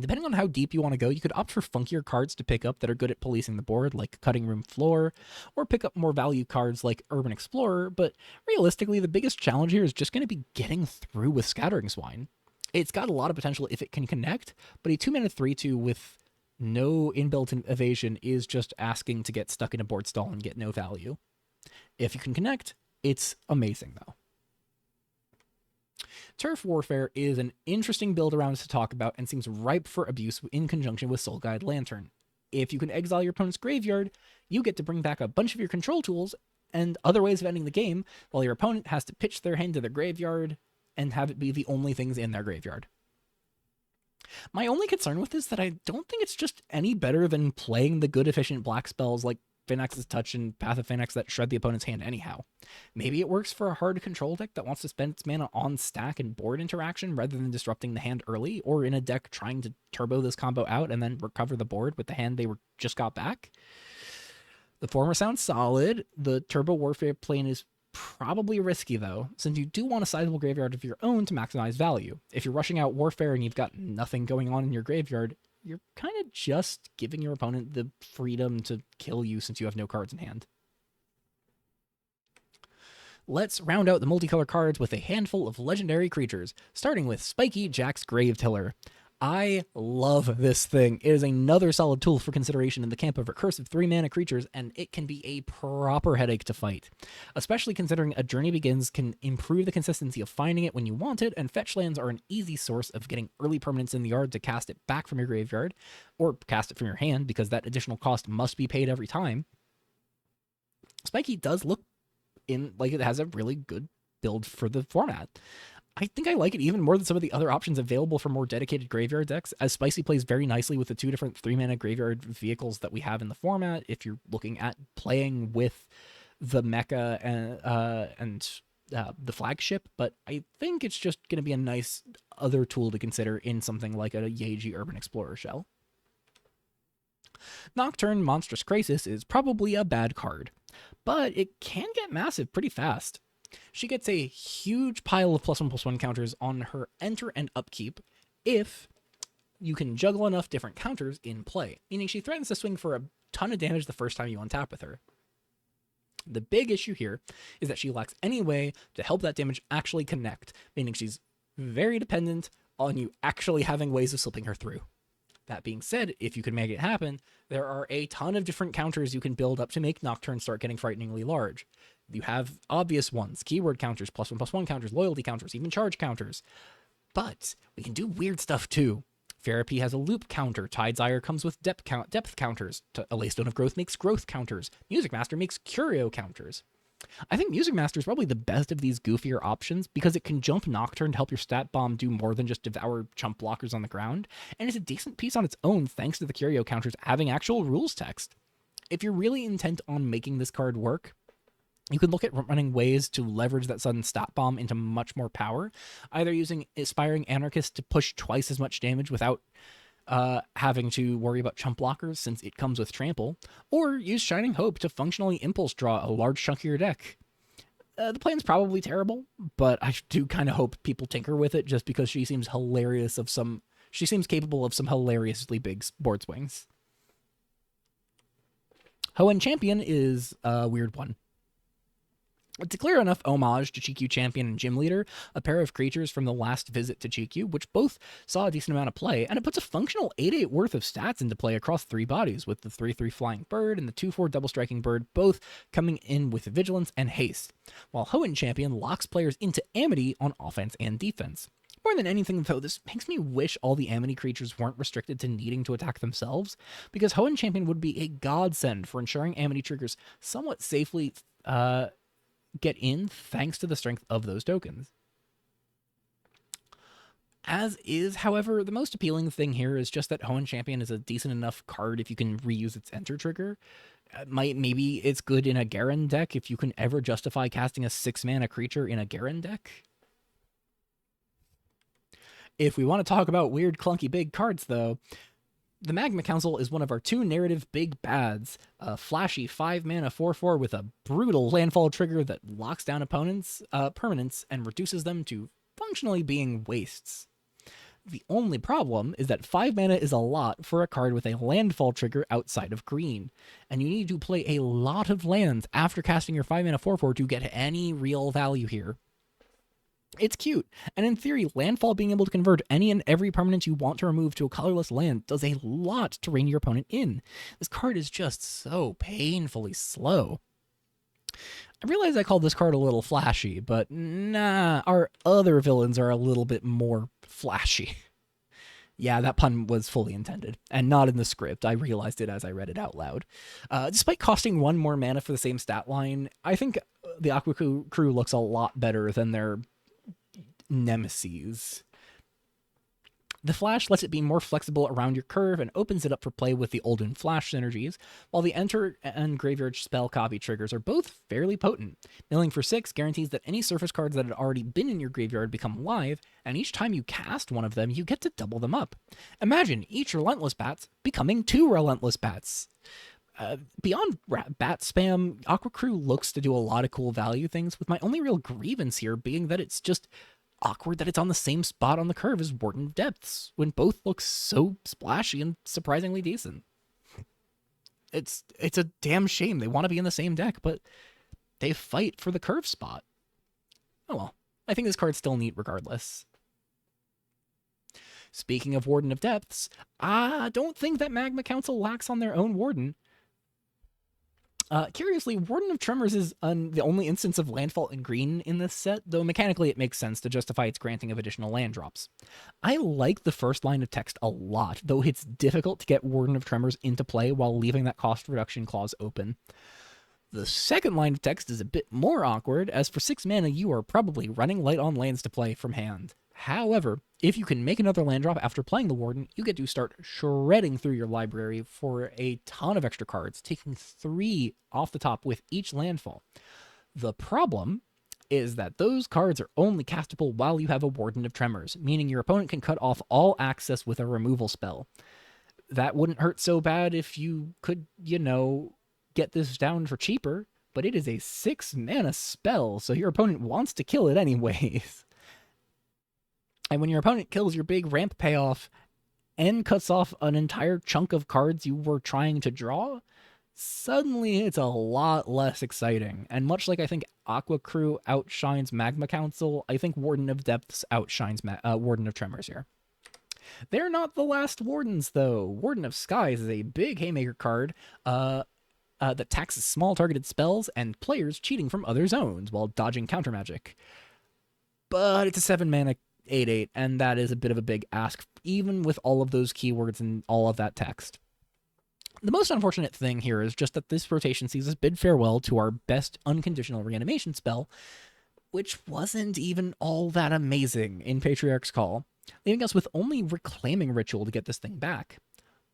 Depending on how deep you want to go, you could opt for funkier cards to pick up that are good at policing the board, like Cutting Room Floor, or pick up more value cards like Urban Explorer, but realistically, the biggest challenge here is just going to be getting through with Scattering Swine. It's got a lot of potential if it can connect, but a 2-mana 3/2 with no inbuilt evasion is just asking to get stuck in a board stall and get no value. If you can connect, it's amazing though. Turf Warfare is an interesting build around to talk about and seems ripe for abuse in conjunction with Soul Guide Lantern. If you can exile your opponent's graveyard, you get to bring back a bunch of your control tools and other ways of ending the game, while your opponent has to pitch their hand to their graveyard and have it be the only things in their graveyard. My only concern with this is that I don't think it's just any better than playing the good efficient black spells like Phalanx's Touch and Path of Phalanx that shred the opponent's hand anyhow. Maybe it works for a hard control deck that wants to spend its mana on stack and board interaction rather than disrupting the hand early, or in a deck trying to turbo this combo out and then recover the board with the hand they just got back. The former sounds solid. The Turbo Warfare plane is probably risky though, since you do want a sizable graveyard of your own to maximize value. If you're rushing out Warfare and you've got nothing going on in your graveyard, you're kind of just giving your opponent the freedom to kill you since you have no cards in hand. Let's round out the multicolor cards with a handful of legendary creatures, starting with Spiky Jack's Gravetiller. I love this thing. It is another solid tool for consideration in the camp of recursive 3-mana creatures, and it can be a proper headache to fight. Especially considering A Journey Begins can improve the consistency of finding it when you want it, and fetch lands are an easy source of getting early permanents in the yard to cast it back from your graveyard, or cast it from your hand, because that additional cost must be paid every time. Spiky does look like it has a really good build for the format. I think I like it even more than some of the other options available for more dedicated graveyard decks, as Spicy plays very nicely with the 2 different 3-mana graveyard vehicles that we have in the format if you're looking at playing with the mecha and the flagship, but I think it's just going to be a nice other tool to consider in something like a Yeji Urban Explorer shell. Nocturne Monstrous Crisis is probably a bad card, but it can get massive pretty fast. She gets a huge pile of +1/+1 counters on her enter and upkeep if you can juggle enough different counters in play, meaning she threatens to swing for a ton of damage the first time you untap with her. The big issue here is that she lacks any way to help that damage actually connect, meaning she's very dependent on you actually having ways of slipping her through. That being said, if you can make it happen, there are a ton of different counters you can build up to make Nocturne start getting frighteningly large. You have obvious ones, keyword counters, +1/+1 counters, loyalty counters, even charge counters. But we can do weird stuff too. Therapy has a loop counter. Tide's Ire comes with depth counters. A Stone of Growth makes growth counters. Music Master makes curio counters. I think Music Master is probably the best of these goofier options because it can jump Nocturne to help your stat bomb do more than just devour chump blockers on the ground, and it's a decent piece on its own thanks to the curio counters having actual rules text. If you're really intent on making this card work, you can look at running ways to leverage that sudden stat bomb into much more power, either using Aspiring Anarchist to push twice as much damage without having to worry about chump blockers since it comes with trample, or use Shining Hope to functionally impulse draw a large chunk of your deck. The plan's probably terrible, but I do kind of hope people tinker with it just because she seems she seems capable of some hilariously big board swings. Hoenn Champion is a weird one. It's a clear enough homage to Chikyu Champion and Gym Leader, a pair of creatures from the last visit to Chikyu, which both saw a decent amount of play, and it puts a functional 8/8 worth of stats into play across 3 bodies, with the 3/3 Flying Bird and the 2/4 Double Striking Bird both coming in with Vigilance and Haste, while Hoenn Champion locks players into Amity on offense and defense. More than anything, though, this makes me wish all the Amity creatures weren't restricted to needing to attack themselves, because Hoenn Champion would be a godsend for ensuring Amity triggers somewhat safely get in thanks to the strength of those tokens. As is, however, the most appealing thing here is just that Hoenn Champion is a decent enough card if you can reuse its enter trigger. Maybe it's good in a Garen deck if you can ever justify casting a 6-mana creature in a Garen deck. If we want to talk about weird, clunky, big cards, though, the Magma Council is one of our 2 narrative big bads, a flashy 5-mana 4/4 with a brutal landfall trigger that locks down opponents' permanents and reduces them to functionally being wastes. The only problem is that 5 mana is a lot for a card with a landfall trigger outside of green, and you need to play a lot of lands after casting your 5 mana 4/4 to get any real value here. It's cute, and in theory, landfall being able to convert any and every permanent you want to remove to a colorless land does a lot to rein your opponent in. This card is just so painfully slow. I realize I called this card a little flashy, but nah, our other villains are a little bit more flashy. Yeah, that pun was fully intended, and not in the script. I realized it as I read it out loud. Despite costing 1 more mana for the same stat line, I think the Aqua Crew looks a lot better than their nemesis. The Flash lets it be more flexible around your curve and opens it up for play with the Olden Flash synergies, while the Enter and Graveyard spell copy triggers are both fairly potent. Milling for 6 guarantees that any surface cards that had already been in your graveyard become live, and each time you cast one of them, you get to double them up. Imagine each Relentless Bats becoming 2 Relentless Bats. Beyond bat spam, Aqua Crew looks to do a lot of cool value things, with my only real grievance here being that it's just awkward that it's on the same spot on the curve as Warden of Depths, when both look so splashy and surprisingly decent. It's a damn shame. They want to be in the same deck, but they fight for the curve spot. Oh well, I think this card's still neat regardless. Speaking of Warden of Depths, I don't think that Magma Council lacks on their own Warden. Curiously, Warden of Tremors is the only instance of landfall in green in this set, though mechanically it makes sense to justify its granting of additional land drops. I like the first line of text a lot, though it's difficult to get Warden of Tremors into play while leaving that cost reduction clause open. The second line of text is a bit more awkward, as for 6 mana you are probably running light on lands to play from hand. However, if you can make another land drop after playing the Warden, you get to start shredding through your library for a ton of extra cards, taking 3 off the top with each landfall. The problem is that those cards are only castable while you have a Warden of Tremors, meaning your opponent can cut off all access with a removal spell. That wouldn't hurt so bad if you could, get this down for cheaper, but it is a 6 mana spell, so your opponent wants to kill it anyways. And when your opponent kills your big ramp payoff and cuts off an entire chunk of cards you were trying to draw, suddenly it's a lot less exciting. And much like I think Aqua Crew outshines Magma Council, I think Warden of Depths outshines Warden of Tremors here. They're not the last Wardens, though. Warden of Skies is a big Haymaker card that taxes small targeted spells and players cheating from other zones while dodging counter magic. But it's a 7 mana 8/8, and that is a bit of a big ask, even with all of those keywords and all of that text. The most unfortunate thing here is just that this rotation sees us bid farewell to our best unconditional reanimation spell, which wasn't even all that amazing in Patriarch's Call, leaving us with only Reclaiming Ritual to get this thing back.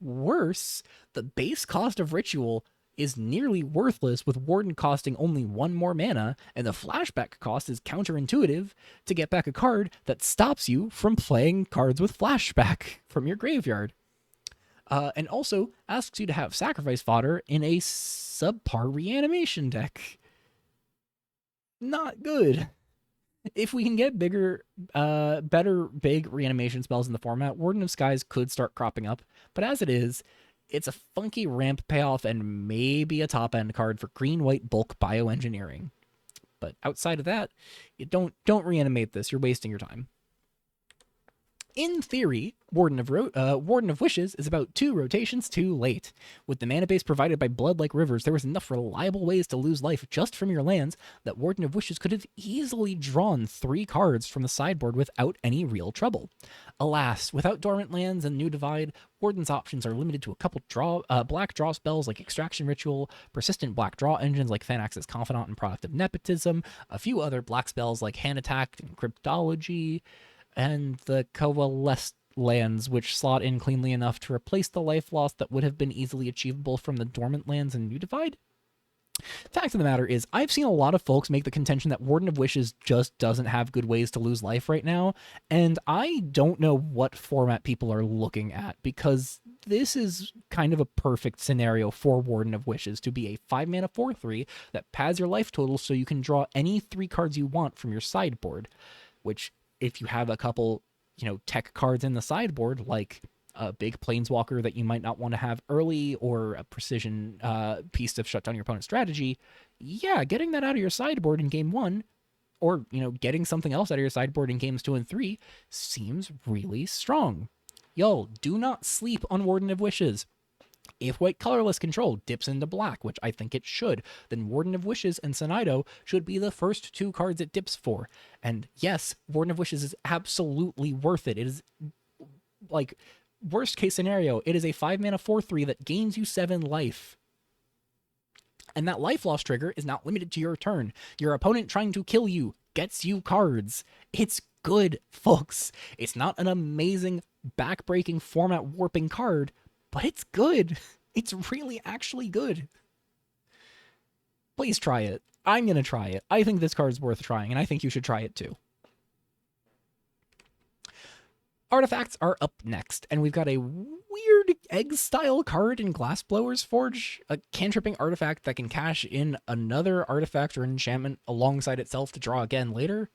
Worse, the base cost of Ritual is nearly worthless, with Warden costing only 1 more mana, and the flashback cost is counterintuitive to get back a card that stops you from playing cards with flashback from your graveyard. And also asks you to have sacrifice fodder in a subpar reanimation deck. Not good. If we can get better big reanimation spells in the format, Warden of Skies could start cropping up, but as it is, it's a funky ramp payoff and maybe a top-end card for green-white bulk bioengineering. But outside of that, you don't reanimate this. You're wasting your time. In theory, Warden of Wishes is about 2 rotations too late. With the mana base provided by Blood Like Rivers, there was enough reliable ways to lose life just from your lands that Warden of Wishes could have easily drawn 3 cards from the sideboard without any real trouble. Alas, without Dormant Lands and New Divide, Warden's options are limited to a couple black draw spells like Extraction Ritual, persistent black draw engines like Thanax's Confidant and Product of Nepotism, a few other black spells like Hand Attack and Cryptology, and the Colorless lands, which slot in cleanly enough to replace the life loss that would have been easily achievable from the Dormant Lands and New Divide. Fact of the matter is, I've seen a lot of folks make the contention that Warden of Wishes just doesn't have good ways to lose life right now, and I don't know what format people are looking at, because this is kind of a perfect scenario for Warden of Wishes to be a 5 mana 4/3 that pads your life total so you can draw any 3 cards you want from your sideboard, which, if you have a couple, tech cards in the sideboard, like a big Planeswalker that you might not want to have early, or a precision piece to shut down your opponent's strategy, yeah, getting that out of your sideboard in game 1, or, getting something else out of your sideboard in games 2 and 3 seems really strong. Y'all, do not sleep on Warden of Wishes. If white colorless control dips into black, which I think it should, then Warden of Wishes and Sonido should be the first 2 cards it dips for. And yes, Warden of Wishes is absolutely worth it. It is, like, worst case scenario, it is a 5 mana 4/3 that gains you 7 life. And that life loss trigger is not limited to your turn. Your opponent trying to kill you gets you cards. It's good, folks. It's not an amazing, back-breaking, format-warping card, but it's good. It's really actually good. Please try it. I'm going to try it. I think this card's worth trying, and I think you should try it too. Artifacts are up next, and we've got a weird egg-style card in Glassblower's Forge, a cantripping artifact that can cash in another artifact or enchantment alongside itself to draw again later.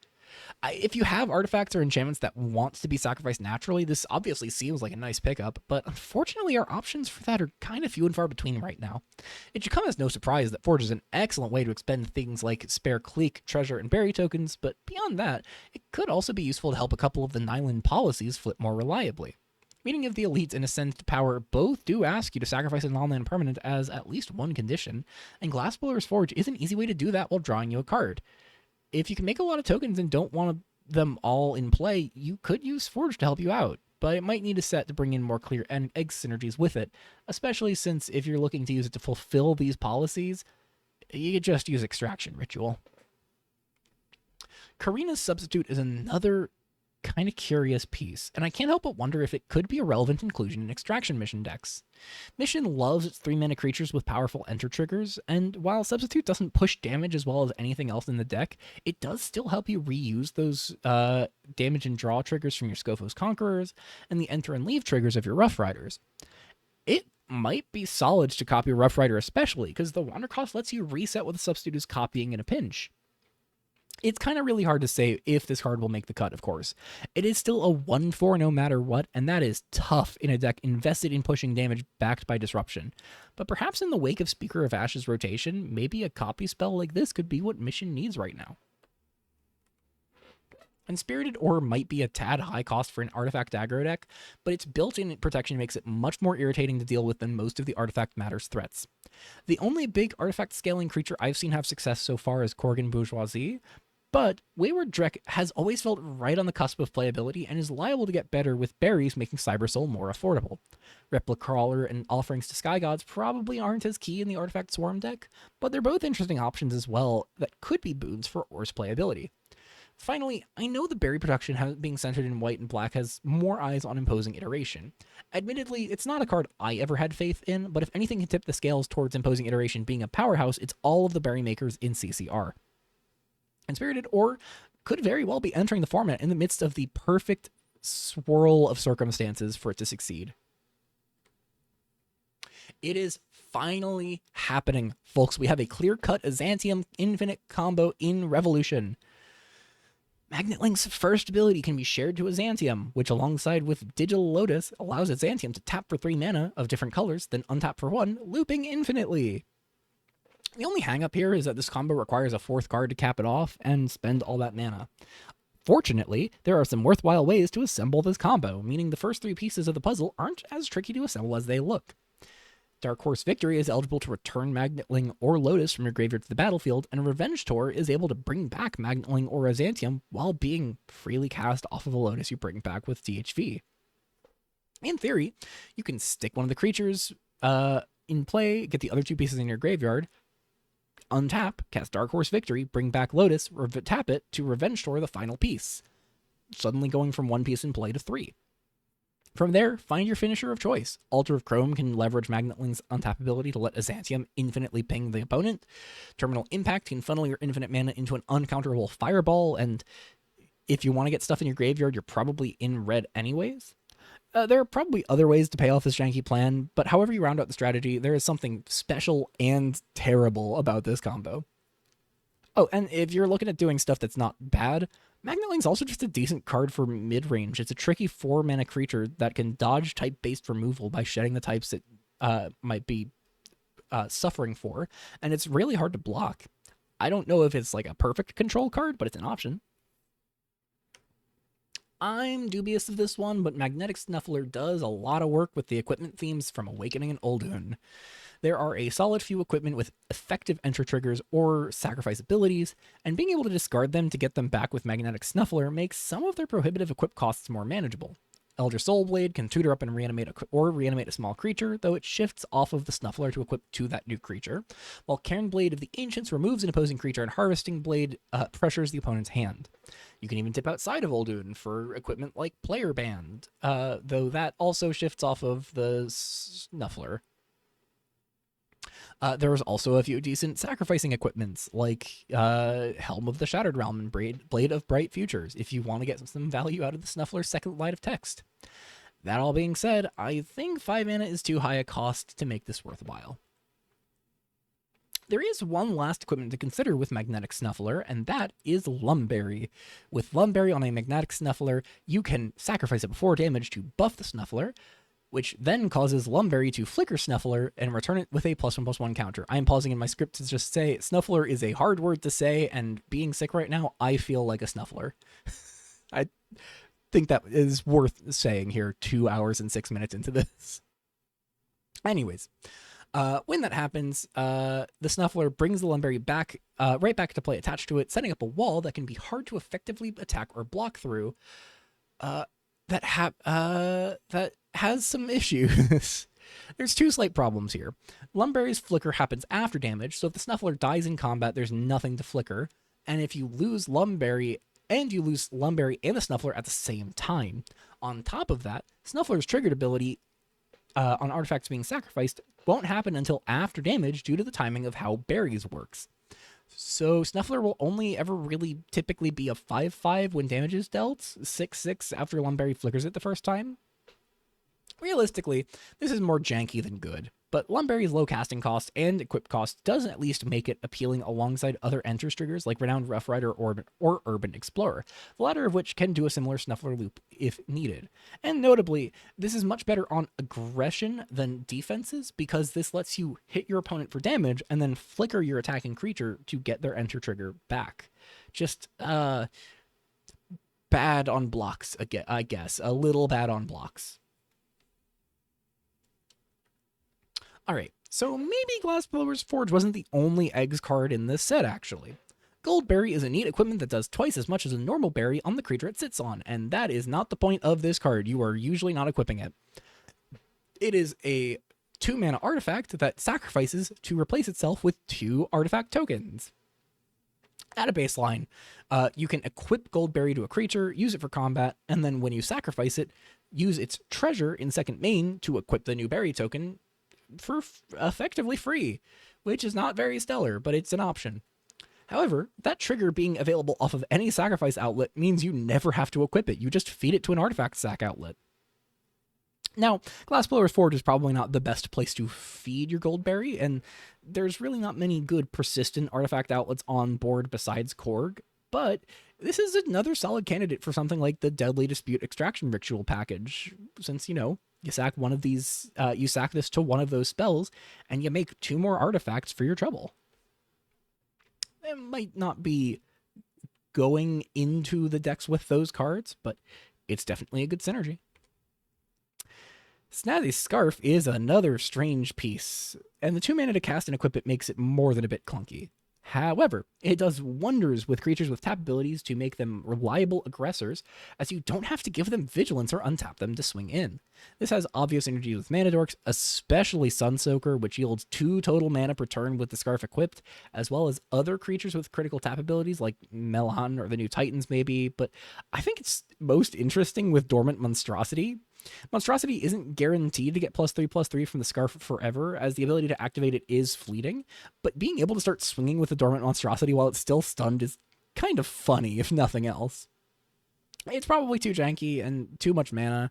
If you have artifacts or enchantments that want to be sacrificed naturally, this obviously seems like a nice pickup, but unfortunately our options for that are kind of few and far between right now. It should come as no surprise that Forge is an excellent way to expend things like spare Clique, Treasure, and Berry tokens, but beyond that, it could also be useful to help a couple of the Nyland policies flip more reliably. Meaning of the Elites and Ascend to Power both do ask you to sacrifice a non-land permanent as at least one condition, and Glassblower's Forge is an easy way to do that while drawing you a card. If you can make a lot of tokens and don't want them all in play, you could use Forge to help you out, but it might need a set to bring in more clear egg synergies with it, especially since if you're looking to use it to fulfill these policies, you could just use Extraction Ritual. Karina's Substitute is another kind of curious piece, and I can't help but wonder if it could be a relevant inclusion in Extraction Mission decks. Mission loves its 3-mana creatures with powerful enter triggers, and while Substitute doesn't push damage as well as anything else in the deck, it does still help you reuse those damage and draw triggers from your Scophos Conquerors, and the enter and leave triggers of your Rough Riders. It might be solid to copy Rough Rider especially, because the Wander cost lets you reset what the Substitute is copying in a pinch. It's kind of really hard to say if this card will make the cut, of course. It is still a 1/4 no matter what, and that is tough in a deck invested in pushing damage backed by disruption. But perhaps in the wake of Speaker of Ash's rotation, maybe a copy spell like this could be what Mission needs right now. And Spirited Ore might be a tad high cost for an artifact aggro deck, but its built-in protection makes it much more irritating to deal with than most of the artifact matter's threats. The only big artifact scaling creature I've seen have success so far is Korgan Bourgeoisie, but Wayward Drek has always felt right on the cusp of playability and is liable to get better with berries making Cybersoul more affordable. Replica Crawler and Offerings to Sky Gods probably aren't as key in the Artifact Swarm deck, but they're both interesting options as well that could be boons for Ore's playability. Finally, I know the berry production being centered in white and black has more eyes on imposing iteration. Admittedly, it's not a card I ever had faith in, but if anything can tip the scales towards imposing iteration being a powerhouse, it's all of the berry makers in CCR. And Spirited Ore could very well be entering the format in the midst of the perfect swirl of circumstances for it to succeed. It is finally happening, folks. We have a clear-cut Azantium Infinite combo in Revolution. Magnet Link's first ability can be shared to Azantium, which alongside with Digital Lotus allows Azantium to tap for 3 mana of different colors, then untap for 1, looping infinitely. The only hang-up here is that this combo requires a 4th card to cap it off and spend all that mana. Fortunately, there are some worthwhile ways to assemble this combo, meaning the first 3 pieces of the puzzle aren't as tricky to assemble as they look. Dark Horse Victory is eligible to return Magnetling or Lotus from your graveyard to the battlefield, and Revenge Tour is able to bring back Magnetling or Azantium while being freely cast off of a Lotus you bring back with THV. In theory, you can stick one of the creatures in play, get the other 2 pieces in your graveyard, untap, cast Dark Horse Victory, bring back Lotus, tap it to Revenge Tour the final piece, suddenly going from 1 piece in play to 3. From there, find your finisher of choice. Altar of Chrome can leverage Magnetling's untappability to let Azantium infinitely ping the opponent. Terminal Impact can funnel your infinite mana into an uncounterable fireball, and if you want to get stuff in your graveyard, you're probably in red anyways. There are probably other ways to pay off this janky plan, but however you round out the strategy, there is something special and terrible about this combo. Oh, and if you're looking at doing stuff that's not bad, Magnetling's also just a decent card for mid-range. It's a tricky 4-mana creature that can dodge type-based removal by shedding the types it might be suffering for, and it's really hard to block. I don't know if it's like a perfect control card, but it's an option. I'm dubious of this one, but Magnetic Snuffler does a lot of work with the equipment themes from Awakening and Uldun. There are a solid few equipment with effective enter triggers or sacrifice abilities, and being able to discard them to get them back with Magnetic Snuffler makes some of their prohibitive equip costs more manageable. Elder Soulblade can tutor up and reanimate a small creature, though it shifts off of the Snuffler to equip to that new creature, while Cairnblade of the Ancients removes an opposing creature and Harvesting Blade pressures the opponent's hand. You can even tip outside of Uldun for equipment like Player Band, though that also shifts off of the Snuffler. There was also a few decent sacrificing equipments, like Helm of the Shattered Realm and Blade of Bright Futures, if you want to get some value out of the Snuffler's second line of text. That all being said, I think 5 mana is too high a cost to make this worthwhile. There is one last equipment to consider with Magnetic Snuffler, and that is Lumberry. With Lumberry on a Magnetic Snuffler, you can sacrifice it before damage to buff the Snuffler, which then causes Lumberry to flicker Snuffler and return it with a +1/+1 counter. I am pausing in my script to just say Snuffler is a hard word to say, and being sick right now, I feel like a Snuffler. I think that is worth saying here 2 hours and 6 minutes into this. Anyways, when that happens, the Snuffler brings the Lumberry back, right back to play attached to it, setting up a wall that can be hard to effectively attack or block through. That has some issues. There's 2 slight problems here. Lumberry's flicker happens after damage, so if the Snuffler dies in combat, there's nothing to flicker. And if you lose Lumberry and the Snuffler at the same time. On top of that, Snuffler's triggered ability on artifacts being sacrificed won't happen until after damage due to the timing of how berries works. So Snuffler will only ever really typically be a 5/5 when damage is dealt, 6/6 after Lumberry flickers it the first time. Realistically, this is more janky than good, but Lumberry's low casting cost and equip cost does at least make it appealing alongside other enters triggers like Renowned Rough Rider or Urban Explorer, the latter of which can do a similar Snuffler loop if needed. And notably, this is much better on aggression than defenses because this lets you hit your opponent for damage and then flicker your attacking creature to get their enter trigger back. Just, bad on blocks, I guess. A little bad on blocks. All right, so maybe Glassblower's Forge wasn't the only eggs card in this set, actually. Goldberry is a neat equipment that does twice as much as a normal berry on the creature it sits on, and that is not the point of this card. You are usually not equipping it. It is a 2-mana artifact that sacrifices to replace itself with 2 artifact tokens. At a baseline, you can equip Goldberry to a creature, use it for combat, and then when you sacrifice it, use its treasure in second main to equip the new berry token for effectively free, which is not very stellar, but it's an option. However, that trigger being available off of any sacrifice outlet means you never have to equip it. You just feed it to an artifact sack outlet. Now, Glassblower's Forge is probably not the best place to feed your Goldberry, and there's really not many good persistent artifact outlets on board besides Korg, but this is another solid candidate for something like the Deadly Dispute Extraction Ritual package, since, you sack one of these, you sack this to one of those spells, and you make 2 more artifacts for your trouble. It might not be going into the decks with those cards, but it's definitely a good synergy. Snazzy Scarf is another strange piece, and the 2 mana to cast and equip it makes it more than a bit clunky. However, it does wonders with creatures with tap abilities to make them reliable aggressors, as you don't have to give them vigilance or untap them to swing in. This has obvious synergy with mana dorks, especially Sunsoaker, which yields 2 total mana per turn with the Scarf equipped, as well as other creatures with critical tap abilities like Melon or the new Titans maybe, but I think it's most interesting with Dormant Monstrosity. Monstrosity isn't guaranteed to get +3/+3 from the Scarf forever, as the ability to activate it is fleeting, but being able to start swinging with the Dormant Monstrosity while it's still stunned is kind of funny, if nothing else. It's probably too janky and too much mana.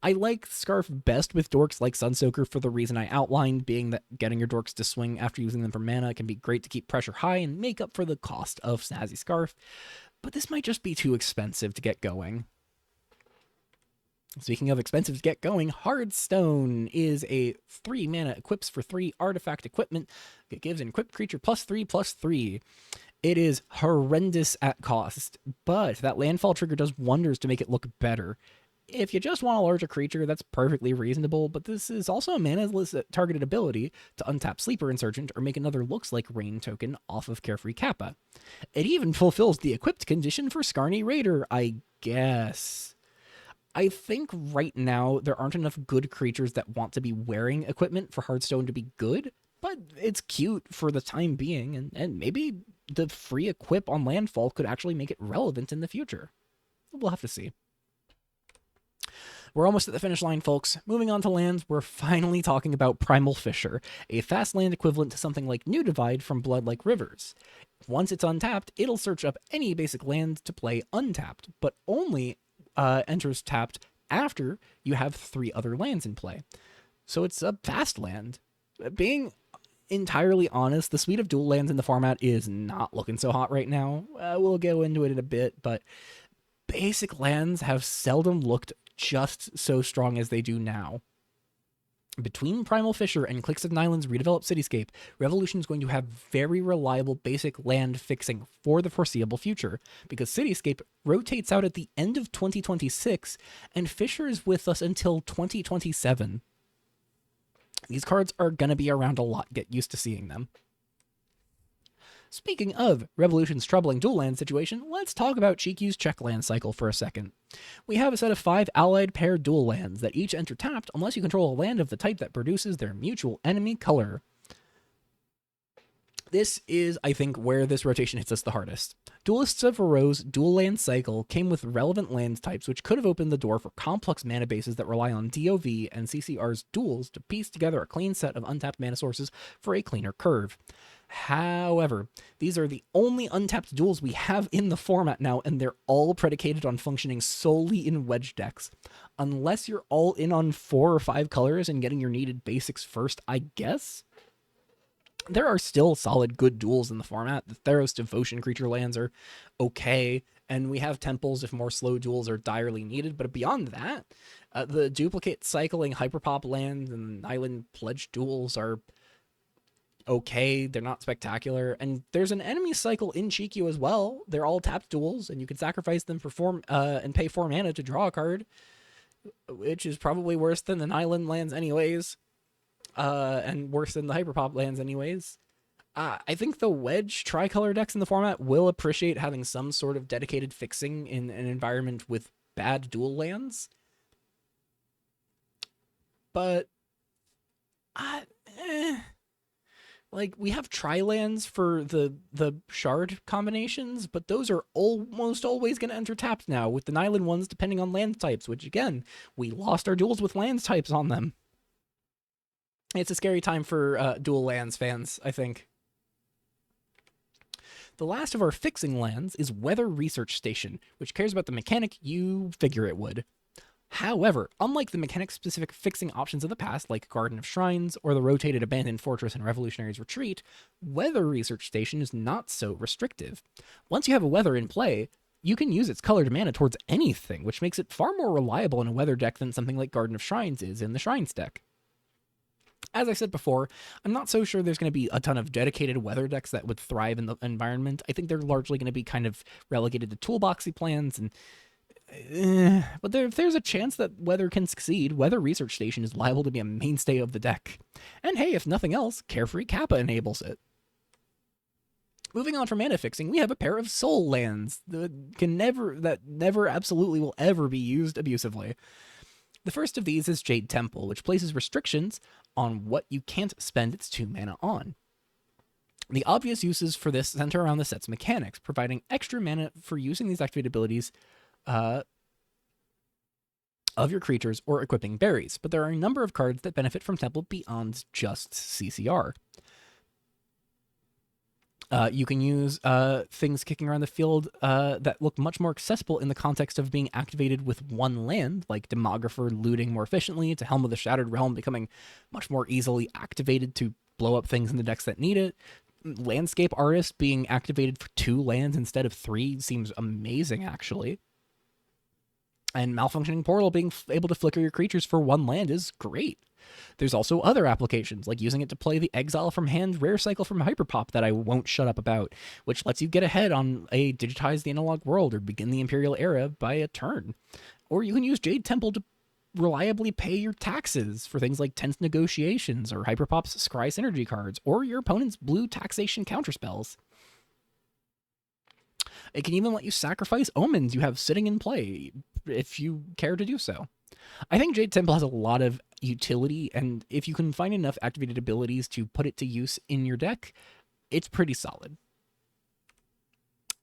I like Scarf best with dorks like Sunsoaker for the reason I outlined, being that getting your dorks to swing after using them for mana can be great to keep pressure high and make up for the cost of Snazzy Scarf, but this might just be too expensive to get going. Speaking of expensive to get going, Hardstone is a 3 mana equips for 3 artifact equipment. It gives an equipped creature +3/+3. It is horrendous at cost, but that landfall trigger does wonders to make it look better. If you just want a larger creature, that's perfectly reasonable, but this is also a mana-less targeted ability to untap Sleeper Insurgent or make another Looks Like Rain token off of Carefree Kappa. It even fulfills the equipped condition for Skarny Raider, I guess. I think right now there aren't enough good creatures that want to be wearing equipment for Hearthstone to be good, but it's cute for the time being, and maybe the free equip on Landfall could actually make it relevant in the future. We'll have to see. We're almost at the finish line, folks. Moving on to lands, we're finally talking about Primal Fissure, a fast land equivalent to something like New Divide from Blood Like Rivers. Once it's untapped, it'll search up any basic land to play untapped, but only enters tapped after you have 3 other lands in play. So it's a fast land. Being entirely honest, the suite of dual lands in the format is not looking so hot right now. We'll go into it in a bit, but basic lands have seldom looked just so strong as they do now. Between Primal Fissure and Clix of Nyland's redeveloped Cityscape, Revolution is going to have very reliable basic land fixing for the foreseeable future, because Cityscape rotates out at the end of 2026, and Fissure is with us until 2027. These cards are going to be around a lot, get used to seeing them. Speaking of Revolution's troubling dual land situation, let's talk about Chikyu's check land cycle for a second. We have a set of 5 allied pair dual lands that each enter tapped unless you control a land of the type that produces their mutual enemy color. This is, I think, where this rotation hits us the hardest. Duelists of Rose dual land cycle came with relevant land types which could have opened the door for complex mana bases that rely on DOV and CCR's duels to piece together a clean set of untapped mana sources for a cleaner curve. However, these are the only untapped duels we have in the format now, and they're all predicated on functioning solely in wedge decks. Unless you're all in on 4 or 5 colors and getting your needed basics first, I guess. There are still solid good duels in the format. The Theros Devotion creature lands are okay, and we have temples if more slow duels are direly needed, but beyond that, the duplicate cycling hyperpop lands and island pledge duels are okay. They're not spectacular. And there's an enemy cycle in Chikyu as well. They're all tapped duels, and you can sacrifice them for and pay 4 mana to draw a card, which is probably worse than the Island lands anyways, and worse than the Hyperpop lands anyways. I think the Wedge tricolor decks in the format will appreciate having some sort of dedicated fixing in an environment with bad dual lands. But like, we have tri-lands for the shard combinations, but those are almost always going to enter tapped now, with the Nyland ones depending on land types, which, again, we lost our duels with land types on them. It's a scary time for dual lands fans, I think. The last of our fixing lands is Weather Research Station, which cares about the mechanic you figure it would. However, unlike the mechanic-specific fixing options of the past, like Garden of Shrines or the rotated Abandoned Fortress and Revolutionary's Retreat, Weather Research Station is not so restrictive. Once you have a weather in play, you can use its colored mana towards anything, which makes it far more reliable in a weather deck than something like Garden of Shrines is in the Shrines deck. As I said before, I'm not so sure there's going to be a ton of dedicated weather decks that would thrive in the environment. I think they're largely going to be kind of relegated to toolboxy plans, and but if there's a chance that weather can succeed, Weather Research Station is liable to be a mainstay of the deck. And hey, if nothing else, Carefree Kappa enables it. Moving on from mana fixing, we have a pair of soul lands that never absolutely will ever be used abusively. The first of these is Jade Temple, which places restrictions on what you can't spend its 2 mana on. The obvious uses for this center around the set's mechanics, providing extra mana for using these activated abilities of your creatures or equipping berries, but there are a number of cards that benefit from Temple beyond just CCR. You can use things kicking around the field that look much more accessible in the context of being activated with one land, like Demographer looting more efficiently, to Helm of the Shattered Realm becoming much more easily activated to blow up things in the decks that need it. Landscape Artist being activated for 2 lands instead of 3 seems amazing, actually. And Malfunctioning Portal being able to flicker your creatures for 1 land is great. There's also other applications, like using it to play the Exile from Hand rare cycle from Hyperpop that I won't shut up about, which lets you get ahead on a Digitize the Analog World or begin the Imperial Era by a turn. Or you can use Jade Temple to reliably pay your taxes for things like Tense Negotiations or Hyperpop's Scry Synergy cards, or your opponent's blue taxation counterspells. It can even let you sacrifice omens you have sitting in play, if you care to do so. I think Jade Temple has a lot of utility, and if you can find enough activated abilities to put it to use in your deck, it's pretty solid.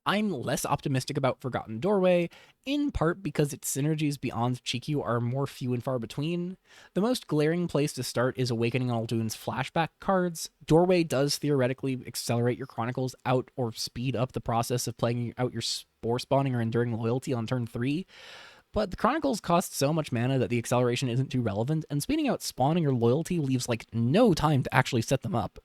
I'm less optimistic about Forgotten Doorway, in part because its synergies beyond Chikyu are more few and far between. The most glaring place to start is Awakening Alduin's flashback cards. Doorway does theoretically accelerate your Chronicles out or speed up the process of playing out your Spore Spawning or Enduring Loyalty on turn 3, but the Chronicles cost so much mana that the acceleration isn't too relevant, and speeding out Spawning or Loyalty leaves like no time to actually set them up.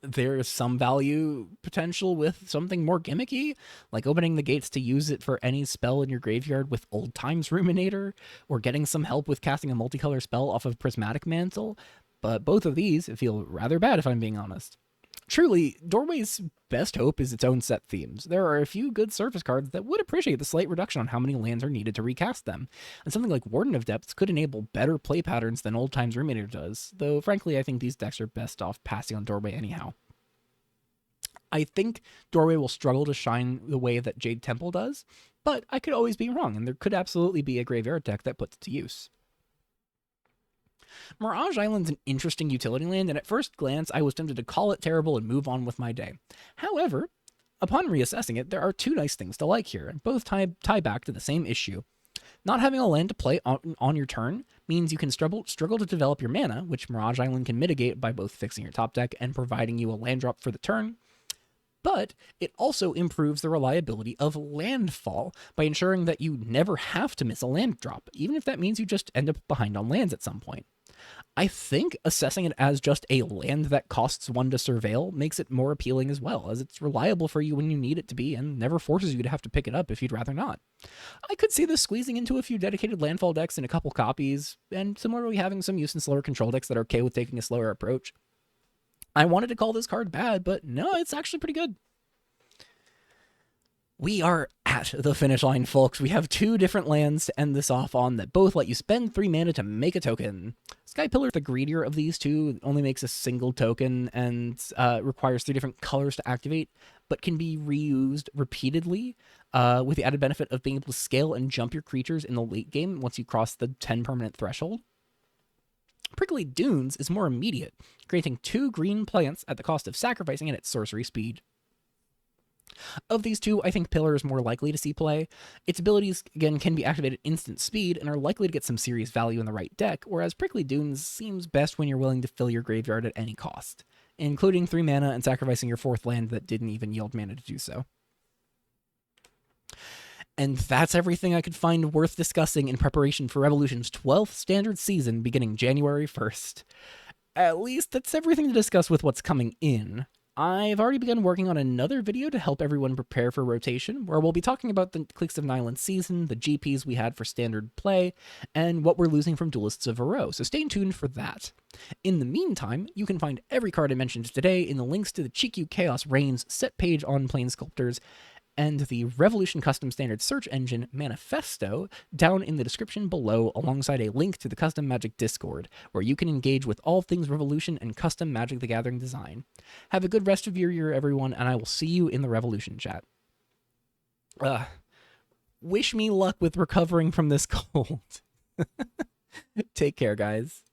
There is some value potential with something more gimmicky, like opening the gates to use it for any spell in your graveyard with Old Times Ruminator, or getting some help with casting a multicolor spell off of Prismatic Mantle, but both of these feel rather bad if I'm being honest. Truly, Doorway's best hope is its own set themes. There are a few good surface cards that would appreciate the slight reduction on how many lands are needed to recast them, and something like Warden of Depths could enable better play patterns than Old Times Ruminator does, though frankly I think these decks are best off passing on Doorway anyhow. I think Doorway will struggle to shine the way that Jade Temple does, but I could always be wrong, and there could absolutely be a graveyard deck that puts it to use. Mirage Island's an interesting utility land, and at first glance, I was tempted to call it terrible and move on with my day. However, upon reassessing it, there are 2 nice things to like here, and both tie back to the same issue. Not having a land to play on your turn means you can struggle to develop your mana, which Mirage Island can mitigate by both fixing your top deck and providing you a land drop for the turn. But it also improves the reliability of landfall by ensuring that you never have to miss a land drop, even if that means you just end up behind on lands at some point. I think assessing it as just a land that costs 1 to surveil makes it more appealing as well, as it's reliable for you when you need it to be and never forces you to have to pick it up if you'd rather not. I could see this squeezing into a few dedicated landfall decks in a couple copies, and similarly having some use in slower control decks that are okay with taking a slower approach. I wanted to call this card bad, but no, it's actually pretty good. We are at the finish line, folks. We have 2 different lands to end this off on that both let you spend 3 mana to make a token. Sky Pillar, the greedier of these two, only makes a single token and requires 3 different colors to activate, but can be reused repeatedly with the added benefit of being able to scale and jump your creatures in the late game once you cross the 10 permanent threshold. Prickly Dunes is more immediate, granting 2 green plants at the cost of sacrificing it at sorcery speed. Of these two, I think Pillar is more likely to see play. Its abilities, again, can be activated at instant speed and are likely to get some serious value in the right deck, whereas Prickly Dunes seems best when you're willing to fill your graveyard at any cost, including 3 mana and sacrificing your 4th land that didn't even yield mana to do so. And that's everything I could find worth discussing in preparation for Revolution's 12th standard season beginning January 1st. At least that's everything to discuss with what's coming in. I've already begun working on another video to help everyone prepare for rotation, where we'll be talking about the Cliques of Nyland season, the GPs we had for standard play, and what we're losing from Duelists of Varrow, so stay tuned for that. In the meantime, you can find every card I mentioned today in the links to the Chikyu Chaos Reigns set page on Planesculptors, and the Revolution Custom Standard search engine Manifesto down in the description below, alongside a link to the Custom Magic Discord, where you can engage with all things Revolution and custom Magic the Gathering design. Have a good rest of your year, everyone, and I will see you in the Revolution chat. Wish me luck with recovering from this cold. Take care, guys.